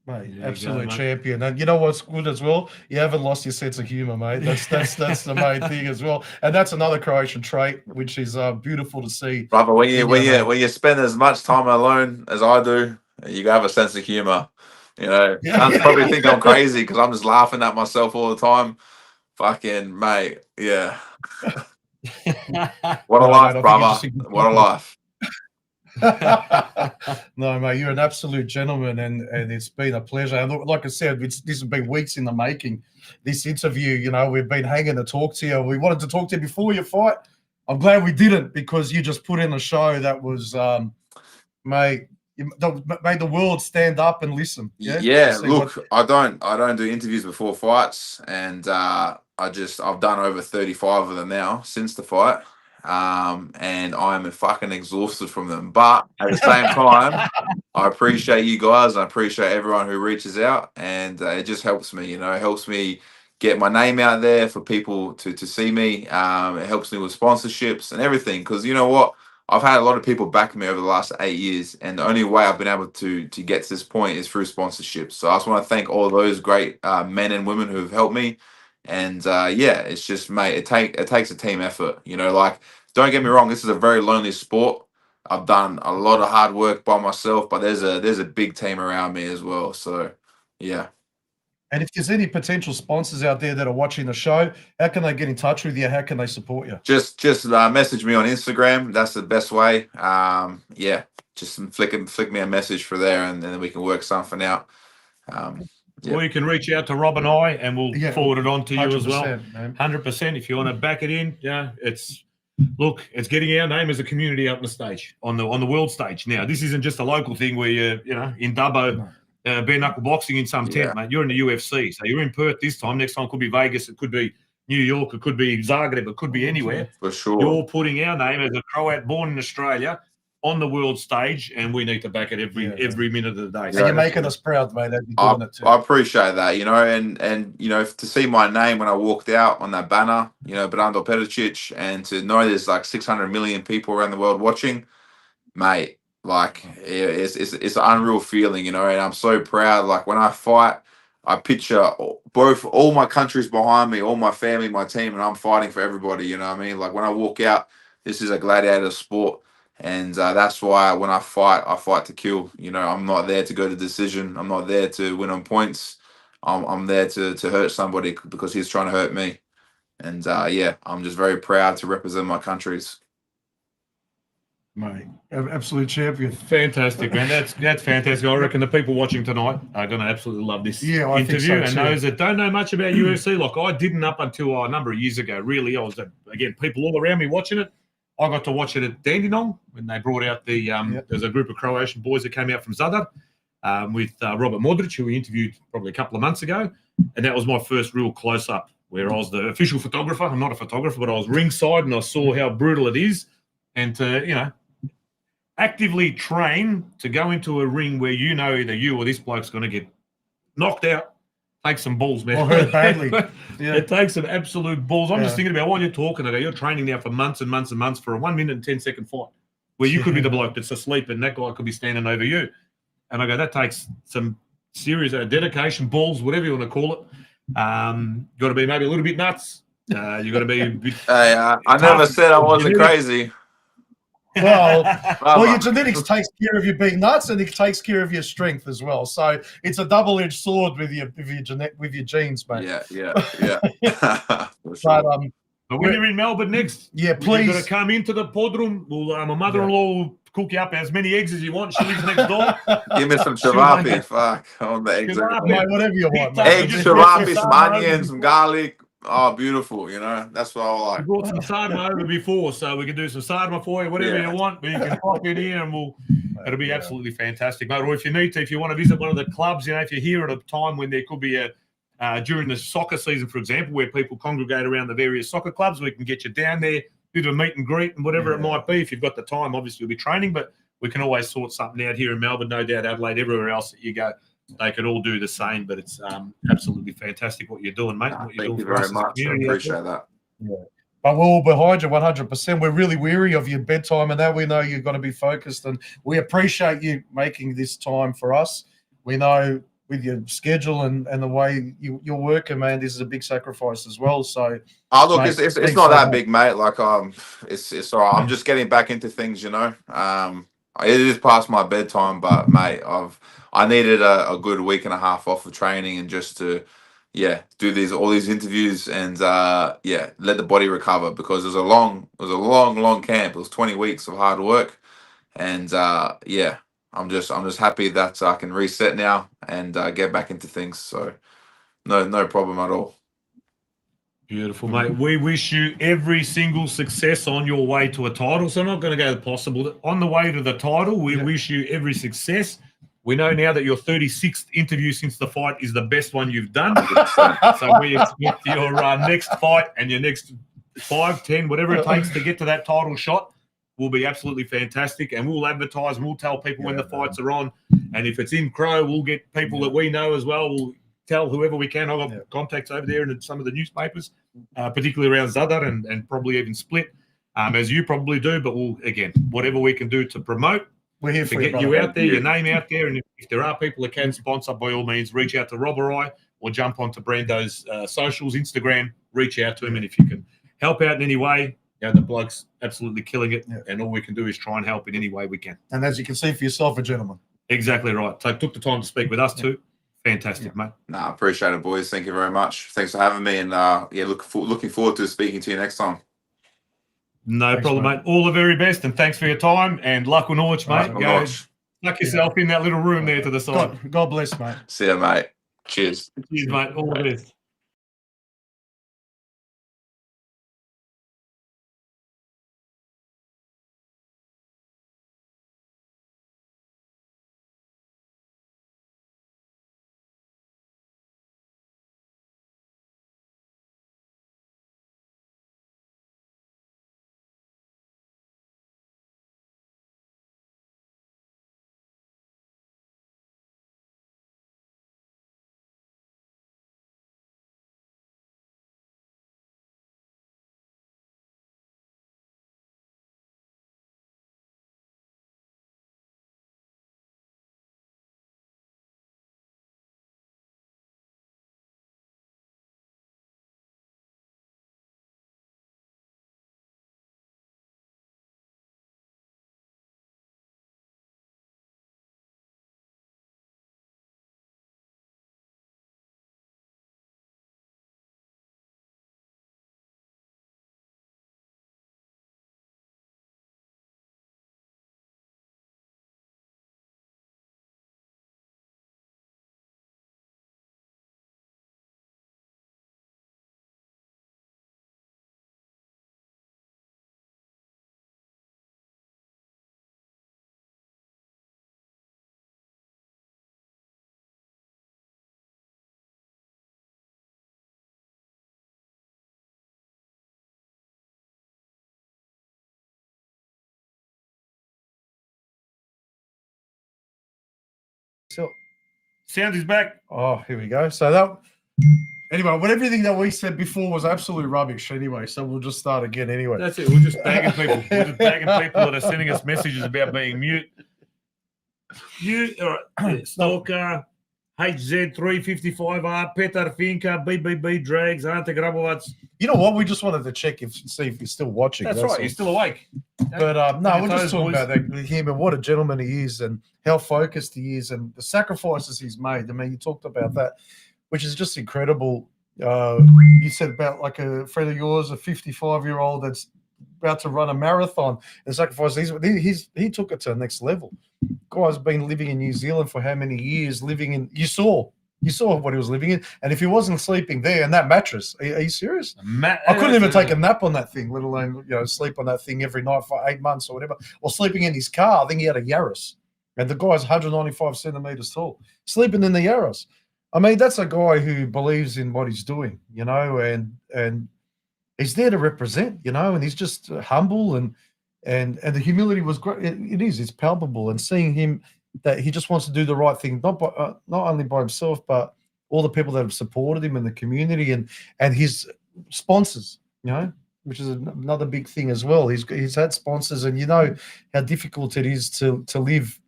Mate, absolute champion. And you know what's good as well? You haven't lost your sense of humor, mate. That's the main thing as well. And that's another Croatian trait, which is beautiful to see. Brother, when you spend as much time alone as I do, you have a sense of humor. Some probably think I'm crazy because I'm just laughing at myself all the time. Fucking mate, yeah. What a life, brother. What a life. No, mate, you're an absolute gentleman, and it's been a pleasure. And like I said, this has been weeks in the making. This interview, we've been hanging to talk to you. We wanted to talk to you before your fight. I'm glad we didn't, because you just put in a show that was, mate, you made the world stand up and listen. Yeah. Look, I don't do interviews before fights, and I've done over 35 of them now since the fight. And I'm fucking exhausted from them. But at the same time, I appreciate you guys, and I appreciate everyone who reaches out, and it just helps me, it helps me get my name out there for people to see me. It helps me with sponsorships and everything, because you know what? I've had a lot of people backing me over the last 8 years, and the only way I've been able to get to this point is through sponsorships. So I just want to thank all those great men and women who have helped me. And it's just, mate, it takes a team effort. Don't get me wrong, this is a very lonely sport. I've done a lot of hard work by myself, but there's a big team around me as well. So, yeah. And if there's any potential sponsors out there that are watching the show, how can they get in touch with you? How can they support you? Just message me on Instagram. That's the best way. Just flick me a message for there, and then we can work something out. Or you can reach out to Rob and I, and we'll forward it on to you as well. 100%. If you want to back it in, it's getting our name as a community up on the stage, on the world stage. Now, this isn't just a local thing where you're, in Dubbo, bare knuckle boxing in some tent, mate. You're in the UFC, so you're in Perth this time. Next time it could be Vegas, it could be New York, it could be Zagreb, it could be anywhere. For sure. You're putting our name as a Croat born in Australia on the world stage, and we need to back it every minute of the day. And you're making us proud, mate. You're doing it too. I appreciate that, and to see my name when I walked out on that banner, Brando Peric, and to know there's like 600 million people around the world watching, mate. Like it's an unreal feeling, and I'm so proud. Like when I fight, I picture all my countries behind me, all my family, my team, and I'm fighting for everybody. You know what I mean? Like when I walk out, this is a gladiator sport. And that's why when I fight to kill. I'm not there to go to decision. I'm not there to win on points. I'm there to hurt somebody because he's trying to hurt me. And I'm just very proud to represent my countries. Mate, absolute champion. Fantastic, man. That's fantastic. I reckon the people watching tonight are going to absolutely love this I think interview. so And too. those that don't know much about UFC, like I didn't up until a number of years ago. Really, I was again people all around me watching it. I got to watch it at Dandenong when they brought out the there's a group of Croatian boys that came out from Zadar with Robert Modric, who we interviewed probably a couple of months ago, and that was my first real close up where I was the official photographer. I'm not a photographer, but I was ringside and I saw how brutal it is, and to actively train to go into a ring where either you or this bloke's going to get knocked out. Takes some balls, man. Or hurt badly. It takes some absolute balls. I'm just thinking about while you're talking about, you're training now for months and months and months for a 1 minute and 10-second fight where you could be the bloke that's asleep and that guy could be standing over you. And I go, that takes some serious dedication, balls, whatever you want to call it. Got to be maybe a little bit nuts. You got to be a bit. Hey, I never said I wasn't crazy. Well, your genetics takes care of you being nuts, and it takes care of your strength as well. So it's a double-edged sword with your genes, mate. Yeah. But when you're in Melbourne next, please, you've got to come into the podroom. My mother-in-law will cook you up as many eggs as you want. She lives next door. Give me some chavapi. Fuck, I want the eggs. Mate, whatever you want. Eggs, chavapi, some onions, some garlic. Oh, beautiful. That's what I like. We brought some sarma over before, so we can do some sarma for you, whatever you want. But you can pop in here and it'll be absolutely fantastic, mate. Or if you want to visit one of the clubs, if you're here at a time when there could be during the soccer season, for example, where people congregate around the various soccer clubs, we can get you down there, do a meet and greet and whatever it might be. If you've got the time, obviously you'll be training, but we can always sort something out here in Melbourne, no doubt Adelaide, everywhere else that you go. They could all do the same, but it's absolutely fantastic what you're doing, mate. Thank you very much. I appreciate that. Yeah. But we're all behind you 100%. We're really weary of your bedtime and that. We know you've got to be focused, and we appreciate you making this time for us. We know with your schedule and the way you're working, man, this is a big sacrifice as well. So, look, mate, it's not that big, mate. Like, it's all right. I'm just getting back into things, It is past my bedtime, but mate, I needed a good week and a half off of training and just to do all these interviews and let the body recover, because it was a long camp. It was 20 weeks of hard work, and I'm just happy that I can reset now and get back into things. So no problem at all. Beautiful, mate. We wish you every single success on your way to a title. So I'm not going to go the possible. On the way to the title, we wish you every success. We know now that your 36th interview since the fight is the best one you've done. So we expect your next fight and your next 5, 10, whatever it takes to get to that title shot will be absolutely fantastic. And we'll advertise and we'll tell people when the fights are on. And if it's in Crow, we'll get people that we know as well. We'll tell whoever we can. I've got contacts over there in some of the newspapers, particularly around Zadar and probably even Split, as you probably do. But we'll, again, whatever we can do to promote, we're here to get you out there, your name out there. And if there are people that can sponsor, by all means, reach out to Rob or I, or jump onto Brando's socials, Instagram, reach out to him. And if you can help out in any way, the bloke's absolutely killing it. And all we can do is try and help in any way we can. And as you can see for yourself, a gentleman. Exactly right. So took the time to speak with us too. Fantastic, mate. I appreciate it, boys. Thank you very much. Thanks for having me. And looking forward to speaking to you next time. No problem, mate. All the very best, and thanks for your time. And luck on Norwich, mate. Go tuck yourself in that little room there to the side. God bless, mate. See you, mate. Cheers. Cheers, mate. All the best. Sound is back. Oh, here we go. So that anyway, but everything that we said before was absolute rubbish anyway. So we'll just start again anyway. That's it. We're just bagging people. We're just bagging people that are sending us messages about being mute. Stalker, HZ355R, Petar Finka, BBB Drags, Ante Graovatz. You know what? We just wanted to check see if he's still watching. That's right. He's still awake. But no, we're just talking boys. about that with him and what a gentleman he is and how focused he is and the sacrifices he's made. I mean, you talked about that, which is just incredible. You said about like a friend of yours, a 55-year-old that's about to run a marathon and sacrifice. He took it to the next level. Guy's been living in New Zealand for how many years? Living in you saw what he was living in, and if he wasn't sleeping there in that mattress, are you serious? I couldn't even take a nap on that thing, let alone sleep on that thing every night for 8 months or whatever, or sleeping in his car. I think he had a Yaris, and the guy's 195 centimeters tall, sleeping in the Yaris. I mean, that's a guy who believes in what he's doing, and he's there to represent, and he's just humble and the humility was great. It's palpable, and seeing him that he just wants to do the right thing, not only by himself, but all the people that have supported him in the community and his sponsors, which is another big thing as well. He's had sponsors, and how difficult it is to live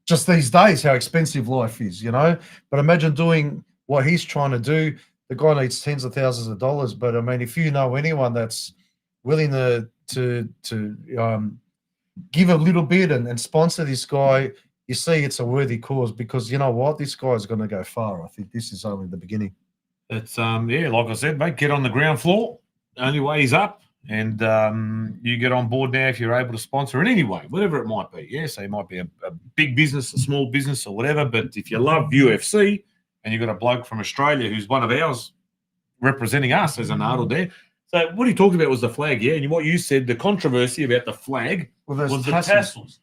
just these days, how expensive life is, But imagine doing what he's trying to do. The guy needs tens of thousands of dollars, but I mean, if you know anyone that's willing to give a little bit and sponsor this guy, you see it's a worthy cause, because you know what, this guy's going to go far. I think this is only the beginning. It's like I said, mate, get on the ground floor. Only way is up, and you get on board now if you're able to sponsor in any way, whatever it might be. Yeah, so it might be a big business, a small business, or whatever. But if you love UFC and you've got a bloke from Australia who's one of ours representing us as an idol there. So what he talked about was the flag, yeah? And what you said, the controversy about the flag was the tassels.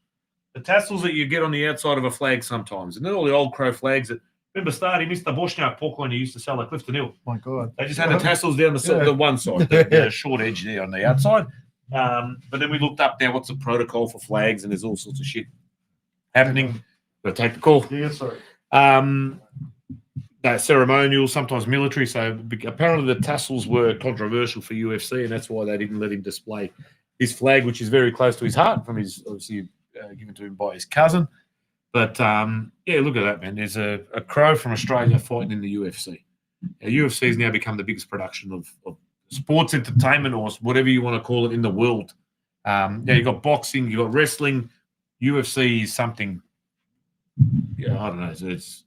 The tassels that you get on the outside of a flag sometimes. And then all the old crow flags that, remember starting Mr. Boschnak pork when he used to sell at Clifton Hill. My God. They just had the tassels down the one side, the short edge there on the outside. But then we looked up now, what's the protocol for flags, and there's all sorts of shit happening. Got to take the call. Yeah, sorry. Ceremonial, sometimes military. So apparently the tassels were controversial for UFC, and that's why they didn't let him display his flag, which is very close to his heart from his, obviously, given to him by his cousin. But, look at that, man. There's a crow from Australia fighting in the UFC. UFC has now become the biggest production of sports entertainment, or whatever you want to call it, in the world. You've got boxing, you've got wrestling. UFC is something, I don't know, it's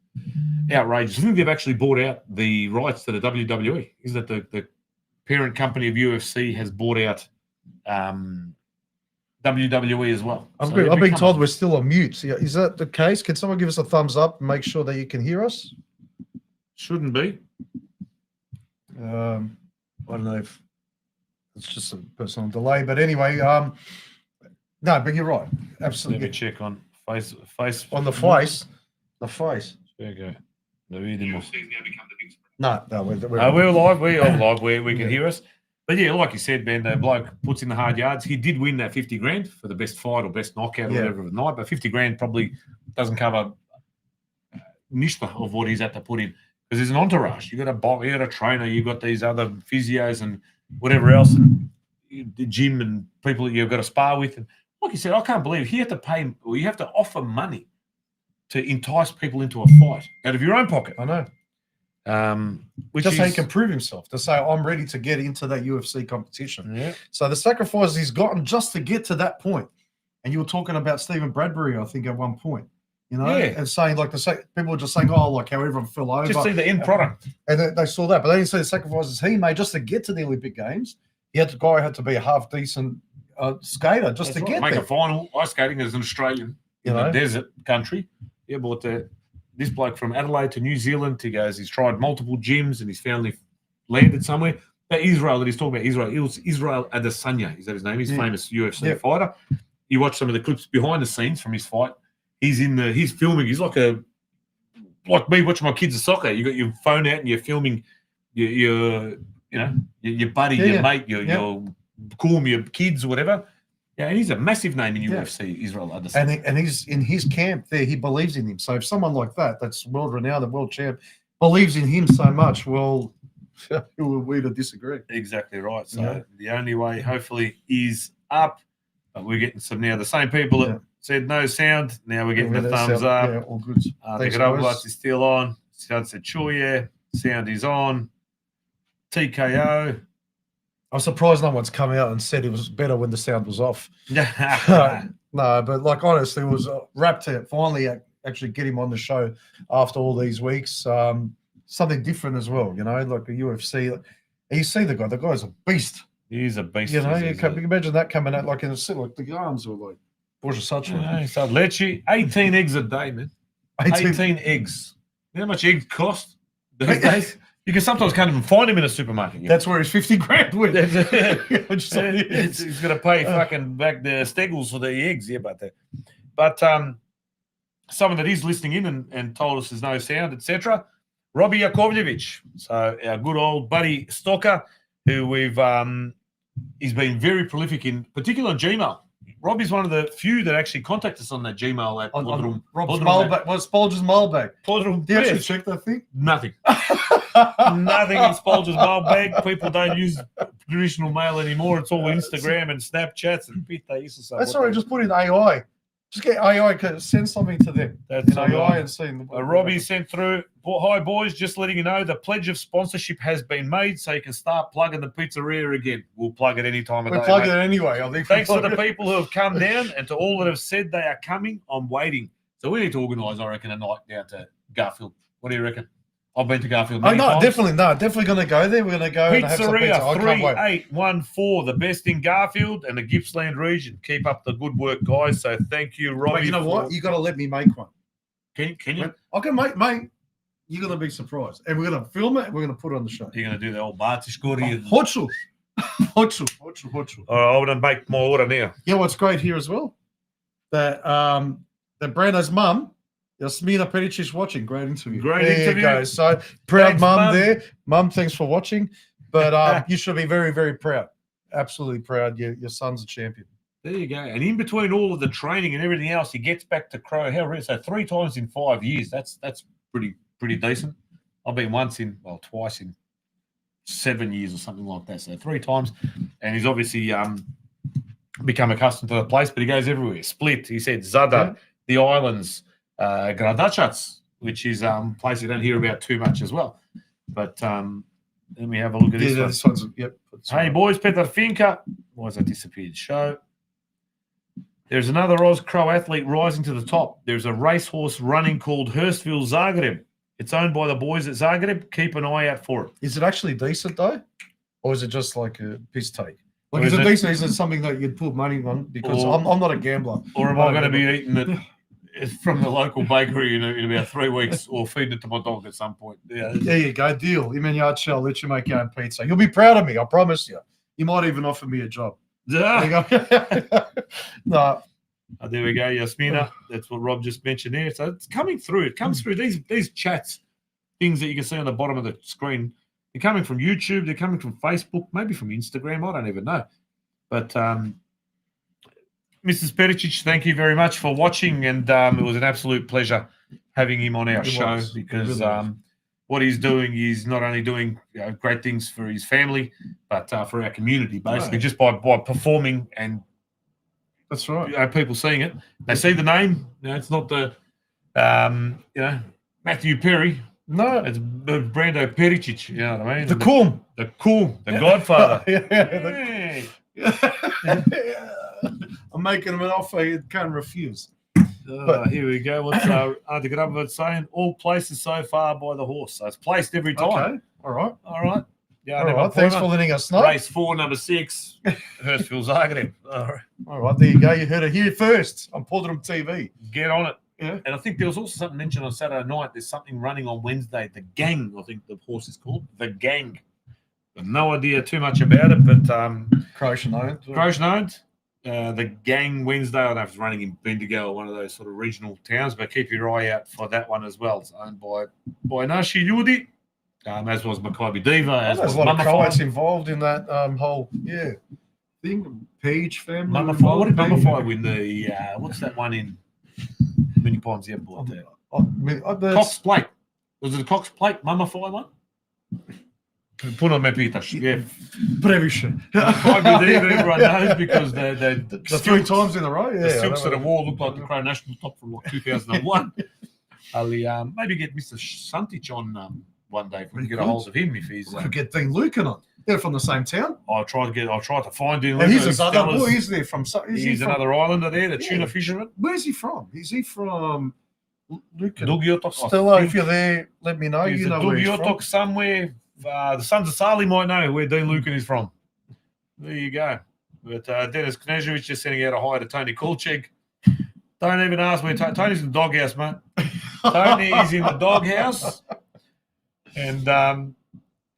outrageous. I think they've actually bought out the rights to the WWE. Is that the parent company of UFC has bought out WWE as well. I've been told we're still on mute. Is that the case? Can someone give us a thumbs up and make sure that you can hear us? Shouldn't be. I don't know if it's just a personal delay, but anyway, no, but you're right. Absolutely. Let me check on face on the face. The face. There you go. No, we're live. We're live. We can hear us. But yeah, like you said, Ben, the bloke puts in the hard yards. He did win that 50 grand for the best fight or best knockout or whatever of the night, but 50 grand probably doesn't cover nishta of what he's had to put in, because there's an entourage. You got a box, you got a trainer, you got these other physios and whatever else, and the gym and people that you've got to spar with. And like you said, I can't believe he had to pay, or you have to offer money to entice people into a fight out of your own pocket. I know. Which just so he can prove himself, to say, I'm ready to get into that UFC competition. Yeah. So the sacrifices he's gotten just to get to that point. And you were talking about Stephen Bradbury, I think, at one point, and saying, like, people were just saying, oh, like how everyone fell over. Just see the end product. And they saw that, but they didn't see the sacrifices he made just to get to the Olympic Games. The guy had to be a half decent skater just to get make there. a final ice skating as an Australian in a desert country. Yeah, but this bloke from Adelaide to New Zealand, he's tried multiple gyms and he's finally landed somewhere. But Israel that he's talking about, Israel Adesanya, is that his name? He's a famous UFC fighter. You watch some of the clips behind the scenes from his fight. He's filming. He's like me watching my kids at soccer. You got your phone out and you're filming your buddy, your mate, your cool, your kids or whatever. Yeah, and he's a massive name in UFC, Israel Adesanya. And he's in his camp there. He believes in him. So if someone like that's world renowned, the world champ, believes in him so much, well, who are we to disagree? Exactly right. So the only way, hopefully, is up. But we're getting some now. The same people that said no sound, now we're getting the thumbs up. Yeah, all good. Ante Graovatz is still on. Sound said, sure, yeah. Sound is on. TKO. I'm surprised no one's come out and said it was better when the sound was off. No, but like honestly, it was wrapped to finally actually get him on the show after all these weeks. Something different as well, you know, like the UFC. You see the guy. The guy's a beast. He's a beast. You know, you can imagine that coming out like in a sit, like the arms were like, Boże such one. So Lecce, 18 eggs a day, man. 18 eggs. You know how much eggs cost these days? You can sometimes can't even find him in a supermarket. That's where he's 50 grand with. He's going to pay fucking back the Steggles for the eggs. Yeah, but someone that is listening in and told us there's no sound, etc. Robbie Yakovljevic. So our good old buddy Stocker, who he's been very prolific in, particularly on Gmail. Robbie's one of the few that actually contact us on that Gmail at Podroom. Rob's mailbag. What's Spolger's mailbag? Podroom. Do you actually check that thing? Nothing. Nothing in Spolger's mailbag. People don't use traditional mail anymore. It's all Instagram and Snapchats and That's all right. Just put in AI. Just get AI to send something to them. That's AI right. and see. Robbie sent through. Hi boys, just letting you know the pledge of sponsorship has been made, so you can start plugging the pizzeria again. We'll plug it any time of day. We'll plug it anyway. I think. Thanks to the people who have come down and to all that have said they are coming. I'm waiting. So we need to organise, I reckon, a night down to Garfield. What do you reckon? I've been to Garfield many times. Definitely going to go there. We're going to go and have some pizza. Pizzeria 3814, the best in Garfield and the Gippsland region. Keep up the good work, guys. So thank you, Robbie. Mate, you know what? You got to let me make one. Can you? I can make, mate. You're going to be surprised. And we're going to film it and we're going to put it on the show. You're going to do the old Bartiskori. Hochu. All right, I'm going to make my order now. You know what's great here as well? That Brando's mum, Jasmina Peric, is watching. Great interview. There you go. So proud mum there. Mum, thanks for watching. But you should be very, very proud. Absolutely proud. Your son's a champion. There you go. And in between all of the training and everything else, he gets back to Crow. So 3 times in 5 years. That's pretty decent. I've been twice in 7 years or something like that. So 3 times. And he's obviously become accustomed to the place, but he goes everywhere. Split, he said, Zadar, the islands, Gradačac, which is a place you don't hear about too much as well. But let me have a look at this one. This one's, yep. Hey, boys, Petar Finka. Why has that disappeared? Show. There's another Oz Crow athlete rising to the top. There's a racehorse running called Hurstville Zagreb. It's owned by the boys at Zagreb. Keep an eye out for it. Is it actually decent, though? Or is it just like a piss take? Like, is it decent? Is it something that you'd put money on? Because I'm not a gambler. Or am I going to be eating it from the local bakery in about 3 weeks, or feeding it to my dog at some point? Yeah. There you go. Deal. Him and Yard Shell, let you make your own pizza. You'll be proud of me. I promise you. You might even offer me a job. Yeah. No. Oh, there we go, Yasmina. That's what Rob just mentioned there. So it's coming through. It comes through. These chats, things that you can see on the bottom of the screen, they're coming from YouTube. They're coming from Facebook, maybe from Instagram. I don't even know. But Mrs. Pericic, thank you very much for watching. And it was an absolute pleasure having him on our show because what he's doing, he's not only doing great things for his family, but for our community, basically, just by performing and that's right. People seeing it, they see the name. It's not the, Matthew Perry. No, it's Brando Peric. You know what I mean? The Coom, the Godfather. I'm making him an offer he can't refuse. But here we go. What's Ante Graovatz saying? All places so far by the horse. So it's placed every time. Okay. All right. Yeah, all right. Thanks for letting us know. Race 4, number 6, Hurstville Zagreb. All right, there you go. You heard it here first on PodroomTV. Get on it. Yeah. And I think there was also something mentioned on Saturday night. There's something running on Wednesday. The Gang, I think the horse is called. The Gang. I've no idea too much about it, but Croatian owned. The Gang Wednesday. I don't know if it's running in Bendigo or one of those sort of regional towns, but keep your eye out for that one as well. It's owned by Nashi Yudi. As was Maccabi Diva. There's a lot of Croats involved in that whole thing, Page family. Mama Fire. What did Mama Fire win? The what's that one in many ponds? Yeah, out there. Cox Plate. Was it the Cox Plate Mama Fire one? Puno me pitaš. Yeah. Previše. I believe everyone knows because the 3 times in a row. Yeah, the silks of the wall look like the Crow national top from like 2001. Ali, maybe get Mr. Santic on one day if we can get a hold of him if he's. Could get Dean Lucan on. They're from the same town. I'll try to find Dean And Lucan. he's another boy. He's there from. He's another islander there, the tuna fisherman. Where's he from? Is he from Lucan? Dugiotok. Stella, if you're there, let me know. He's You know where he's from. Dugiotok somewhere. The Sons of Sali might know where Dean Lucan is from. There you go. But Dennis Knežević just sending out a hi to Tony Kulchek. Don't even ask me. Tony's in the doghouse, mate. Tony's in the doghouse. And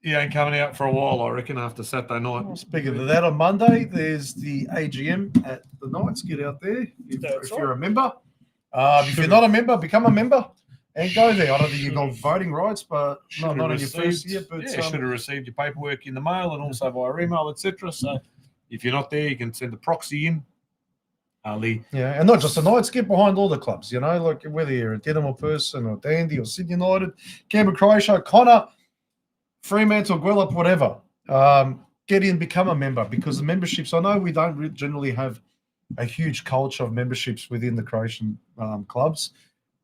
he ain't coming out for a while, I reckon, after Saturday night. Speaking of that, on Monday, there's the AGM at the Knights. Get out there if you're a member. If you're not a member, become a member. And go there. I don't think you've got voting rights, but not on your first year. But should have received your paperwork in the mail and also via email, etc. So if you're not there, you can send a proxy in. Ali. Yeah, and not just the Knights, get behind all the clubs, you know, like whether you're a Dinamo person or Dandy or Sydney United, Canberra, Croatia, Connor, Fremantle, Guelph, whatever. Get in, become a member because the memberships, I know we don't generally have a huge culture of memberships within the Croatian clubs.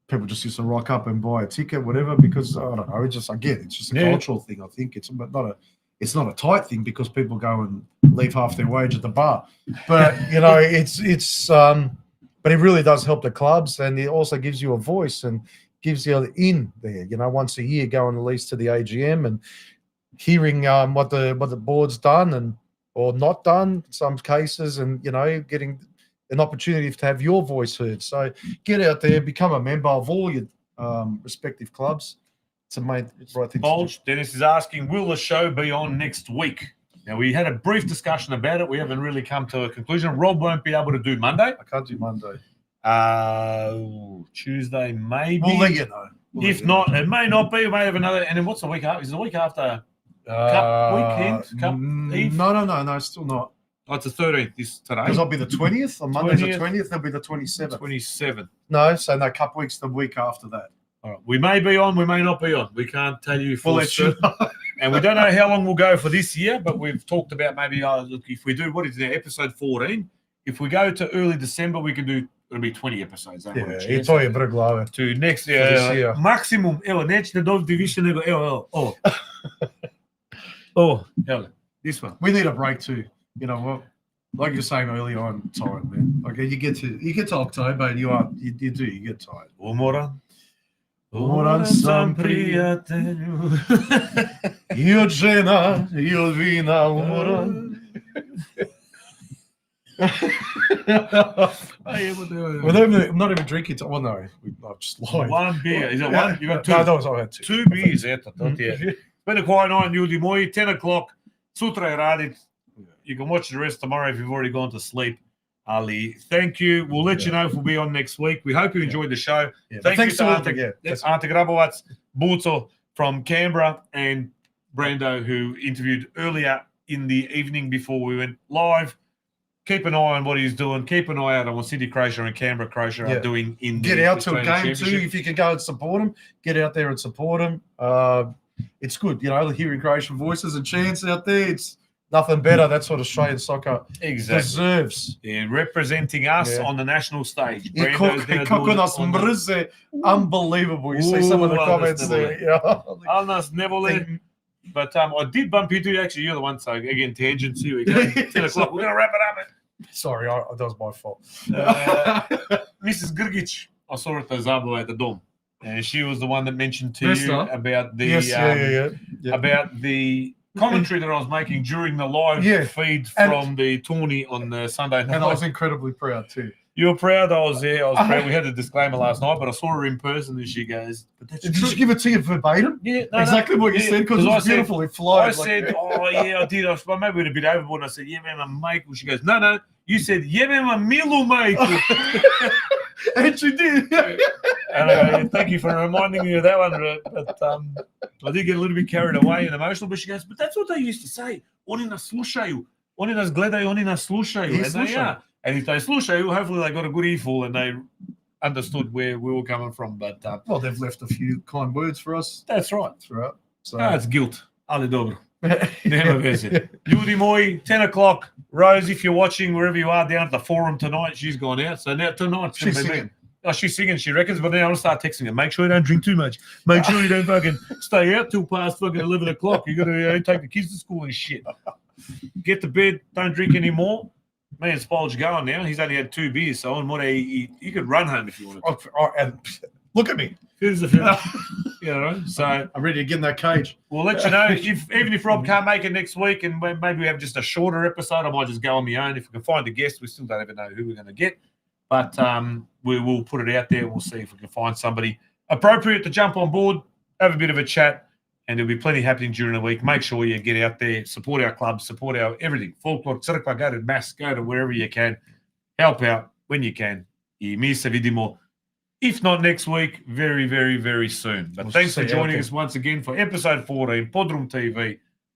People just used to rock up and buy a ticket, whatever, because I don't know. It's just it's just a cultural thing. I think it's not a tight thing because people go and leave half their wage at the bar. But you know, but it really does help the clubs, and it also gives you a voice and gives you in there. You know, once a year, going at least to the AGM and hearing what the board's done and or not done in some cases, and you know, getting an opportunity to have your voice heard. So get out there, become a member of all your respective clubs. It's a right thing. Bulge, Dennis is asking, will the show be on next week? Now, we had a brief discussion about it. We haven't really come to a conclusion. Rob won't be able to do Monday. I can't do Monday. Tuesday, maybe. We'll let you know. If not, it may not be. We may have another. And then what's the week after? Is it the week after Cup weekend? Cup Eve? No, still not. Oh, it's the 13th today. Because I'll be the 20th. On Monday, the 20th. There'll be the 27th. 27th. No, so no, Cup week's the week after that. All right. We may be on, we may not be on. We can't tell you for certain. Know. And we don't know how long we'll go for this year, but we've talked about maybe, look, if we do, what is now, episode 14, if we go to early December, we can do, it'll be 20 episodes. I to je brglave. To next year. Maximum, evo, nećete dobiti više nego, evo, evo, this one. We need a break too. You know what? Like you're saying earlier on, tired, man. Okay, you get to October and you get tired. Umoran sam prijatelju. I od žena, I od vina umoran. I'm not even drinking. Well, no, I'm just lying. One beer. Is it one? You got two? No, I had two. 2 beers, eto, to ti je. Been a quiet night, ljudi moji. 10 o'clock. Sutra je radit. You can watch the rest tomorrow if you've already gone to sleep. Ali, thank you. We'll let you know if we'll be on next week. We hope you enjoyed the show. Thank you to Ante Graovatz, Buco from Canberra, and Brando, who interviewed earlier in the evening before we went live. Keep an eye on what he's doing. Keep an eye out on what Sydney Croatia and Canberra Croatia are doing in the Get out to a Australian game too. If you can go and support them, get out there and support them. It's good, you know, hearing Croatian voices and chants out there. It's nothing better. That's what Australian soccer deserves. Yeah, representing us on the national stage. Kako nas mrze, unbelievable. You see some of the comments there. I'll nas never let. But I did bump into you. Actually, you're the one. So again, tangents here. We go. 10 o'clock. We're gonna wrap it up. Sorry, that was my fault. Mrs. Grgic, I saw her at the Zabo at the Dome, and she was the one that mentioned to you about the about the commentary that I was making during the live feed from the tourney on the Sunday night. And I was incredibly proud too. You were proud? I was there. I was proud. We had a disclaimer last night, but I saw her in person and she goes, but that's Did she give it to you verbatim? Yeah. Exactly what you said, because it was beautiful. It flies. I said, I did. Well, maybe it was a bit overboard. And I said, yeah, man, my mate. She goes, no. You said, yeah, man, my milu, mate. And she did. And thank you for reminding me of that one. But I did get a little bit carried away and emotional. But she goes, but that's what they used to say. Oni nas slušaju. Oni nas gledaju, oni nas slušaju. And if they slušaju, hopefully they got a good earful and they understood where we were coming from. But well, they've left a few kind words for us. That's right. Throughout. So it's guilt. Ali dobro. Nema veze. Ljudi moji, 10 o'clock. Rose, if you're watching wherever you are down at the forum tonight, she's gone out. So now tonight's she's gonna be singing. Oh, she's singing, she reckons, but then I'll start texting her. Make sure you don't drink too much. Make sure you don't fucking stay out till past fucking 11 o'clock. You got to take the kids to school and shit. Get to bed, don't drink anymore. Man, Spol's going now. He's only had 2 beers, so on what he could run home if you wanted to. And look at me. Here's the thing. You know, so I'm ready to get in that cage. We'll let you know even if Rob can't make it next week, and maybe we have just a shorter episode. I might just go on my own. If we can find a guest, we still don't even know who we're going to get, but we will put it out there. We'll see if we can find somebody appropriate to jump on board, have a bit of a chat, and there'll be plenty happening during the week. Make sure you get out there, support our club, support our everything. Folklore, Crkva, go to mass, go to wherever you can, help out when you can. I mi se vidimo. If not next week, very, very, very soon. But thanks for joining us once again for episode 14, Podroom TV.